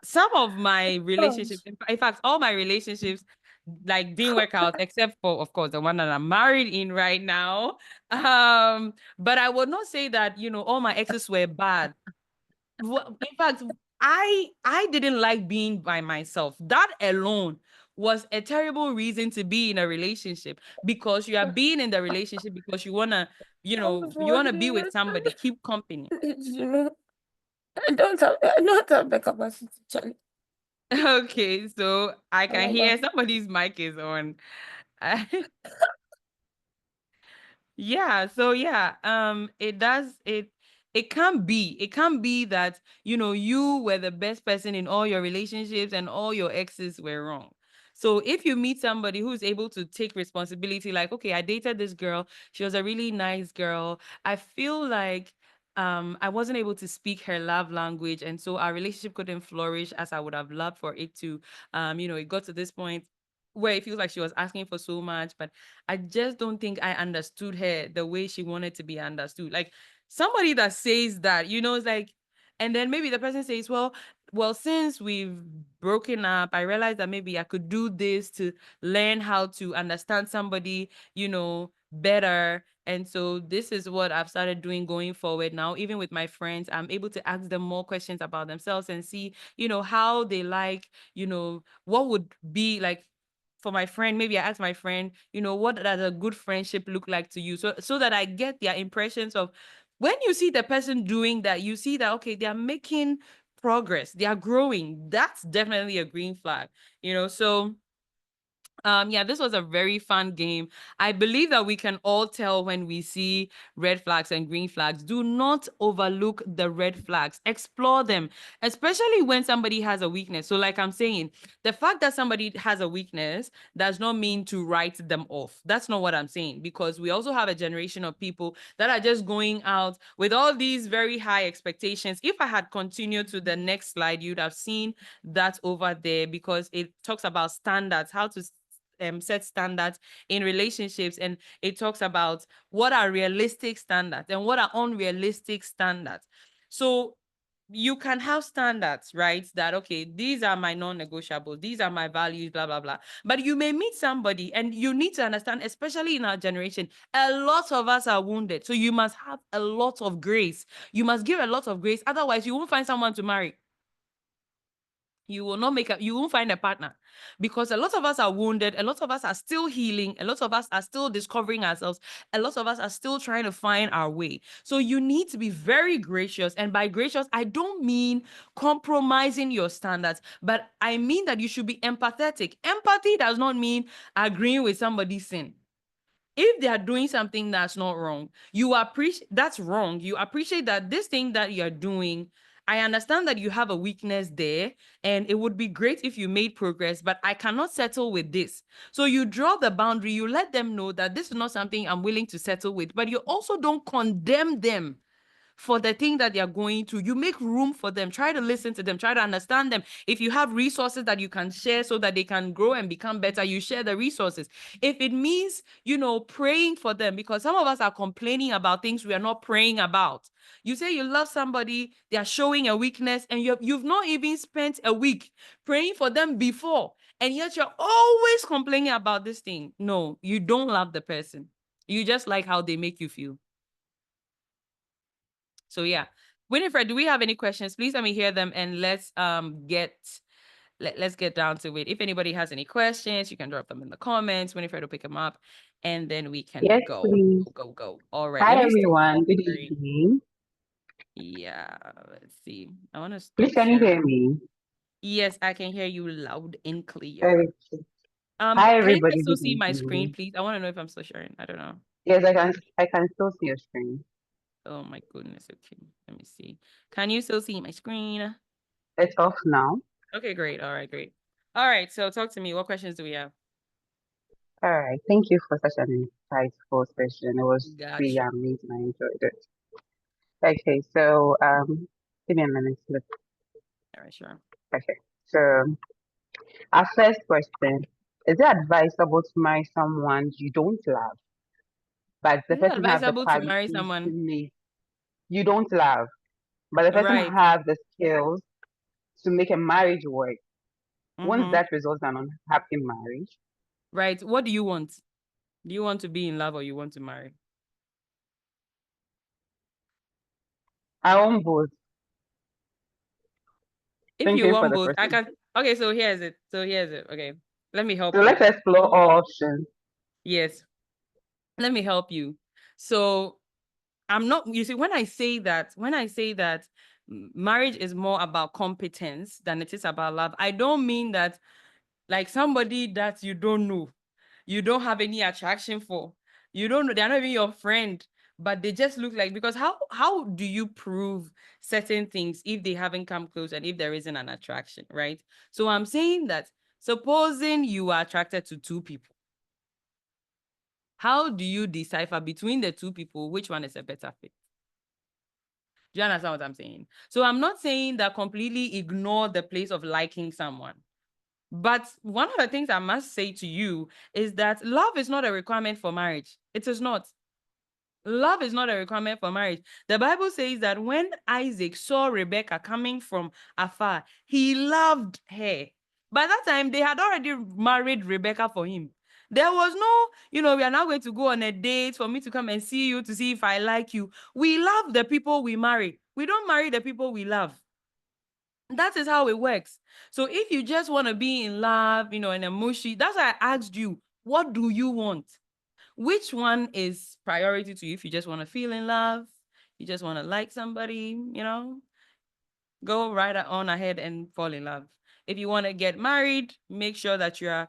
some of my relationships, in fact, all my relationships like didn't work out except for, of course, the one that I'm married in right now. But I would not say that, all my exes were bad. In fact, I didn't like being by myself. That alone was a terrible reason to be in a relationship, because you are being in the relationship because you wanna be with somebody, keep company. I don't have the capacity, Charlie. Okay, so I can hear somebody's mic is on. Yeah, so yeah, it can be that, you were the best person in all your relationships and all your exes were wrong. So if you meet somebody who's able to take responsibility, like, okay, I dated this girl, she was a really nice girl. I feel like I wasn't able to speak her love language, and so our relationship couldn't flourish as I would have loved for it to. It got to this point where it feels like she was asking for so much, but I just don't think I understood her the way she wanted to be understood. Like somebody that says that, it's like, and then maybe the person says, well, since we've broken up, I realized that maybe I could do this to learn how to understand somebody, better. And so this is what I've started doing going forward now. Even with my friends, I'm able to ask them more questions about themselves and see, how they like, what would be like for my friend. Maybe I ask my friend, what does a good friendship look like to you? So that I get their impressions of, when you see the person doing that, you see that, okay, they are making progress, they are growing. That's definitely a green flag, so yeah, this was a very fun game. I believe that we can all tell when we see red flags and green flags. Do not overlook the red flags. Explore them, especially when somebody has a weakness. So like I'm saying, the fact that somebody has a weakness does not mean to write them off. That's not what I'm saying, because we also have a generation of people that are just going out with all these very high expectations. If I had continued to the next slide, you'd have seen that over there, because it talks about standards, how to set standards in relationships, and it talks about what are realistic standards and what are unrealistic standards. So you can have standards, right? That, okay, these are my non-negotiables, these are my values, blah blah blah. But you may meet somebody, and you need to understand, especially in our generation, a lot of us are wounded. So you must have a lot of grace. You must give a lot of grace, otherwise you won't find someone to marry. You will not you won't find a partner, because a lot of us are wounded. A lot of us are still healing. A lot of us are still discovering ourselves. A lot of us are still trying to find our way. So you need to be very gracious. And by gracious, I don't mean compromising your standards, but I mean that you should be empathetic. Empathy does not mean agreeing with somebody's sin. If they are doing something that's not wrong, you appreciate that's wrong. You appreciate that this thing that you're doing, I understand that you have a weakness there, and it would be great if you made progress, but I cannot settle with this. So you draw the boundary, you let them know that this is not something I'm willing to settle with, but you also don't condemn them for the thing that they're going through. You make room for them. Try to listen to them. Try to understand them. If you have resources that you can share so that they can grow and become better, you share the resources. If it means, praying for them, because some of us are complaining about things we are not praying about. You say you love somebody, they are showing a weakness, and you've not even spent a week praying for them before, and yet you're always complaining about this thing. No, you don't love the person. You just like how they make you feel. So yeah, Winifred, do we have any questions? Please let me hear them, and let's get down to it. If anybody has any questions, you can drop them in the comments. Winifred will pick them up, and then we can Yes, go. please. Go. All right. Hi, Let me start everyone. Good sharing. evening. Yeah, let's see. I want to Please, stop can you sharing. hear me? Yes, I can hear you loud and clear. Very good. Hi, Can you everybody. also Good see my screen, evening. please? I want to know if I'm still sharing. I don't know. Yes, I can. I can still see your screen. Oh my goodness. Okay. Let me see. Can you still see my screen? It's off now. Okay, great. All right, great. All right. So talk to me. What questions do we have? All right. Thank you for such an insightful session. It was really Gotcha. amazing. I enjoyed it. Okay, so give me a minute. All right, sure. Okay. So our first question: is it advisable to marry someone you don't love, but the Is it person have the advisable to marry qualities to someone? make you don't love, but the person Right. have the skills to make a marriage work? Won't Mm-hmm. that result in an unhappy marriage? Right. What do you want? Do you want to be in love or you want to marry? I want both. If you Thinking for want the both, I person. can. Okay, so here's it. Okay. Let me help So you. let's explore all options. Yes. Let me help you. So I'm not, you see, when I say that marriage is more about competence than it is about love, I don't mean that like somebody that you don't know, you don't have any attraction for, you don't know, they're not even your friend, but they just look like, because how do you prove certain things if they haven't come close and if there isn't an attraction, right? So I'm saying that supposing you are attracted to two people, how do you decipher between the two people which one is a better fit? Do you understand what I'm saying? So I'm not saying that completely ignore the place of liking someone. But one of the things I must say to you is that love is not a requirement for marriage. It is not. Love is not a requirement for marriage. The Bible says that when Isaac saw Rebekah coming from afar, he loved her. By that time, they had already married Rebekah for him. There was no, we are now going to go on a date for me to come and see you to see if I like you. We love the people we marry. We don't marry the people we love. That is how it works. So if you just want to be in love, and a mushy, that's why I asked you, what do you want? Which one is priority to you? If you just want to feel in love, you just want to like somebody, go right on ahead and fall in love. If you want to get married, make sure that you're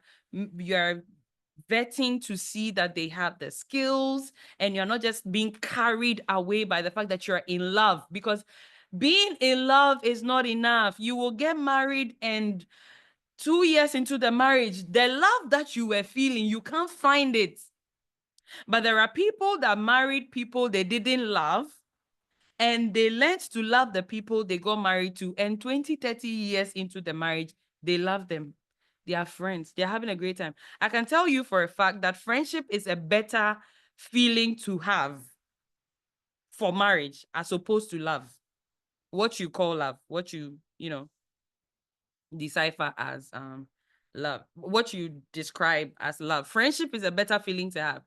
vetting to see that they have the skills and you're not just being carried away by the fact that you're in love, because being in love is not enough. You will get married and 2 years into the marriage, the love that you were feeling, you can't find it. But there are people that married people they didn't love, and they learned to love the people they got married to. And 20, 30 years into the marriage, they love them. They are friends. They're having a great time. I can tell you for a fact that friendship is a better feeling to have for marriage as opposed to love. What you call love, what you decipher as love, what you describe as love. Friendship is a better feeling to have.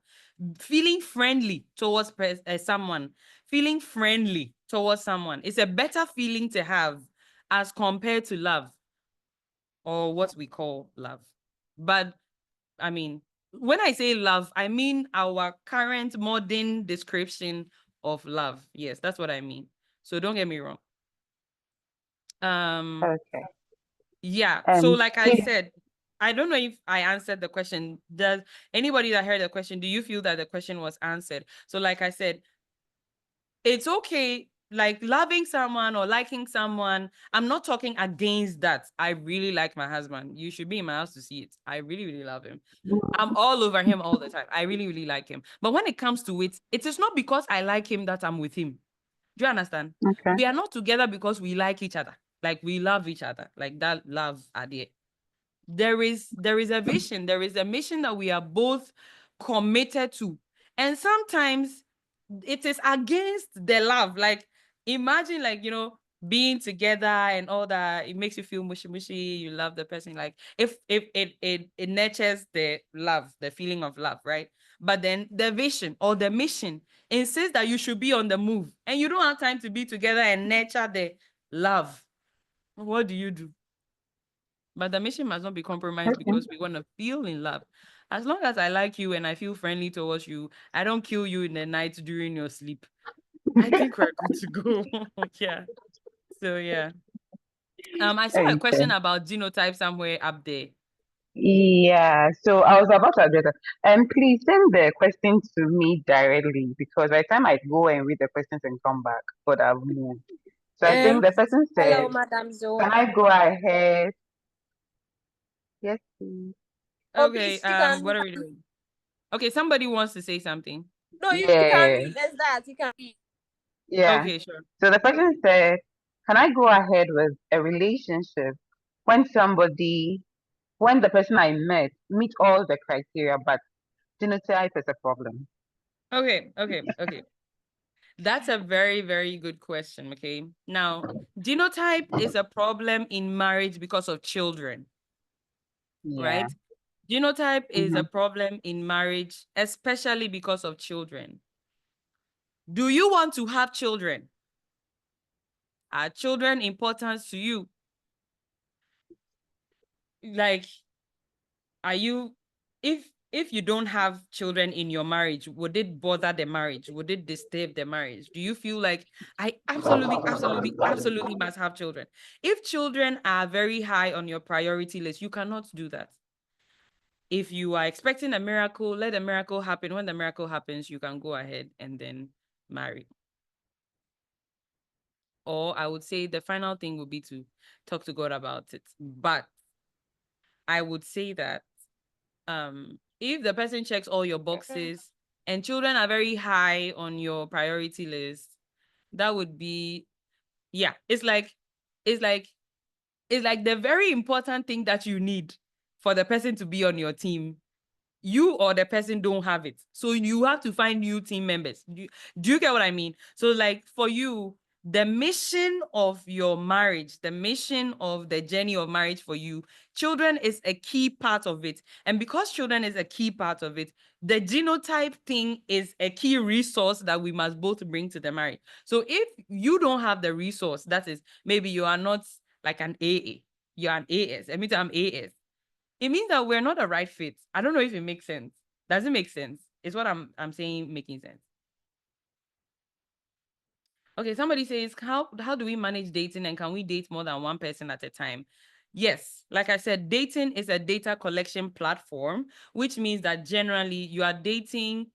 Feeling friendly towards someone, feeling friendly towards someone is a better feeling to have as compared to love, or what we call love. But I mean, when I say love, I mean our current modern description of love. Yes, that's what I mean. So don't get me wrong. Okay. Yeah. So like I See, said, I don't know if I answered the question. Does anybody that heard the question, do you feel that the question was answered? So like I said, it's okay, like loving someone or liking someone. I'm not talking against that. I really like my husband. You should be in my house to see it. I really, really love him. I'm all over him all the time. I really, really like him. But when it comes to it, it is not because I like him that I'm with him. Do you understand? okay. We are not together because we like each other. Like we love each other. Like that love idea. There is a vision, there is a mission that we are both committed to. And sometimes it is against the love. Like imagine, like, being together and all that, it makes you feel mushy mushy, you love the person. Like if it nurtures the love, the feeling of love, right? But then the vision or the mission insists that you should be on the move and you don't have time to be together and nurture the love. What do you do? But the mission must not be compromised Okay. because we want to feel in love. As long as I like you and I feel friendly towards you, I don't kill you in the night during your sleep. I think we're good to go. Yeah. So yeah. I saw a Okay. question about genotype somewhere up there. Yeah, so I was about to address that. Please send the question to me directly because by the time I go and read the questions and come back, but I've moved. So I think Um, the person said, hello, Madam "Can I Zoe. go ahead?" Yes, please. Oh, Okay, please, you can. what are we doing? Okay, somebody wants to say something. No, you can Yeah, read. There's that. You can read. yeah. Okay, sure. So the person said, "Can I go ahead with a relationship when when the person I met meet all the criteria, but genotype is a problem?" Okay. That's a very, very good question. Okay. Now, genotype is a problem in marriage because of children, Yeah. right? Genotype is a Mm-hmm. problem in marriage, especially because of children. Do you want to have children? Are children important to you? Like, are you, if you don't have children in your marriage, would it bother the marriage? Would it disturb the marriage? Do you feel like I absolutely must have children? If children are very high on your priority list, you cannot do that. If you are expecting a miracle, let a miracle happen. When the miracle happens, you can go ahead and then marry. Or I would say the final thing would be to talk to God about it. But I would say that if the person checks all your boxes and children are very high on your priority list, that would be, yeah, it's like it's like the very important thing that you need for the person to be on your team, you or the person don't have it. So you have to find new team members. Do you get what I mean? So like for you, the mission of your marriage, the mission of the journey of marriage for you, children is a key part of it. And because children is a key part of it, the genotype thing is a key resource that we must both bring to the marriage. So if you don't have the resource, that is, maybe you are not like an AA, you're an AS. I mean, I'm AS, it means that we're not a right fit. I don't know if it makes sense. Does it make sense? Is what I'm saying making sense? Okay, somebody says, how do we manage dating and can we date more than one person at a time? Yes, like I said, dating is a data collection platform, which means that generally you're dating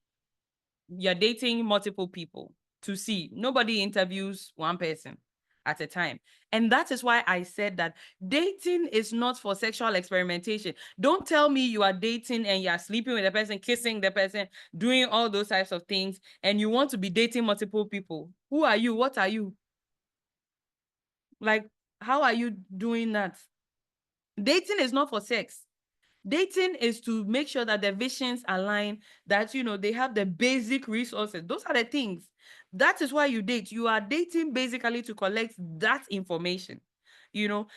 multiple people to see. Nobody interviews one person at a time. And that is why I said that dating is not for sexual experimentation. Don't tell me you are dating and you're sleeping with the person, kissing the person, doing all those types of things, and you want to be dating multiple people. Who are you? What are you? Like, how are you doing that? Dating is not for sex. Dating is to make sure that the visions align, that, they have the basic resources. Those are the things. That is why you date. You are dating basically to collect that information.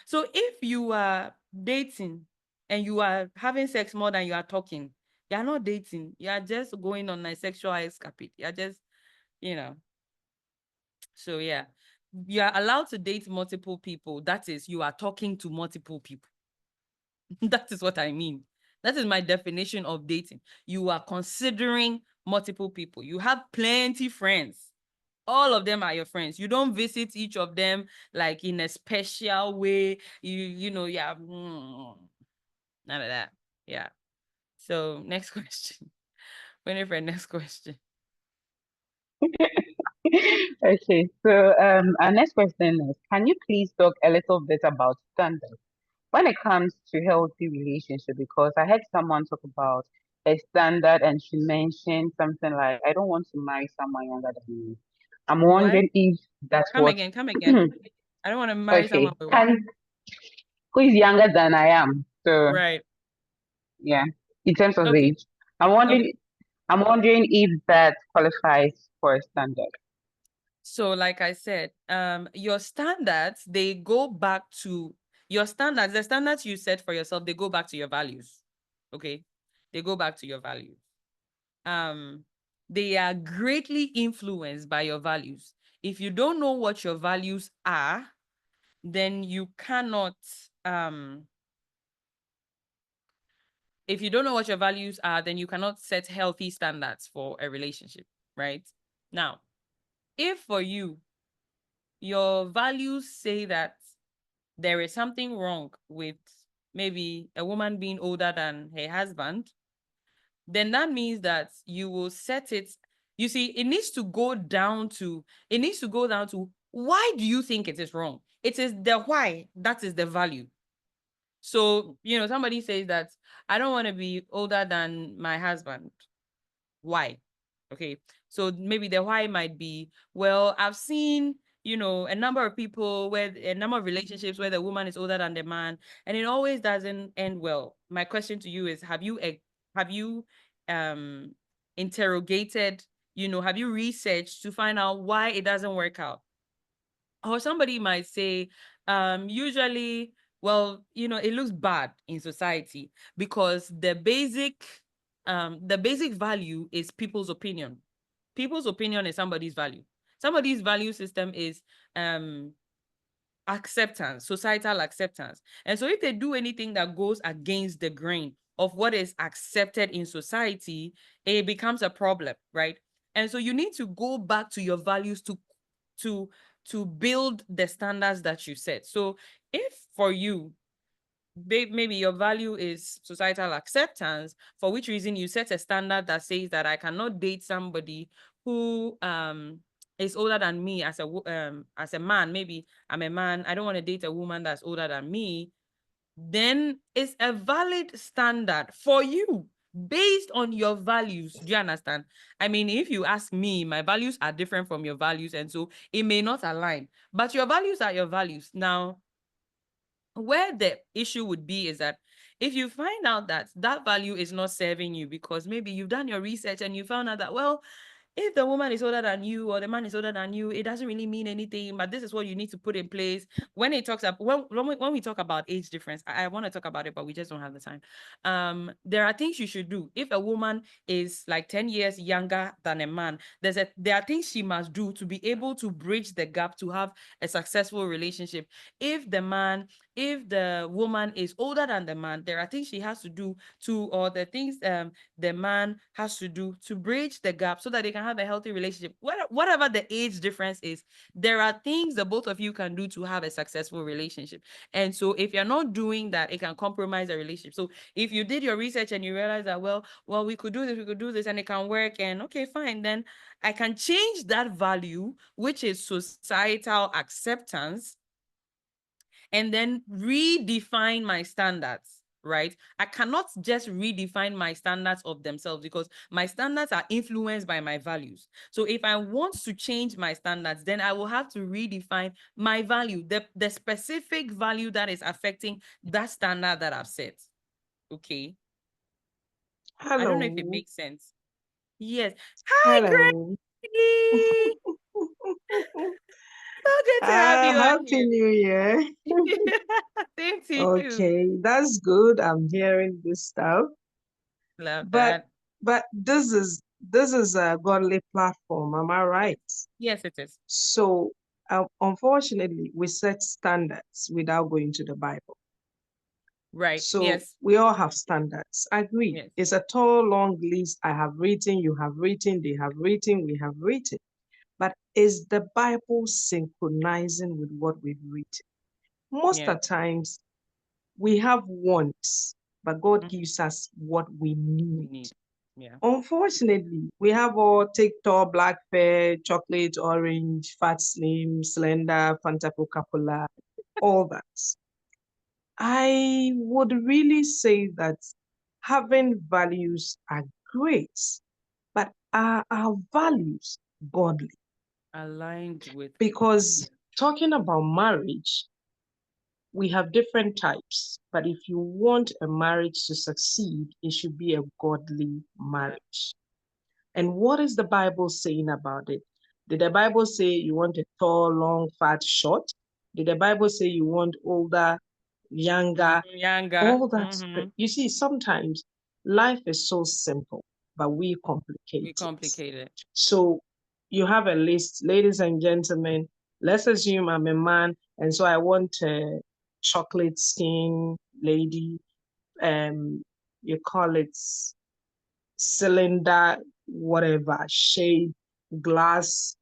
So if you are dating and you are having sex more than you are talking, you are not dating. You are just going on a sexual escapade. You are just, you know. So yeah, you are allowed to date multiple people. That is, you are talking to multiple people. That is what I mean. That is my definition of dating. You are considering multiple people. You have plenty friends. All of them are your friends. You don't visit each of them like in a special way. Yeah, none of that. Yeah. So next question. Winifred, next question. Okay, so our next question is, can you please talk a little bit about standards when it comes to healthy relationship? Because I had someone talk about a standard and she mentioned something like, I don't want to marry someone younger than me. I'm What? wondering if that's Come what again, come again. I don't want to marry someone okay. with what? Can who is younger than I am? So Right. yeah, in terms of Okay. age. I'm Okay. wondering I'm wondering if that qualifies for a standard. So, like I said, your standards, they go back to your standards, the standards you set for yourself, they go back to your values. Okay. They go back to your values. Um, they are greatly influenced by your values. If you don't know what your values are, then you cannot, um, if you don't know what your values are, then you cannot set healthy standards for a relationship, right? Now, if for you, your values say that there is something wrong with maybe a woman being older than her husband, then that means that you will set it. You see, it needs to go down to, why do you think it is wrong? It is the why, that is the value. So, somebody says that I don't want to be older than my husband. Why? Okay. So maybe the why might be, well, I've seen, a number of relationships where the woman is older than the man, and it always doesn't end well. My question to you is, have you um interrogated, have you researched to find out why it doesn't work out? Or somebody might say, usually, well, it looks bad in society because the basic value is people's opinion. People's opinion is somebody's value. Somebody's value system is acceptance, societal acceptance. And so if they do anything that goes against the grain of what is accepted in society, it becomes a problem, right? And so you need to go back to your values to to build the standards that you set. So if for you, maybe your value is societal acceptance, for which reason you set a standard that says that I cannot date somebody who is older than me as a man. Maybe I'm a man, I don't want to date a woman that's older than me. Then it's a valid standard for you based on your values. Do you understand? I mean, if you ask me, my values are different from your values, and so it may not align, but your values are your values. Now, where the issue would be is that if you find out that that value is not serving you because maybe you've done your research and you found out that, well, if the woman is older than you or the man is older than you, it doesn't really mean anything, but this is what you need to put in place. When it talks about, when we talk about age difference, I want to talk about it, but we just don't have the time. There are things you should do. If a woman is like 10 years younger than a man, there are things she must do to be able to bridge the gap to have a successful relationship. If the woman is older than the man, there are things she has to do or the things the man has to do to bridge the gap so that they can have a healthy relationship. Whatever the age difference is, there are things that both of you can do to have a successful relationship. And so if you're not doing that, it can compromise the relationship. So if you did your research and you realize that, well, we could do this and it can work, and okay, fine, then I can change that value, which is societal acceptance, and then redefine my standards, right? I cannot just redefine my standards of themselves because my standards are influenced by my values. So if I want to change my standards, then I will have to redefine my value, the specific value that is affecting that standard that I've set. Okay. I don't know if it Hello. makes sense. Yes. Hi, Hello. Greg. So good to have you on Happy here. New Year. Same to you. Okay, that's good. I'm hearing this stuff. Love But that. this is a godly platform, am I Yes. right? Yes, it is. So unfortunately, we set standards without going to the Bible. Right. So Yes. we all have standards. I agree. Yes. It's a tall, long list. I have written, you have written, they have written, we have written. But is the Bible synchronizing with what we've written? Most Yeah. of the times we have wants, but God Mhm. gives us what we We need. need. Yeah. Unfortunately, we have all TikTok, black fair, chocolate, orange, fat, slim, slender, Fanta Coca-Cola, all that. I would really say that having values are great, but are our values godly? Aligned with. Because talking about marriage, we have different types, but if you want a marriage to succeed, it should be a godly Yeah. marriage. And what is the Bible saying about it? Did the Bible say you want a tall, long, fat, short? Did the Bible say you want older, younger? Younger. All that. You see, sometimes life is so simple, but we We complicate it. complicate it. So you have a list, ladies and gentlemen. Let's assume I'm a man, and so I want a chocolate skin lady. You call it cylinder, whatever shape, glass,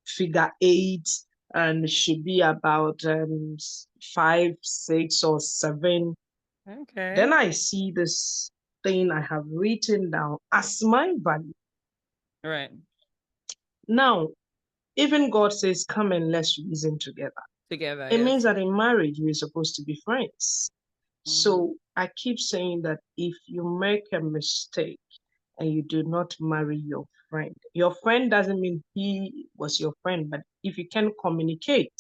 figure eight, and should be about 5, 6, or 7, Okay. then I see this thing I have written down as my value. Right. Now, even God says, come and let's reason together. Together, It means yes. that in marriage, we're supposed to be friends. So I keep saying that if you make a mistake and you do not marry your friend doesn't mean he was your friend, but if you can communicate,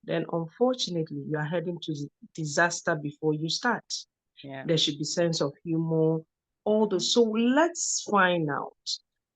then unfortunately you are heading to disaster before you start. Yeah. There should be sense of humor, all Mhm. those. So let's find out.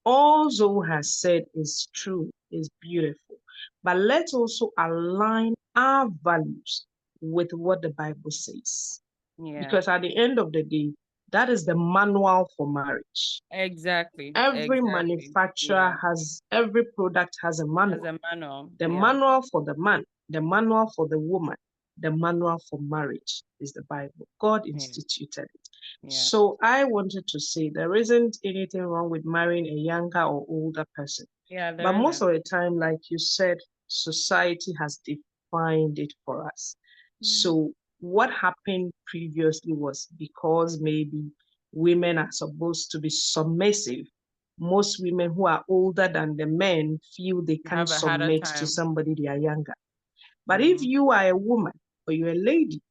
All Zoe has said is true, is beautiful, but let's also align our values with what the Bible says. Yeah. Because at the end of the day, that is the manual for marriage. Exactly. Every Exactly. manufacturer Yeah. every product has a As manual. a manual. The Yeah. manual for the man, the manual for the woman, the manual for marriage is the Bible. God Yeah. instituted it. Yeah. So I wanted to say there isn't anything wrong with marrying a younger or older person. Yeah, But there most isn't. of the time, like you said, society has defined it for us. So what happened previously was because maybe women are supposed to be submissive. Most women who are older than the men feel they You can't have a harder submit to time. somebody they are younger. But if you are a woman or you're a lady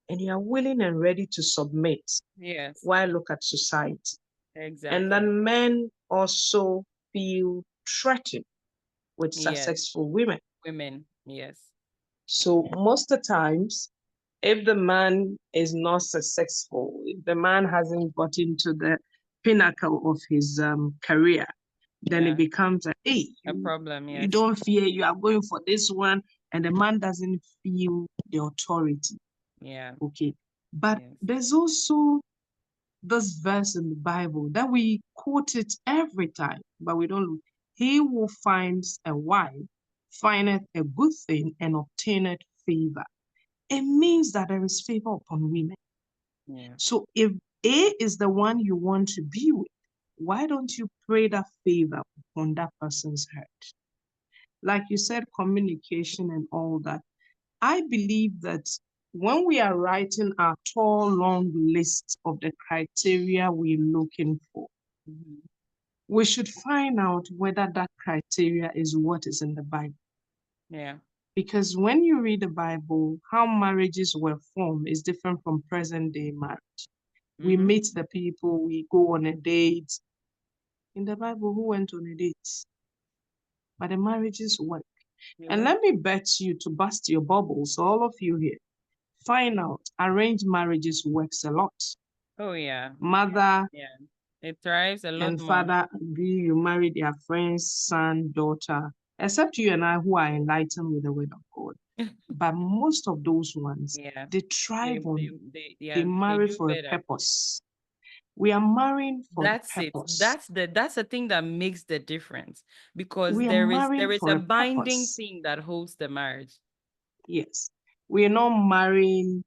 and you are willing and ready to submit, Yes. why look at society? And Exactly. then men also feel threatened with Yes. successful women. Women. Yes. So most of the times, if the man is not successful, if the man hasn't gotten to the pinnacle of his career, then Yeah. it becomes a, hey, A problem. you Yes. don't fear, you are going for this one, and the man doesn't feel the authority. Yeah. Okay. But Yes. there's also this verse in the Bible that we quote it every time, but we don't look. He who finds a wife findeth a good thing and obtaineth favor. It means that there is favor upon women. Yeah. So if A is the one you want to be with, why don't you pray that favor upon that person's heart? Like you said, communication and all that. I believe that when we are writing our tall, long list of the criteria we're looking for, we should find out whether that criteria is what is in the Bible. Yeah. Because when you read the Bible, how marriages were formed is different from present day marriage. We meet the people, we go on a date. In the Bible, who went on a date? But the marriages work. You And work. let me bet you to bust your bubbles, all of you here, find out arranged marriages works a lot. Oh yeah. Mother Yeah. It thrives a lot and more. father agree, you marry their friend's son, daughter, except you and I who are enlightened with the word of God. But most of those ones, Yeah. they thrive on, They they yeah, they marry do for a better. purpose. We are marrying for a That's it. purpose. That's the thing that makes the difference because We are marrying there is for a a binding purpose. thing that holds the marriage. Yes. We are not marrying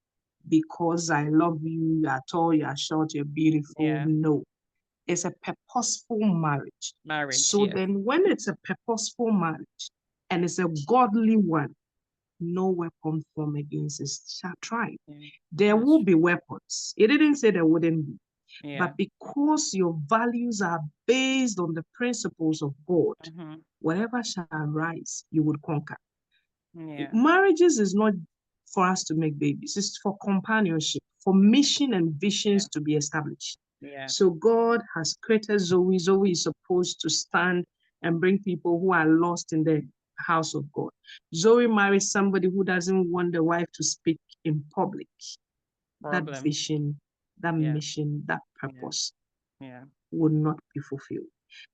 because I love you, you are tall, you are short, you're beautiful. Yeah. No. It's a purposeful marriage. Marriage, So yes. then when it's a purposeful marriage and it's a godly one, no weapon formed against us shall try. Yeah. There That's will be weapons. It didn't say there wouldn't be. yeah. But because your values are based on the principles of God, Mm-hmm. whatever shall rise, you would conquer. Yeah. Marriages is not for us to make babies, it's for companionship, for mission and Yeah. visions to be established. Yeah. So God has created Zoe. Zoe is supposed to stand and bring people who are lost in the house of God. Zoe marries somebody who doesn't want the wife to speak in public. That Problem. vision, that Yeah. mission, that Yeah. purpose Yeah. would not be fulfilled.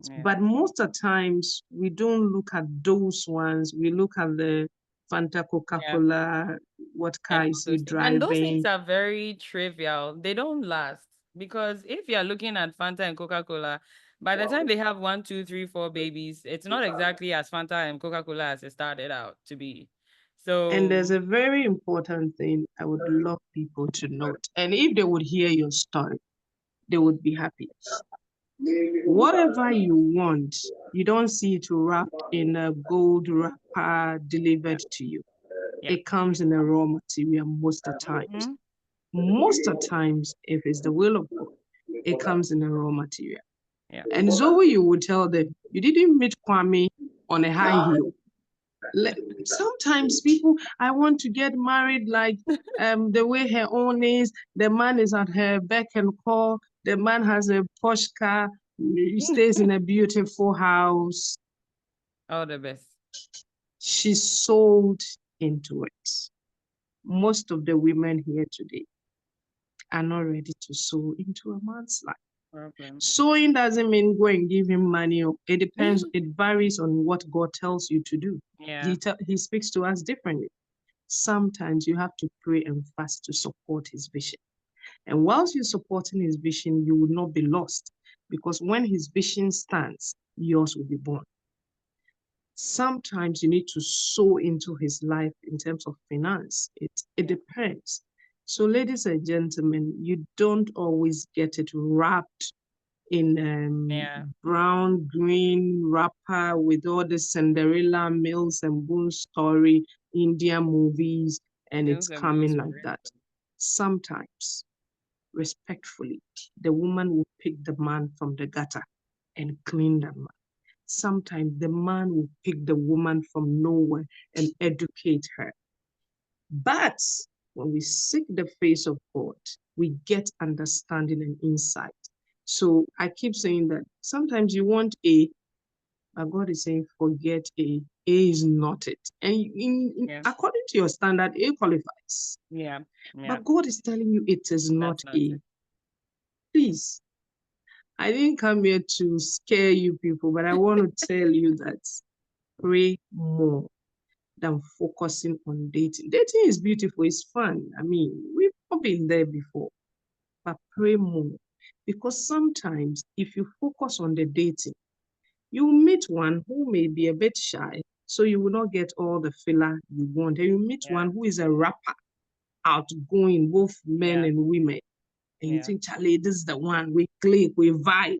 Yeah. But most of the times, we don't look at those ones. We look at the Fanta, Yeah. Coca-Cola, what car And is he photos. And those things driving, are very trivial. They don't last because if you're looking at Fanta and Coca-Cola, by the time they have one, two, three, four babies, it's not exactly as Fanta and Coca-Cola as it started out to be. and there's So a very important thing I would love people to note. And if they would hear your story, they would be happy. Whatever you want, you don't see it wrapped in a gold wrapper delivered to you. Yeah. it comes in a raw material most of the times. Mhm. Most of the times, if it's the will of God, it comes in a raw material. Yeah. And Zoe, you would tell them, you didn't meet Kwame on a high heel. Sometimes people, I want to get married like the way her own is. The man is at her beck and call. The man has a posh car. He stays in a beautiful house. All the best. She's sold into it. Most of the women here today are not ready to sow into a man's life. Problem. Sowing doesn't mean go and give him money. It depends. It varies on what God tells you to do. Yeah. He speaks to us differently. Sometimes you have to pray and fast to support his vision. And whilst you're supporting his vision, you will not be lost, because when his vision stands, yours will be born. Sometimes you need to sow into his life in terms of finance. It depends. So, ladies and gentlemen, you don't always get it wrapped in Yeah. brown, green wrapper with all the Cinderella, Mills and Boone story, Indian movies, and it's Mills and Bones coming for like real. that. Sometimes, respectfully, the woman will pick the man from the gutter and clean the man. Sometimes the man will pick the woman from nowhere and educate her. But when we seek the face of God, we get understanding and insight. So I keep saying that sometimes you want A, but God is saying, forget A. A is not it. And Yeah. according to your standard, A qualifies. Yeah. Yeah. But God is telling you it is not That's not A. it. Please, I didn't come here to scare you people, but I want to tell you that pray more than focusing on dating. Dating is beautiful, it's fun. I mean, we've all been there before, but pray more. Because sometimes if you focus on the dating, you will meet one who may be a bit shy, so you will not get all the filler you want. And you meet Yeah. one who is a rapper, outgoing, both men Yeah. and women. And you Yeah. think, Charlie, this is the one, we click, we vibe.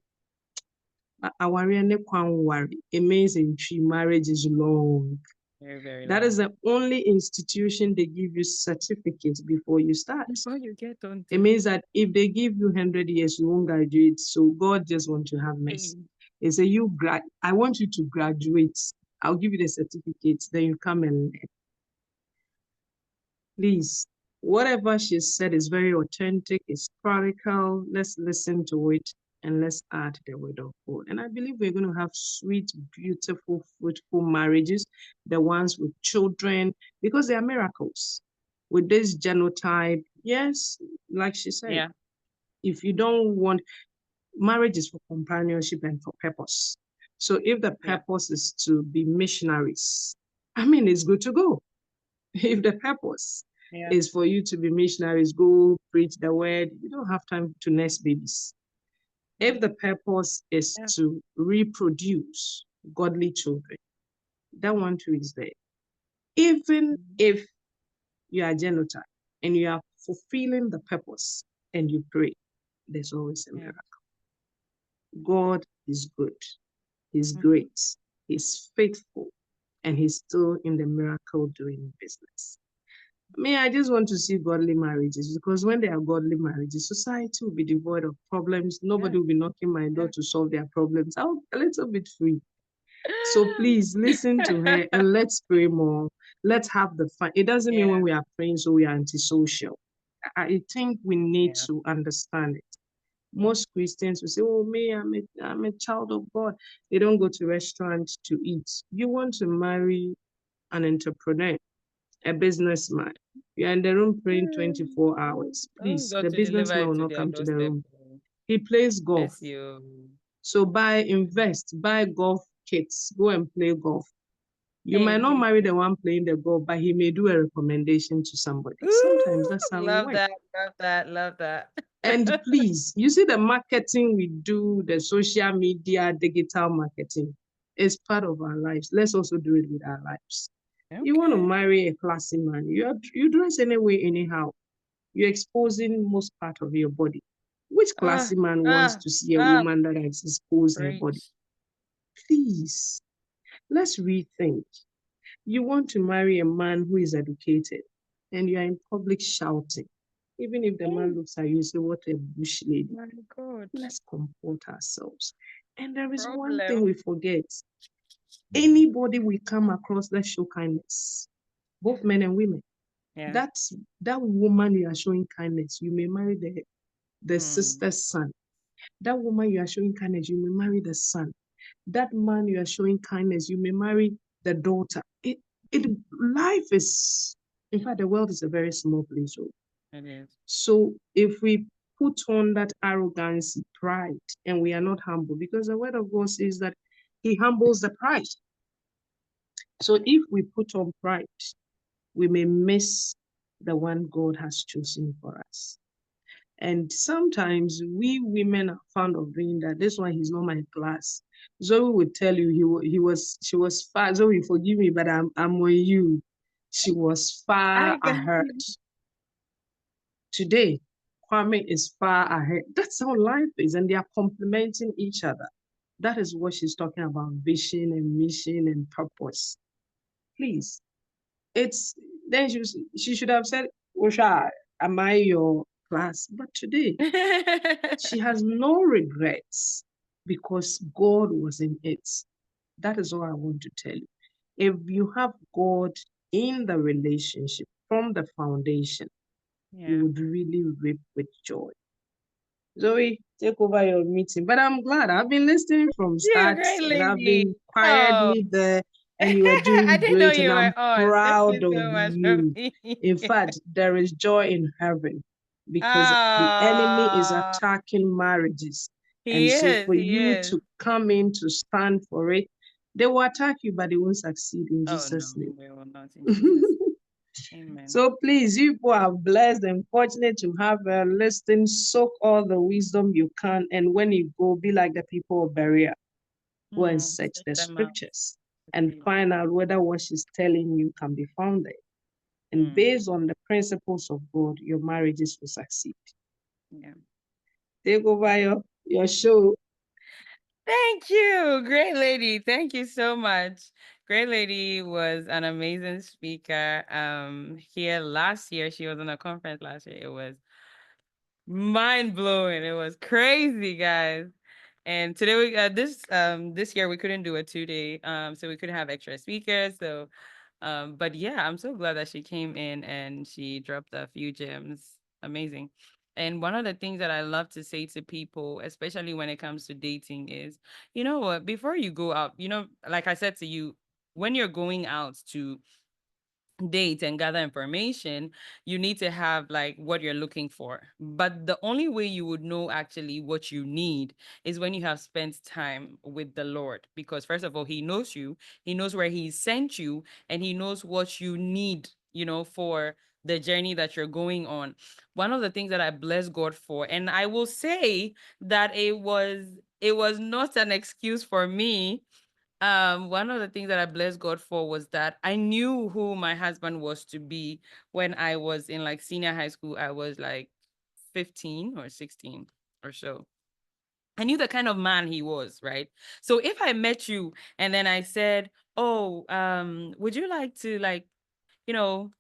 It means in tree marriage is long. Very, very That is long. the only institution they give you certificates before you start. Before you get on It to means that if they give you 100 years, you won't graduate. So God just wants to have mercy. They say, I want you to graduate. I'll give you the certificates. Then you come and learn. Please, whatever she said is very authentic, it's practical. Let's listen to it and let's add the word of God. And I believe we're going to have sweet, beautiful, fruitful marriages, the ones with children, because they are miracles. With this genotype, yes, like she said, yeah. if you don't want, marriage is for companionship and for purpose. So if the Yeah. purpose is to be missionaries, I mean, it's good to go. If the purpose Yeah. is for you to be missionaries, go preach the word, you don't have time to nurse babies. If the purpose is Yeah. to reproduce godly children, that one too is there. Even if you are genotype and you are fulfilling the purpose and you pray, there's always a Yeah. miracle. God is good. He's Mhm. great. He's faithful. And he's still in the miracle doing business. I just want to see godly marriages, because when there are godly marriages, society will be devoid of problems. Nobody will be knocking my door to solve their problems. I'll be a little bit free. So please listen to her and let's pray more. Let's have the fun. It doesn't mean Yeah. when we are praying, so we are antisocial. I think we need Yeah. to understand it. Most Christians will say, oh, I'm a child of God. They don't go to restaurants to eat. You want to marry an entrepreneur, a businessman. You're in the room praying 24 hours. Please, Got the to deliver businessman it will to not their come to the doorstep. room. He plays golf. Bless you. So buy golf kits, go and play golf. You Hey, might not Jesus. marry the one playing the golf, but he may do a recommendation to somebody. Sometimes that's how we Love work. that. Love that. Love that. And please, you see the marketing we do, the social media, digital marketing, is part of our lives. Let's also do it with our lives. You want to Okay. marry a classy man, you dress anyway, anyhow. You're exposing most part of your body. Which Ah, classy man wants ah, to see a ah. woman that has exposed her body? Preach. Please, let's rethink. You want to marry a man who is educated and you are in public shouting. Even if the man Oh looks at you, you say, what a bush lady. my God. Let's comport ourselves. And there is one thing Problem. we forget. Anybody we come across, let's show kindness, both men and women. Yeah. That's that woman you are showing kindness. You may marry the Mm. sister's son. That woman you are showing kindness, you may marry the son. That man you are showing kindness, you may marry the daughter. It life is, in fact, the world is a very small place. It is. So if we put on that arrogance, pride, and we are not humble, because the word of God says that He humbles the pride. So if we put on pride, we may miss the one God has chosen for us. And sometimes we women are fond of doing that. This one, he's not my class. Zoe would tell you she was far. Zoe, forgive me, but I'm on you. She was far I got ahead. you. Today, Kwame is far ahead. That's how life is, and they are complementing each other. That is what she's talking about: vision and mission and purpose. Please, it's then she should have said, Osha, am I your class? But today, she has no regrets because God was in it. That is all I want to tell you. If you have God in the relationship from the foundation, you Yeah. would really reap with joy. Zoe, take over your meeting. But I'm glad I've been listening from You're a start great and I've lady. been Oh, quietly there and you are I doing didn't know great and you I'm were on. Thank proud you of so much for you. being In here. fact, there is joy in heaven because the enemy is Ah, attacking marriages. And he so is. for He you is. to come in to stand for it, they will attack you, but they won't succeed in Oh no, Jesus' name. we will not in Jesus. Amen. So please, you people are blessed and fortunate to have a listen, soak all the wisdom you can, and when you go, be like the people of Berea, go and search Check the them out. scriptures and find out whether what she's telling you can be found there. And Mm, based on the principles of God, your marriages will succeed. yeah. Take over your show. Thank you. Great lady. Thank you so much. Great lady was an amazing speaker. Here last year, she was on a conference last year. It was mind blowing. It was crazy, guys. And today we this year we couldn't do a 2 day, so we couldn't have extra speakers. So but yeah, I'm so glad that she came in and she dropped a few gems. Amazing. And one of the things that I love to say to people, especially when it comes to dating, is, you know what, before you go out, like I said to you, when you're going out to date and gather information, you need to have like what you're looking for. But the only way you would know actually what you need is when you have spent time with the Lord. Because first of all, He knows you, He knows where He sent you, and He knows what you need, for the journey that you're going on. One of the things that I bless God for, and I will say that it was not an excuse for me. One of the things that I blessed God for was that I knew who my husband was to be when I was in like senior high school. I was like 15 or 16 or so. I knew the kind of man he was, right? So if I met you and then I said, "Oh, would you like to like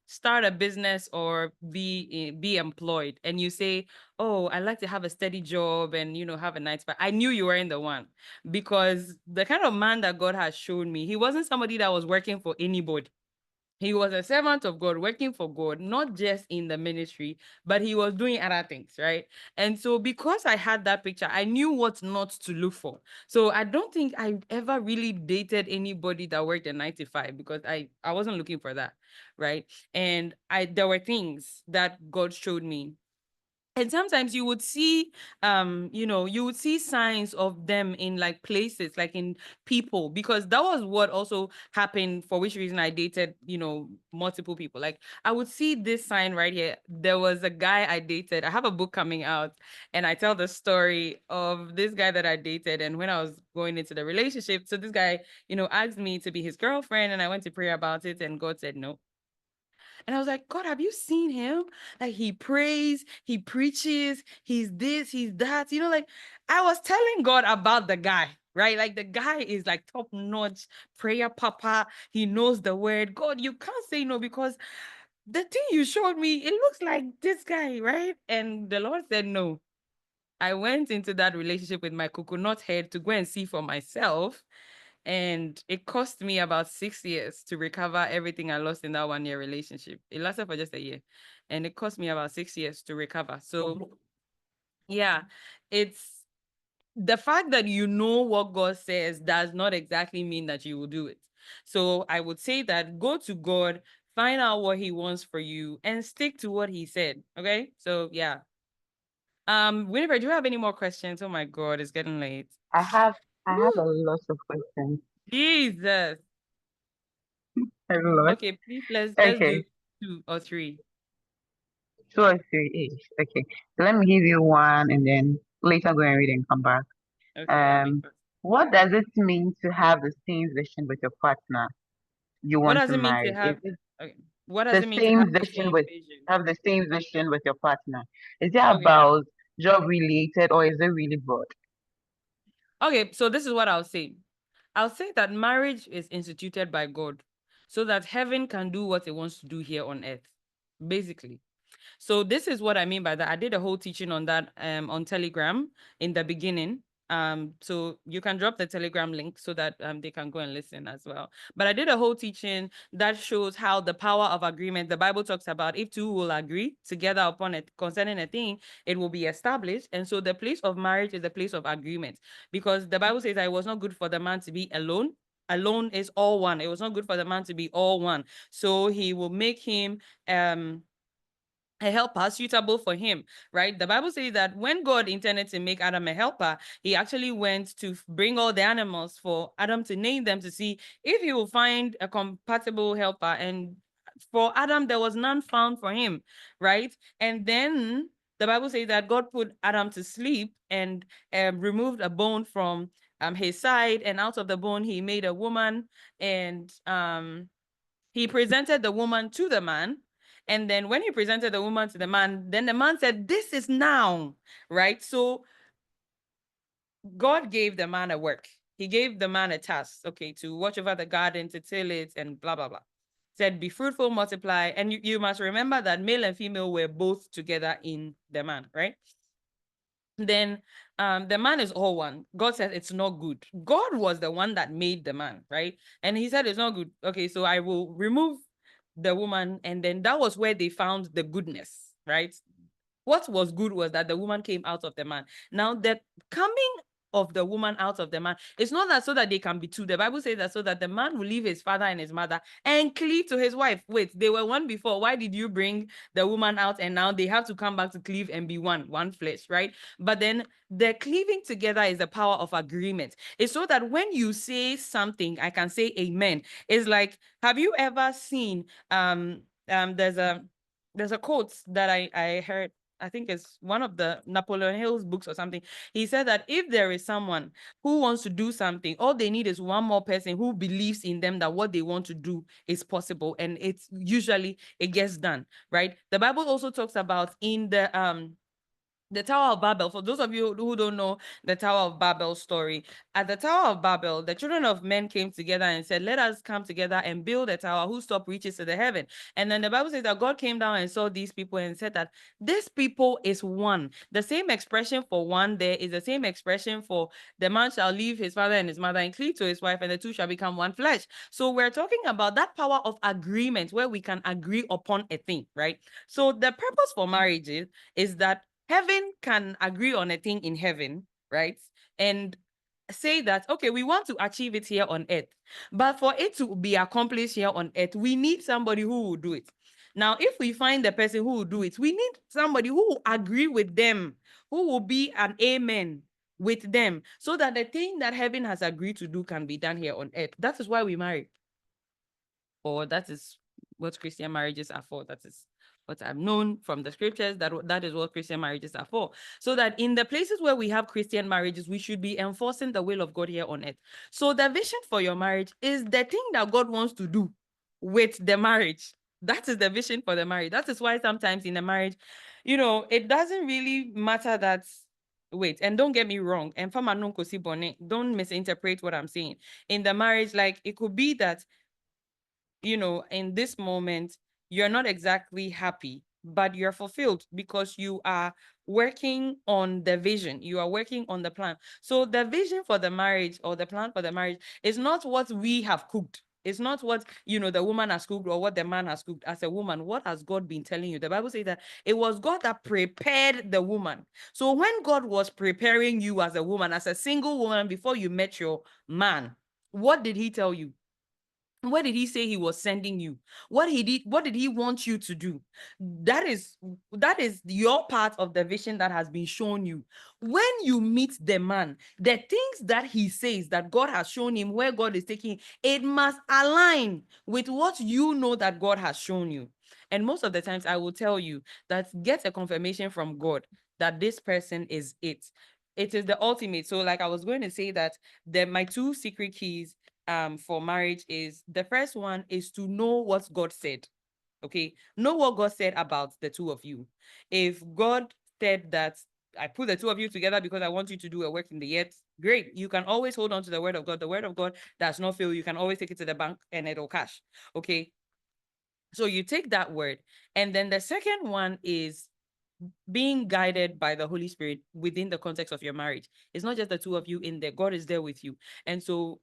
start a business or be employed," and you say, "Oh, I like to have a steady job and have a nice," but I knew you weren't the one, because the kind of man that God has shown me, he wasn't somebody that was working for anybody. He was a servant of God, working for God, not just in the ministry, but he was doing other things, right? And so, because I had that picture, I knew what not to look for. So, I don't think I ever really dated anybody that worked a 9 to 5, because I wasn't looking for that, right? And there were things that God showed me, and sometimes you would see signs of them in like places, like in people, because that was what also happened, for which reason I dated multiple people. Like, I would see this sign right here. There was a guy I dated. I have a book coming out, and I tell the story of this guy that I dated, and when I was going into the relationship, so this guy asked me to be his girlfriend, and I went to pray about it, and God said no. And I was like, God, have you seen him? Like, he prays, he preaches, he's this, he's that. Like, I was telling God about the guy. right? Like the guy is like top notch prayer papa. He knows the word. God, you can't say no because the thing you showed me, it looks like this guy, right? And the Lord said no. I went into that relationship with my coconut head to go and see for myself. And it cost me about 6 years to recover everything I lost in that 1 year relationship. It lasted for just a year. And it cost me about 6 years to recover. So yeah, it's the fact that you know what God says does not exactly mean that you will do it. So I would say that go to God, find out what he wants for you, and stick to what he said. Okay. So yeah. Winifred, do you have any more questions? Oh my God, it's getting late. I have a Woo, lot of questions. Jesus. A lot. Okay, please let's do Okay, 2 or 3. 2 or 3 each. Okay. So let me give you one and then later go and read and come back. Okay, that makes Um, sense. what does it mean to have the same vision with your partner you What want does to it mean to marry? Is have it okay? What does the it mean to have same the vision same with vision? have the same vision with your partner? Is it Okay. about job related or is it really broad? Okay, so this is what I'll say. I'll say that marriage is instituted by God so that heaven can do what it wants to do here on earth, basically. So this is what I mean by that. I did a whole teaching on that on Telegram in the beginning. So you can drop the Telegram link so that they can go and listen as well. But I did a whole teaching that shows how the power of agreement, the Bible talks about if two will agree together upon it concerning a thing, it will be established. And so the place of marriage is the place of agreement because the Bible says that it was not good for the man to be alone. Alone is all one. It was not good for the man to be all one. So he will make him a helper suitable for him, right? The Bible says that when God intended to make Adam a helper, he actually went to bring all the animals for Adam to name them to see if he will find a compatible helper. And for Adam, there was none found for him, right? And then the Bible says that God put Adam to sleep and removed a bone from his side, and out of the bone, he made a woman, and he presented the woman to the man. And then when he presented the woman to the man, then the man said, "This is now," right? So God gave the man a work. He gave the man a task, okay, to watch over the garden, to till it, and blah, blah, blah. Said, be fruitful, multiply. And you must remember that male and female were both together in the man, right? Then the man is all one. God said it's not good. God was the one that made the man, right? And he said it's not good. Okay, so I will remove the woman. And then that was where they found the goodness, right? What was good was that the woman came out of the man. Now, the coming of the woman out of the man, it's not that so that they can be two. The Bible says that so that the man will leave his father and his mother and cleave to his wife. Wait, they were one before. Why did you bring the woman out and now they have to come back to cleave and be one flesh, right? But then the cleaving together is the power of agreement. It's so that when you say something, I can say amen. It's like, have you ever seen there's a quote that I heard. I think it's one of the Napoleon Hill's books or something. He said that if there is someone who wants to do something, all they need is one more person who believes in them that what they want to do is possible, and it's usually it gets done, right? The Bible also talks about in the Tower of Babel. For those of you who don't know the Tower of Babel story, at the Tower of Babel, the children of men came together and said, "Let us come together and build a tower whose top reaches to the heaven." And then the Bible says that God came down and saw these people and said that this people is one. The same expression for one there is the same expression for the man shall leave his father and his mother and cleave to his wife, and the two shall become one flesh. So we're talking about that power of agreement where we can agree upon a thing, right? So the purpose for marriage is that heaven can agree on a thing in heaven, right? And say that, okay, we want to achieve it here on earth. But for it to be accomplished here on earth, we need somebody who will do it. Now, if we find the person who will do it, we need somebody who will agree with them, who will be an amen with them, so that the thing that heaven has agreed to do can be done here on earth. That is why we marry. Or that is what Christian marriages are for. That is what I've known from the scriptures, that is what Christian marriages are for. So that in the places where we have Christian marriages, we should be enforcing the will of God here on earth. So the vision for your marriage is the thing that God wants to do with the marriage. That is the vision for the marriage. That is why sometimes in a marriage, it doesn't really matter that wait, and don't get me wrong, and fama no kosi bone, don't misinterpret what I'm saying. In the marriage, like it could be that, in this moment, you're not exactly happy, but you're fulfilled because you are working on the vision. You are working on the plan. So the vision for the marriage or the plan for the marriage is not what we have cooked. It's not what, the woman has cooked or what the man has cooked. As a woman, what has God been telling you? The Bible says that it was God that prepared the woman. So when God was preparing you as a woman, as a single woman, before you met your man, what did he tell you? Where did he say he was sending you? What did he want you to do? That is your part of the vision that has been shown you. When you meet the man, the things that he says that God has shown him, where God is taking, it must align with what you know that God has shown you. And most of the times I will tell you that get a confirmation from God that this person is it. It is the ultimate. So like I was going to say that my two secret keys for marriage is, the first one is to know what God said. Okay, know what God said about the two of you. If God said that I put the two of you together because I want you to do a work in the earth, great. You can always hold on to the word of God. The word of God does not fail. You can always take it to the bank and it'll cash. Okay, so you take that word, and then the second one is being guided by the Holy Spirit within the context of your marriage. It's not just the two of you in there. God is there with you. And so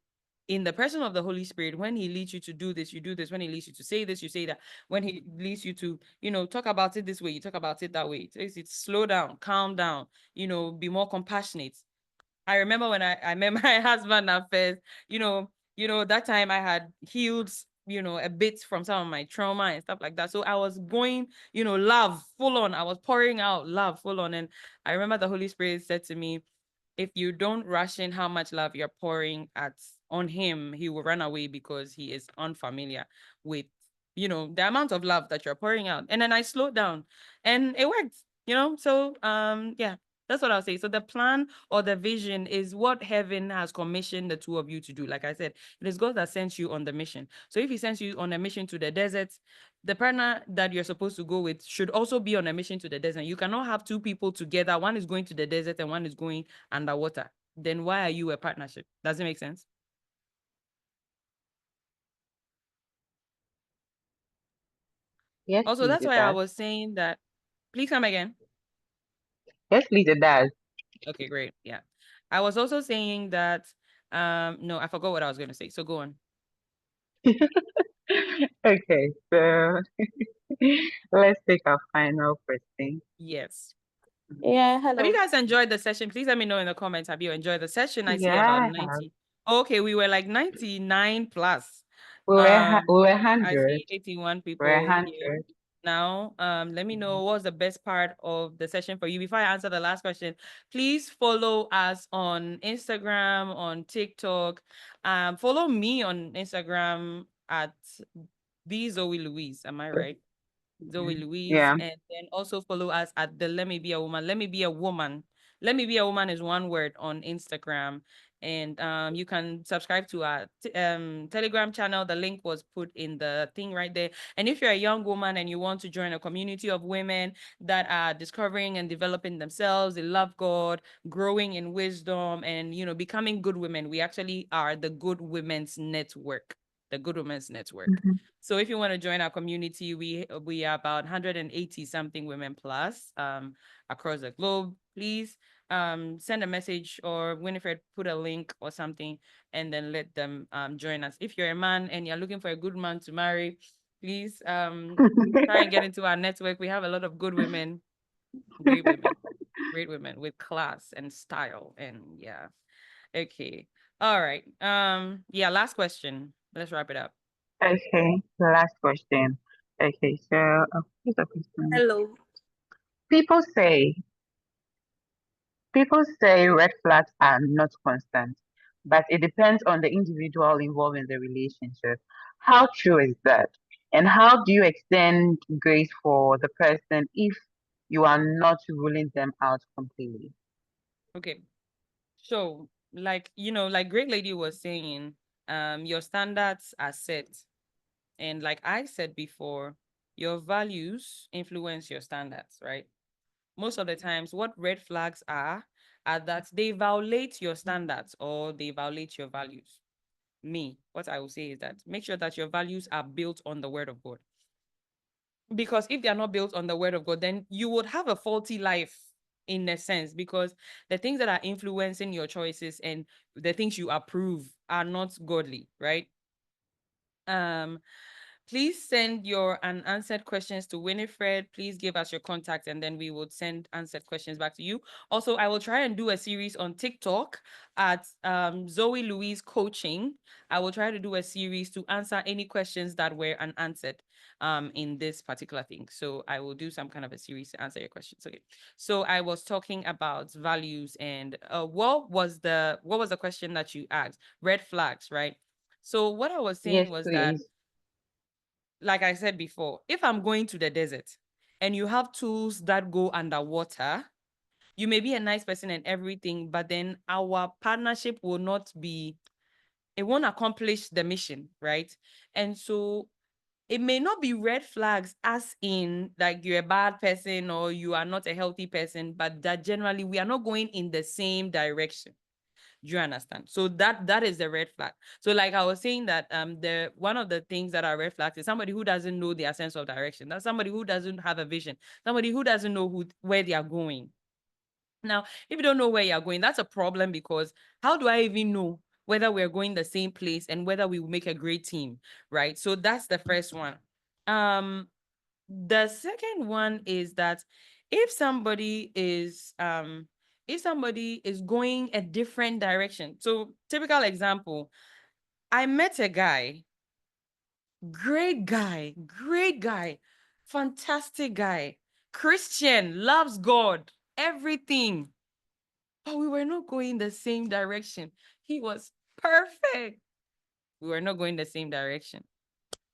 in the person of the Holy Spirit, when he leads you to do this, you do this. When he leads you to say this, you say that. When he leads you to, talk about it this way, you talk about it that way. It's slow down, calm down, be more compassionate. I remember when I met my husband at first, that time I had healed, a bit from some of my trauma and stuff like that. So I was going, love full on. I was pouring out love full on. And I remember the Holy Spirit said to me, if you don't ration how much love you're pouring on him, he will run away because he is unfamiliar with, the amount of love that you're pouring out. And then I slowed down and it worked, So yeah, that's what I'll say. So the plan or the vision is what heaven has commissioned the two of you to do. Like I said, it is God that sends you on the mission. So if he sends you on a mission to the desert, the partner that you're supposed to go with should also be on a mission to the desert. You cannot have two people together. One is going to the desert and one is going underwater. Then why are you a partnership? Does it make sense? Yes, Also, please, that's it why I does. was saying that. Please come again. Yes, please, it does. Okay, great. Yeah. I was also saying that, no, I forgot what I was going to say. So go on. Okay, so let's take our final question. Yes. Yeah, Have you hello. guys enjoyed the session? Please let me know in the comments. Have you enjoyed the session? I see about Yeah, 90. Okay, we were like 99 plus. we were I 100. see 81 We're people here 100. now. Let me know what's the best part of the session for you. Before I answer the last question, please follow us on Instagram, on TikTok. Follow me on Instagram at the Zoe Louise. Am I right? Zoe Louise, Yeah. and then also follow us at the Let Me Be a Woman. Let Me Be a Woman. Let Me Be a Woman is one word on Instagram. And you can subscribe to our Telegram channel. The link was put in the thing right there. And if you're a young woman and you want to join a community of women that are discovering and developing themselves, they love God, growing in wisdom, and becoming good women, we actually are the Good Women's Network. The Good Women's Network. Mhm. So if you want to join our community, we are about 180 something women plus across the globe. Please send a message, or Winifred put a link or something, and then let them join us. If you're a man and you're looking for a good man to marry, please try and get into our network. We have a lot of good women, great women, great women with class and style, and yeah. Okay. All right. Yeah, last question. Let's wrap it up. Okay, the last question. Okay, so here's a question. Hello. People say People say red flags are not constant, but it depends on the individual involved in the relationship. How true is that? And how do you extend grace for the person if you are not ruling them out completely? Okay. So, like Great Lady was saying, your standards are set. And like I said before, your values influence your standards, right? Most of the times, what red flags are are that they violate your standards or they violate your values. What I will say is that make sure that your values are built on the word of God. Because if they are not built on the word of God, then you would have a faulty life in a sense, because the things that are influencing your choices and the things you approve are not godly, right? Please send your unanswered questions to Winifred. Please give us your contact and then we would send answered questions back to you. Also, I will try and do a series on TikTok at Zoe Louise Coaching. I will try to do a series to answer any questions that were unanswered in this particular thing. So I will do some kind of a series to answer your questions. Okay. So I was talking about values and what was the question that you asked? Red flags, right? So what I was saying Yes, was that, please. like I said before, if I'm going to the desert and you have tools that go underwater, you may be a nice person and everything, but then our partnership will not be, it won't accomplish the mission, right? And so it may not be red flags as in like you're a bad person or you are not a healthy person, but that generally we are not going in the same direction. Do you understand? So that is the red flag. So like I was saying that the one of the things that are red flags is somebody who doesn't know their sense of direction. That's somebody who doesn't have a vision, somebody who doesn't know where they are going. Now, if you don't know where you're going, that's a problem, because how do I even know whether we're going the same place and whether we will make a great team, right? So that's the first one. The second one is that if somebody is going a different direction. So typical example, I met a guy, great guy, fantastic guy, Christian, loves God, everything, but we were not going the same direction. He was perfect. We were not going the same direction.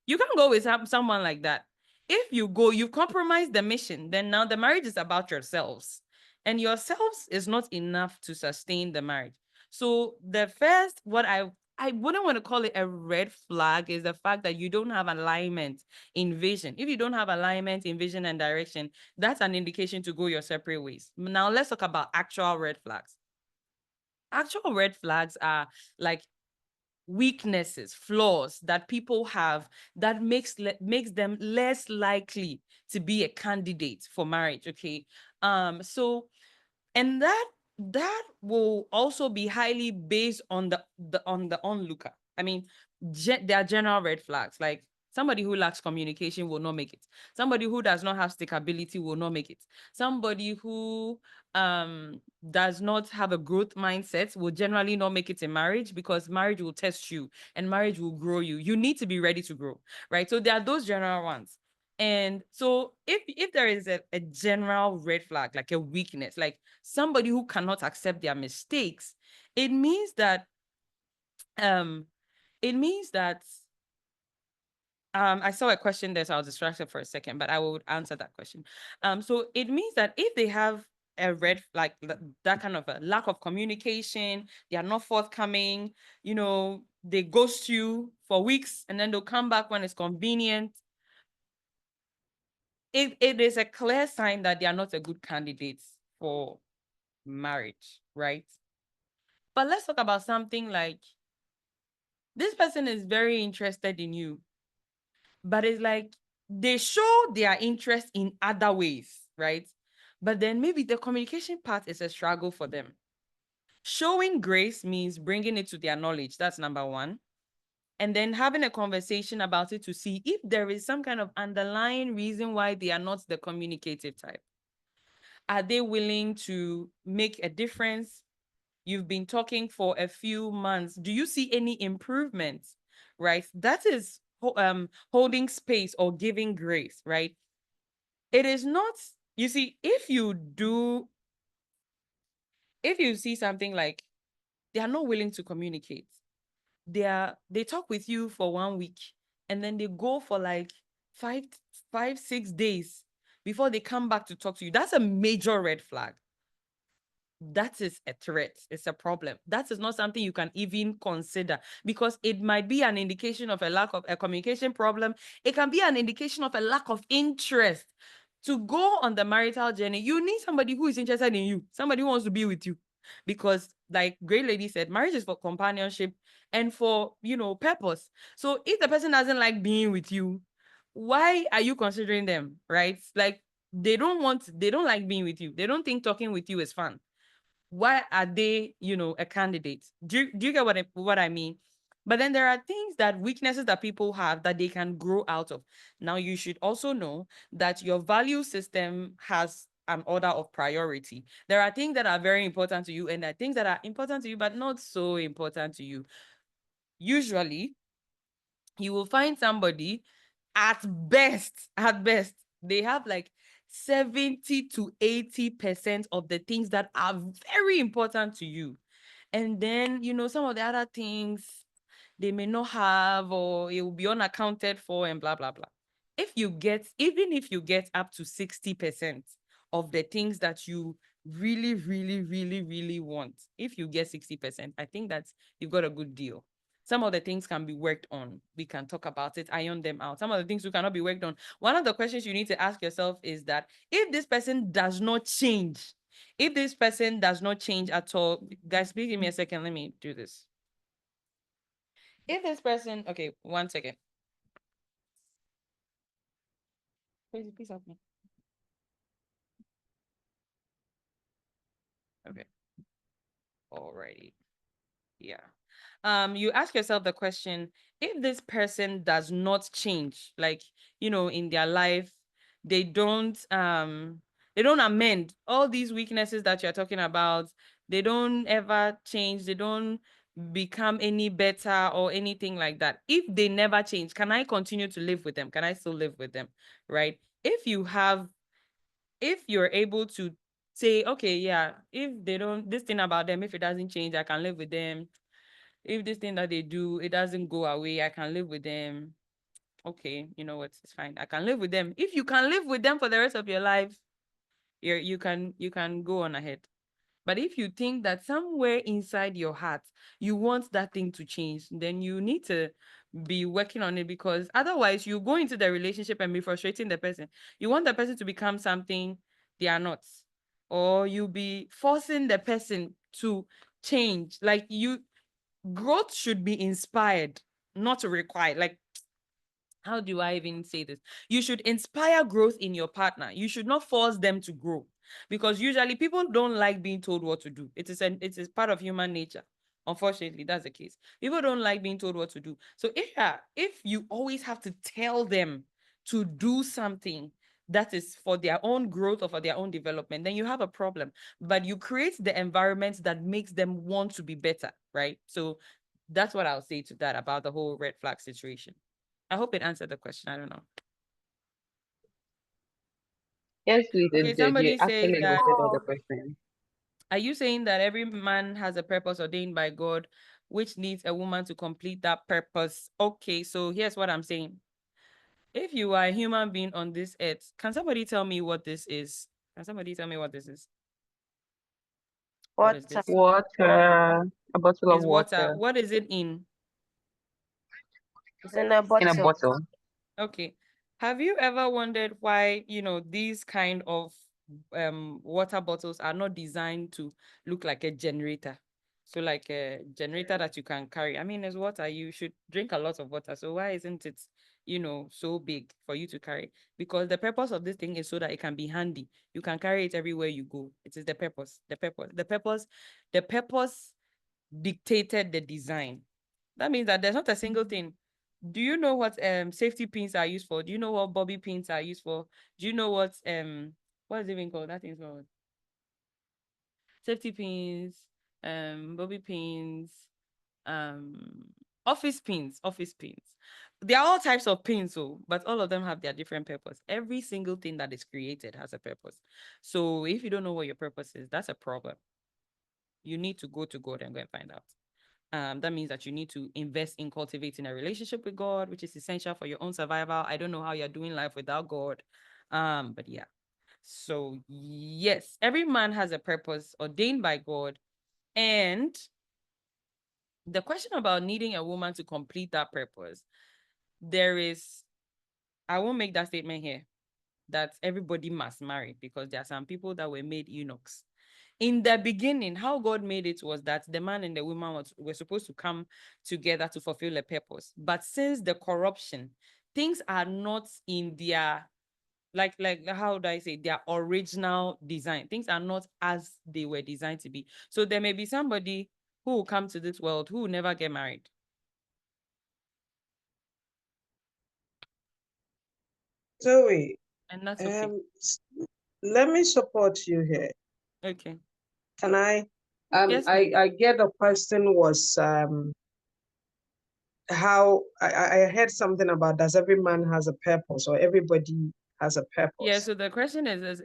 You can't go with someone like that. If you go, you compromise the mission, then now the marriage is about yourselves. And yourselves is not enough to sustain the marriage. So the first, what I wouldn't want to call it a red flag, is the fact that you don't have alignment in vision. If you don't have alignment in vision and direction, that's an indication to go your separate ways. Now let's talk about actual red flags. Actual red flags are like weaknesses, flaws that people have that makes them less likely to be a candidate for marriage. Okay. So, and that will also be highly based on the onlooker. I mean, there are general red flags, like somebody who lacks communication will not make it. Somebody who does not have stickability will not make it. Somebody who does not have a growth mindset will generally not make it in marriage, because marriage will test you and marriage will grow you. You need to be ready to grow, right? So there are those general ones. And so if there is a general red flag, like a weakness, like somebody who cannot accept their mistakes, it means that um it means that I saw a question there, so I was distracted for a second, but I will answer that question. So it means that if they have a red, like that kind of a lack of communication, they are not forthcoming, they ghost you for weeks and then they'll come back when it's convenient. It is a clear sign that they are not a good candidate for marriage, right? But let's talk about something like this person is very interested in you, but it's like they show their interest in other ways, right? But then maybe the communication part is a struggle for them. Showing grace means bringing it to their knowledge. That's number one. And then having a conversation about it to see if there is some kind of underlying reason why they are not the communicative type. Are they willing to make a difference? You've been talking for a few months. Do you see any improvements? Right? That is holding space or giving grace, right? It is not, you see, if you see something like they are not willing to communicate, they talk with you for 1 week and then they go for like 6 days before they come back to talk to you. That's a major red flag. That is a threat. It's a problem. That is not something you can even consider, because it might be an indication of a lack of a communication problem. It can be an indication of a lack of interest. To go on the marital journey, you need somebody who is interested in you, somebody who wants to be with you. because like great lady said, marriage is for companionship and for, purpose. So if the person doesn't like being with you, why are you considering them, right? Like they don't like being with you. They don't think talking with you is fun. Why are they, a candidate? Do you get what I mean? But then there are things, that weaknesses that people have, that they can grow out of. Now, you should also know that your value system has an order of priority. There are things that are very important to you, and there are things that are important to you, but not so important to you. Usually, you will find somebody, at best, they have like 70 to 80% of the things that are very important to you. And then, some of the other things they may not have, or it will be unaccounted for, and blah, blah, blah. Even if you get up to 60% of the things that you really, really, really, really want, if you get 60%, I think that you've got a good deal. Some of the things can be worked on. We can talk about it, iron them out. Some of the things who cannot be worked on. One of the questions you need to ask yourself is that if this person does not change, at all, guys, please give me a second. Let me do this. If this person, okay, 1 second. Please help me. Okay. Alrighty. Yeah. You ask yourself the question, if this person does not change, like, in their life, they don't amend all these weaknesses that you're talking about, they don't ever change, they don't become any better or anything like that. If they never change, can I continue to live with them? Can I still live with them? Right? If you're able to say, okay, yeah, if they don't, this thing about them, if it doesn't change, I can live with them. If this thing that they do, it doesn't go away, I can live with them. Okay, you know what? It's fine. I can live with them. If you can live with them for the rest of your life, you can go on ahead. But if you think that somewhere inside your heart you want that thing to change, then you need to be working on it, because otherwise you go into the relationship and be frustrating the person. You want the person to become something they are not, or you'll be forcing the person to change. Like, growth should be inspired, not required. Like, how do I even say this? You should inspire growth in your partner. You should not force them to grow, because usually people don't like being told what to do. It is part of human nature. Unfortunately, that's the case. People don't like being told what to do. So if you always have to tell them to do something that is for their own growth or for their own development, then you have a problem. But you create the environment that makes them want to be better, right? So that's what I'll say to that about the whole red flag situation. I hope it answered the question. I don't know. Yes, please, Okay, it did. You somebody says actually that, listed all the questions. are you saying that every man has a purpose ordained by God, which needs a woman to complete that purpose? Okay, so here's what I'm saying. If you are a human being on this earth, can somebody tell me what this is? Can somebody tell me what this is? What is Water. this? Water, a bottle of Is water. water What is it in? It's in a in a bottle. bottle. Okay. Have you ever wondered why, these kind of water bottles are not designed to look like a generator? So like a generator that you can carry. I mean, it's water. You should drink a lot of water. So why isn't it, so big for you to carry? Because the purpose of this thing is so that it can be handy. You can carry it everywhere you go. It is the purpose. The purpose dictated the design. That means that there's not a single thing. Do you know what safety pins are used for? Do you know what bobby pins are used for? Do you know what is it even called? That thing's called safety pins, bobby pins, um office pins. There are all types of pins, so but all of them have their different purpose. Every single thing that is created has a purpose. So if you don't know what your purpose is, that's a problem. You need to go to God and go and find out. That means that you need to invest in cultivating a relationship with God, which is essential for your own survival. I don't know how you're doing life without God. But yeah. So yes, every man has a purpose ordained by God. And the question about needing a woman to complete that purpose, I won't make that statement here that everybody must marry, because there are some people that were made eunuchs. In the beginning, how God made it was that the man and the woman were supposed to come together to fulfill a purpose. But since the corruption, things are not in their like how do I say, their original design. Things are not as they were designed to be. So there may be somebody who will come to this world who will never get married. Zoe, And that's okay. let me support you here. Okay. Can I? Yes, please. I get the question was how I heard something about does every man has a purpose or everybody has a Yeah, purpose? so the question is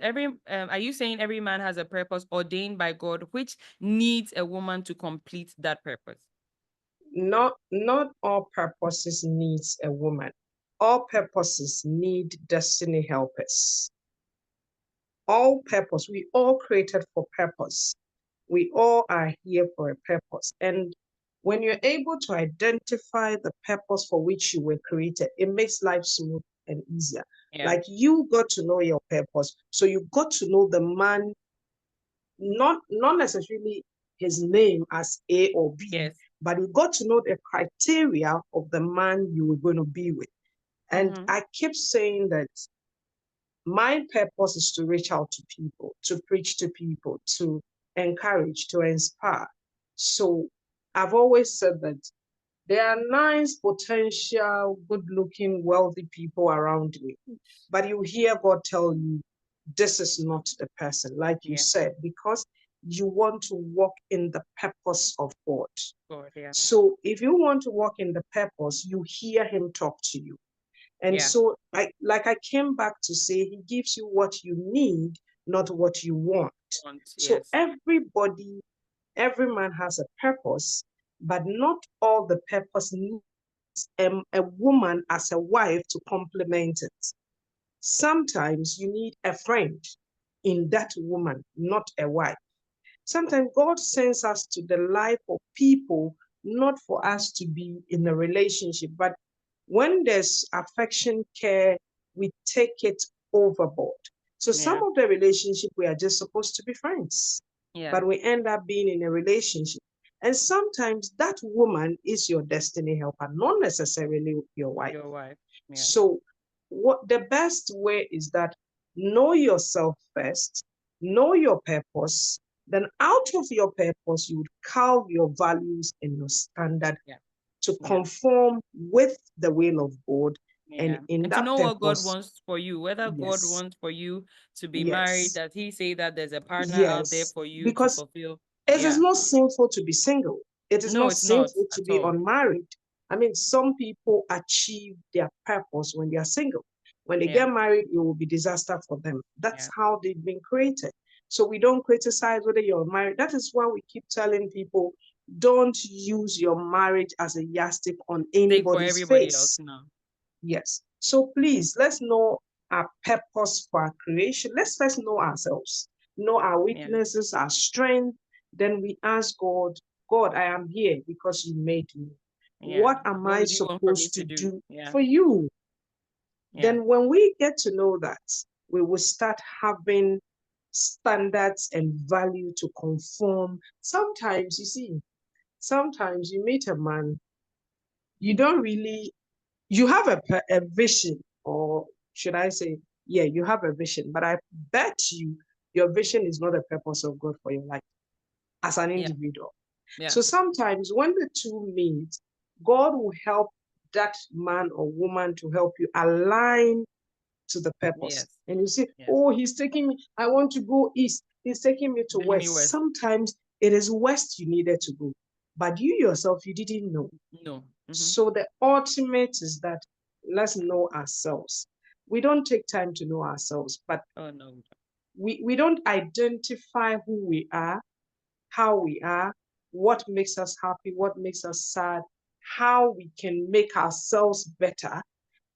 are you saying every man has a purpose ordained by God which needs a woman to complete that purpose? Not all purposes needs a woman. All purposes need destiny helpers. All purpose, we all created for purpose. We all are here for a purpose. And when you're able to identify the purpose for which you were created, it makes life smooth and easier. Yeah. Like you got to know your purpose. So you got to know the man, not necessarily his name as A or B, Yes. but you got to know the criteria of the man you were going to be with. And I keep saying that my purpose is to reach out to people, to preach to people, to encourage, to inspire. So I've always said that there are nice, potential, good-looking, wealthy people around me, but you hear God tell you, this is not the person, like you Yeah. said, because you want to walk in the purpose of God. God, yeah. So if you want to walk in the purpose, you hear him talk to you. And Yeah. so I came back to say he gives you what you need, not what you want. So Yes. every man has a purpose, but not all the purpose needs a woman as a wife to complement it. Sometimes you need a friend in that woman, not a wife. Sometimes God sends us to the life of people, not for us to be in a relationship, but when there's affection, care, we take it overboard. So some Yeah. of the relationship, we are just supposed to be friends, Yeah. but we end up being in a relationship. And sometimes that woman is your destiny helper, not necessarily your wife. Your wife. Yeah. So what the best way is that know yourself first, know your purpose, then out of your purpose, you would carve your values and your standard Yeah. to Yeah. conform with the will of God. And Yeah. in And to that know what God purpose, wants for you, whether God yes, wants for you to be married, yes, that he say that there's a partner out there yes, for you to because fulfill. it is Yeah. not sinful to be single. It is No, not it's not sinful to at be all. unmarried. I mean, some people achieve their purpose when they are single. When they Yeah. get married, it will be disaster for them. That's Yeah. how they've been created. So we don't criticize whether you're married. That is why we keep telling people, don't use your marriage as a yardstick on Take for anybody's everybody else face. now. Yes. So please, let's know our purpose for our creation. Let's first know ourselves, know our Yeah. weaknesses, our strength. Then we ask God, God, I am here because you made me. Yeah. What am What I would you want for me supposed to to do? do Yeah. for you? Yeah. Then when we get to know that, we will start having standards and value to conform. Sometimes, you see, sometimes you meet a man, you don't really you have a vision, or should I say, yeah, you have a vision, but I bet you your vision is not the purpose of God for your life as an Yeah. individual. Yeah. So sometimes when the two meet, God will help that man or woman to help you align to the purpose. Yes. And you say, Yes. oh, he's taking me, I want to go east. He's taking me to Taking me west. west. Sometimes it is west you needed to go, but you yourself, you didn't know. No. So the ultimate is that let's know ourselves. We don't take time to know ourselves, but Oh no. we don't identify who we are, how we are, what makes us happy, what makes us sad, how we can make ourselves better.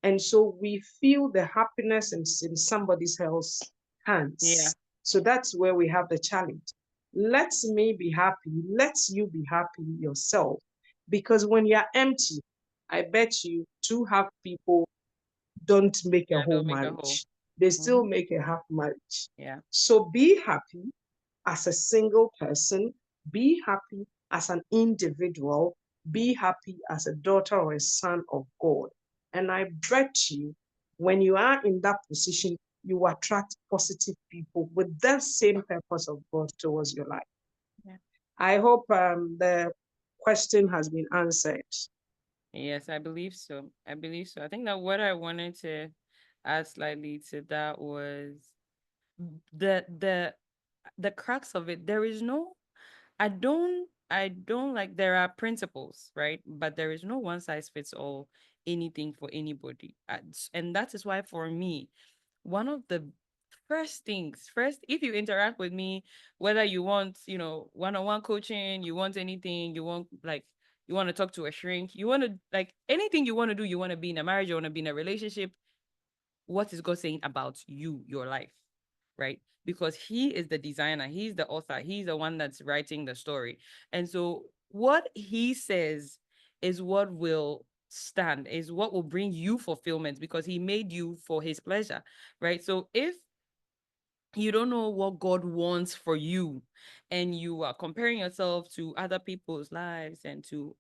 And so we feel the happiness in somebody else's Yeah. hands. So that's where we have the challenge. Let me be happy. Let you be happy yourself. Because when you're empty, I bet you two half people don't make a Yeah. whole Don't make a hole. marriage. They still make a half marriage. Yeah. So be happy, as a single person, be happy as an individual, be happy as a daughter or a son of God. And I bet you, when you are in that position, you attract positive people with that same purpose of God towards your life. Yeah. I hope the question has been answered. Yes, I believe so. I believe so. I think that what I wanted to add slightly to that was the the the crux of it. There is no I don't like there are principles, right? But there is no one size fits all anything for anybody. And that is why for me, one of the first things, first, if you interact with me, whether you want, one-on-one coaching, you want anything, you want to talk to a shrink, you want to like anything you want to do, you want to be in a marriage, you want to be in a relationship, what is God saying about you, your life, right? Because He is the designer, He's the author, He's the one that's writing the story. And so what He says is what will stand, is what will bring you fulfillment because He made you for His pleasure, right? So if you don't know what God wants for you and you are comparing yourself to other people's lives and to,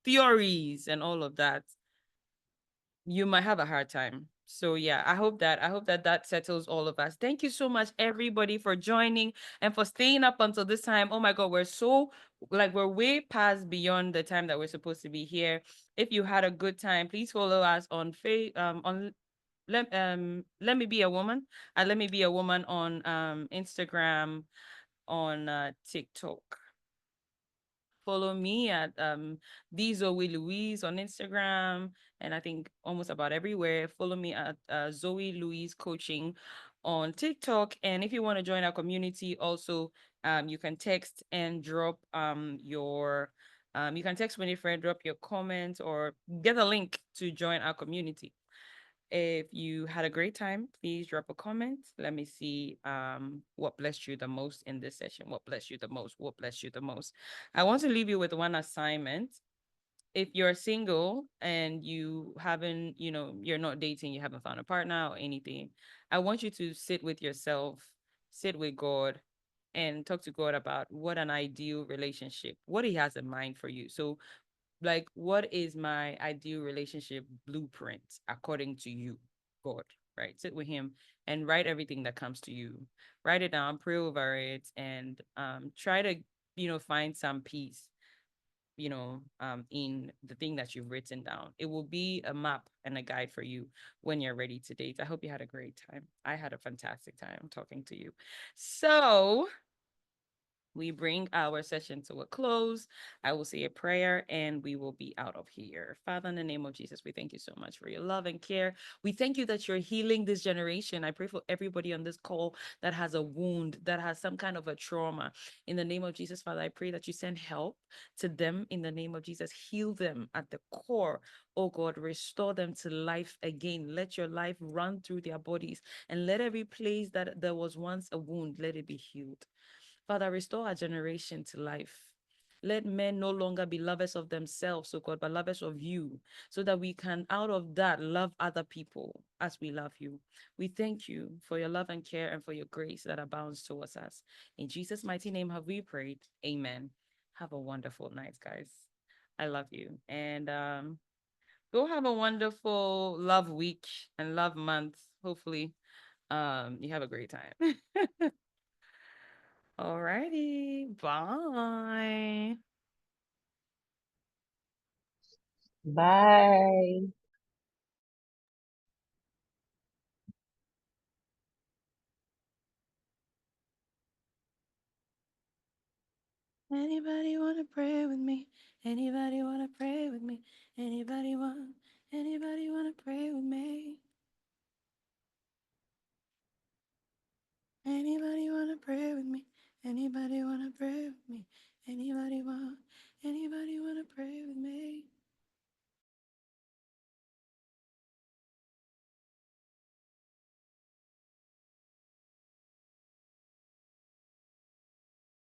theories and all of that, you might have a hard time. So yeah, I hope that that settles all of us. Thank you so much everybody for joining and for staying up until this time. Oh my God, we're way past beyond the time that we're supposed to be here. If you had a good time, please follow us on let me be a woman. Let me be a woman on Instagram, on TikTok. Follow me at the Zoe Louise on Instagram, and I think almost about everywhere. Follow me at Zoe Louise Coaching on TikTok. And if you want to join our community, also you can text and drop your you can text Winifred, drop your comments, or get a link to join our community. If you had a great time, please drop a comment. Let me see what blessed you the most in this session. What blessed you the most? What blessed you the most? I want to leave you with one assignment. If you're single and you haven't, you're not dating, you haven't found a partner or anything, I want you to sit with yourself, sit with God, and talk to God about what an ideal relationship, what He has in mind for you. So like, what is my ideal relationship blueprint according to you, God, right? Sit with Him and write everything that comes to you. Write it down, pray over it, and try to, find some peace, in the thing that you've written down. It will be a map and a guide for you when you're ready to date. I hope you had a great time. I had a fantastic time talking to you. So we bring our session to a close. I will say a prayer and we will be out of here. Father, in the name of Jesus, we thank you so much for your love and care. We thank you that you're healing this generation. I pray for everybody on this call that has a wound, that has some kind of a trauma. In the name of Jesus, Father, I pray that you send help to them in the name of Jesus. Heal them at the core. Oh God, restore them to life again. Let your life run through their bodies and let every place that there was once a wound, let it be healed. Father, restore our generation to life. Let men no longer be lovers of themselves, oh God, but lovers of you, so that we can, out of that, love other people as we love you. We thank you for your love and care and for your grace that abounds towards us. In Jesus' mighty name have we prayed. Amen. Have a wonderful night, guys. I love you. And go have a wonderful love week and love month. Hopefully, you have a great time. Alrighty. Bye. Bye. Anybody wanna pray with me? Anybody wanna pray with me? Anybody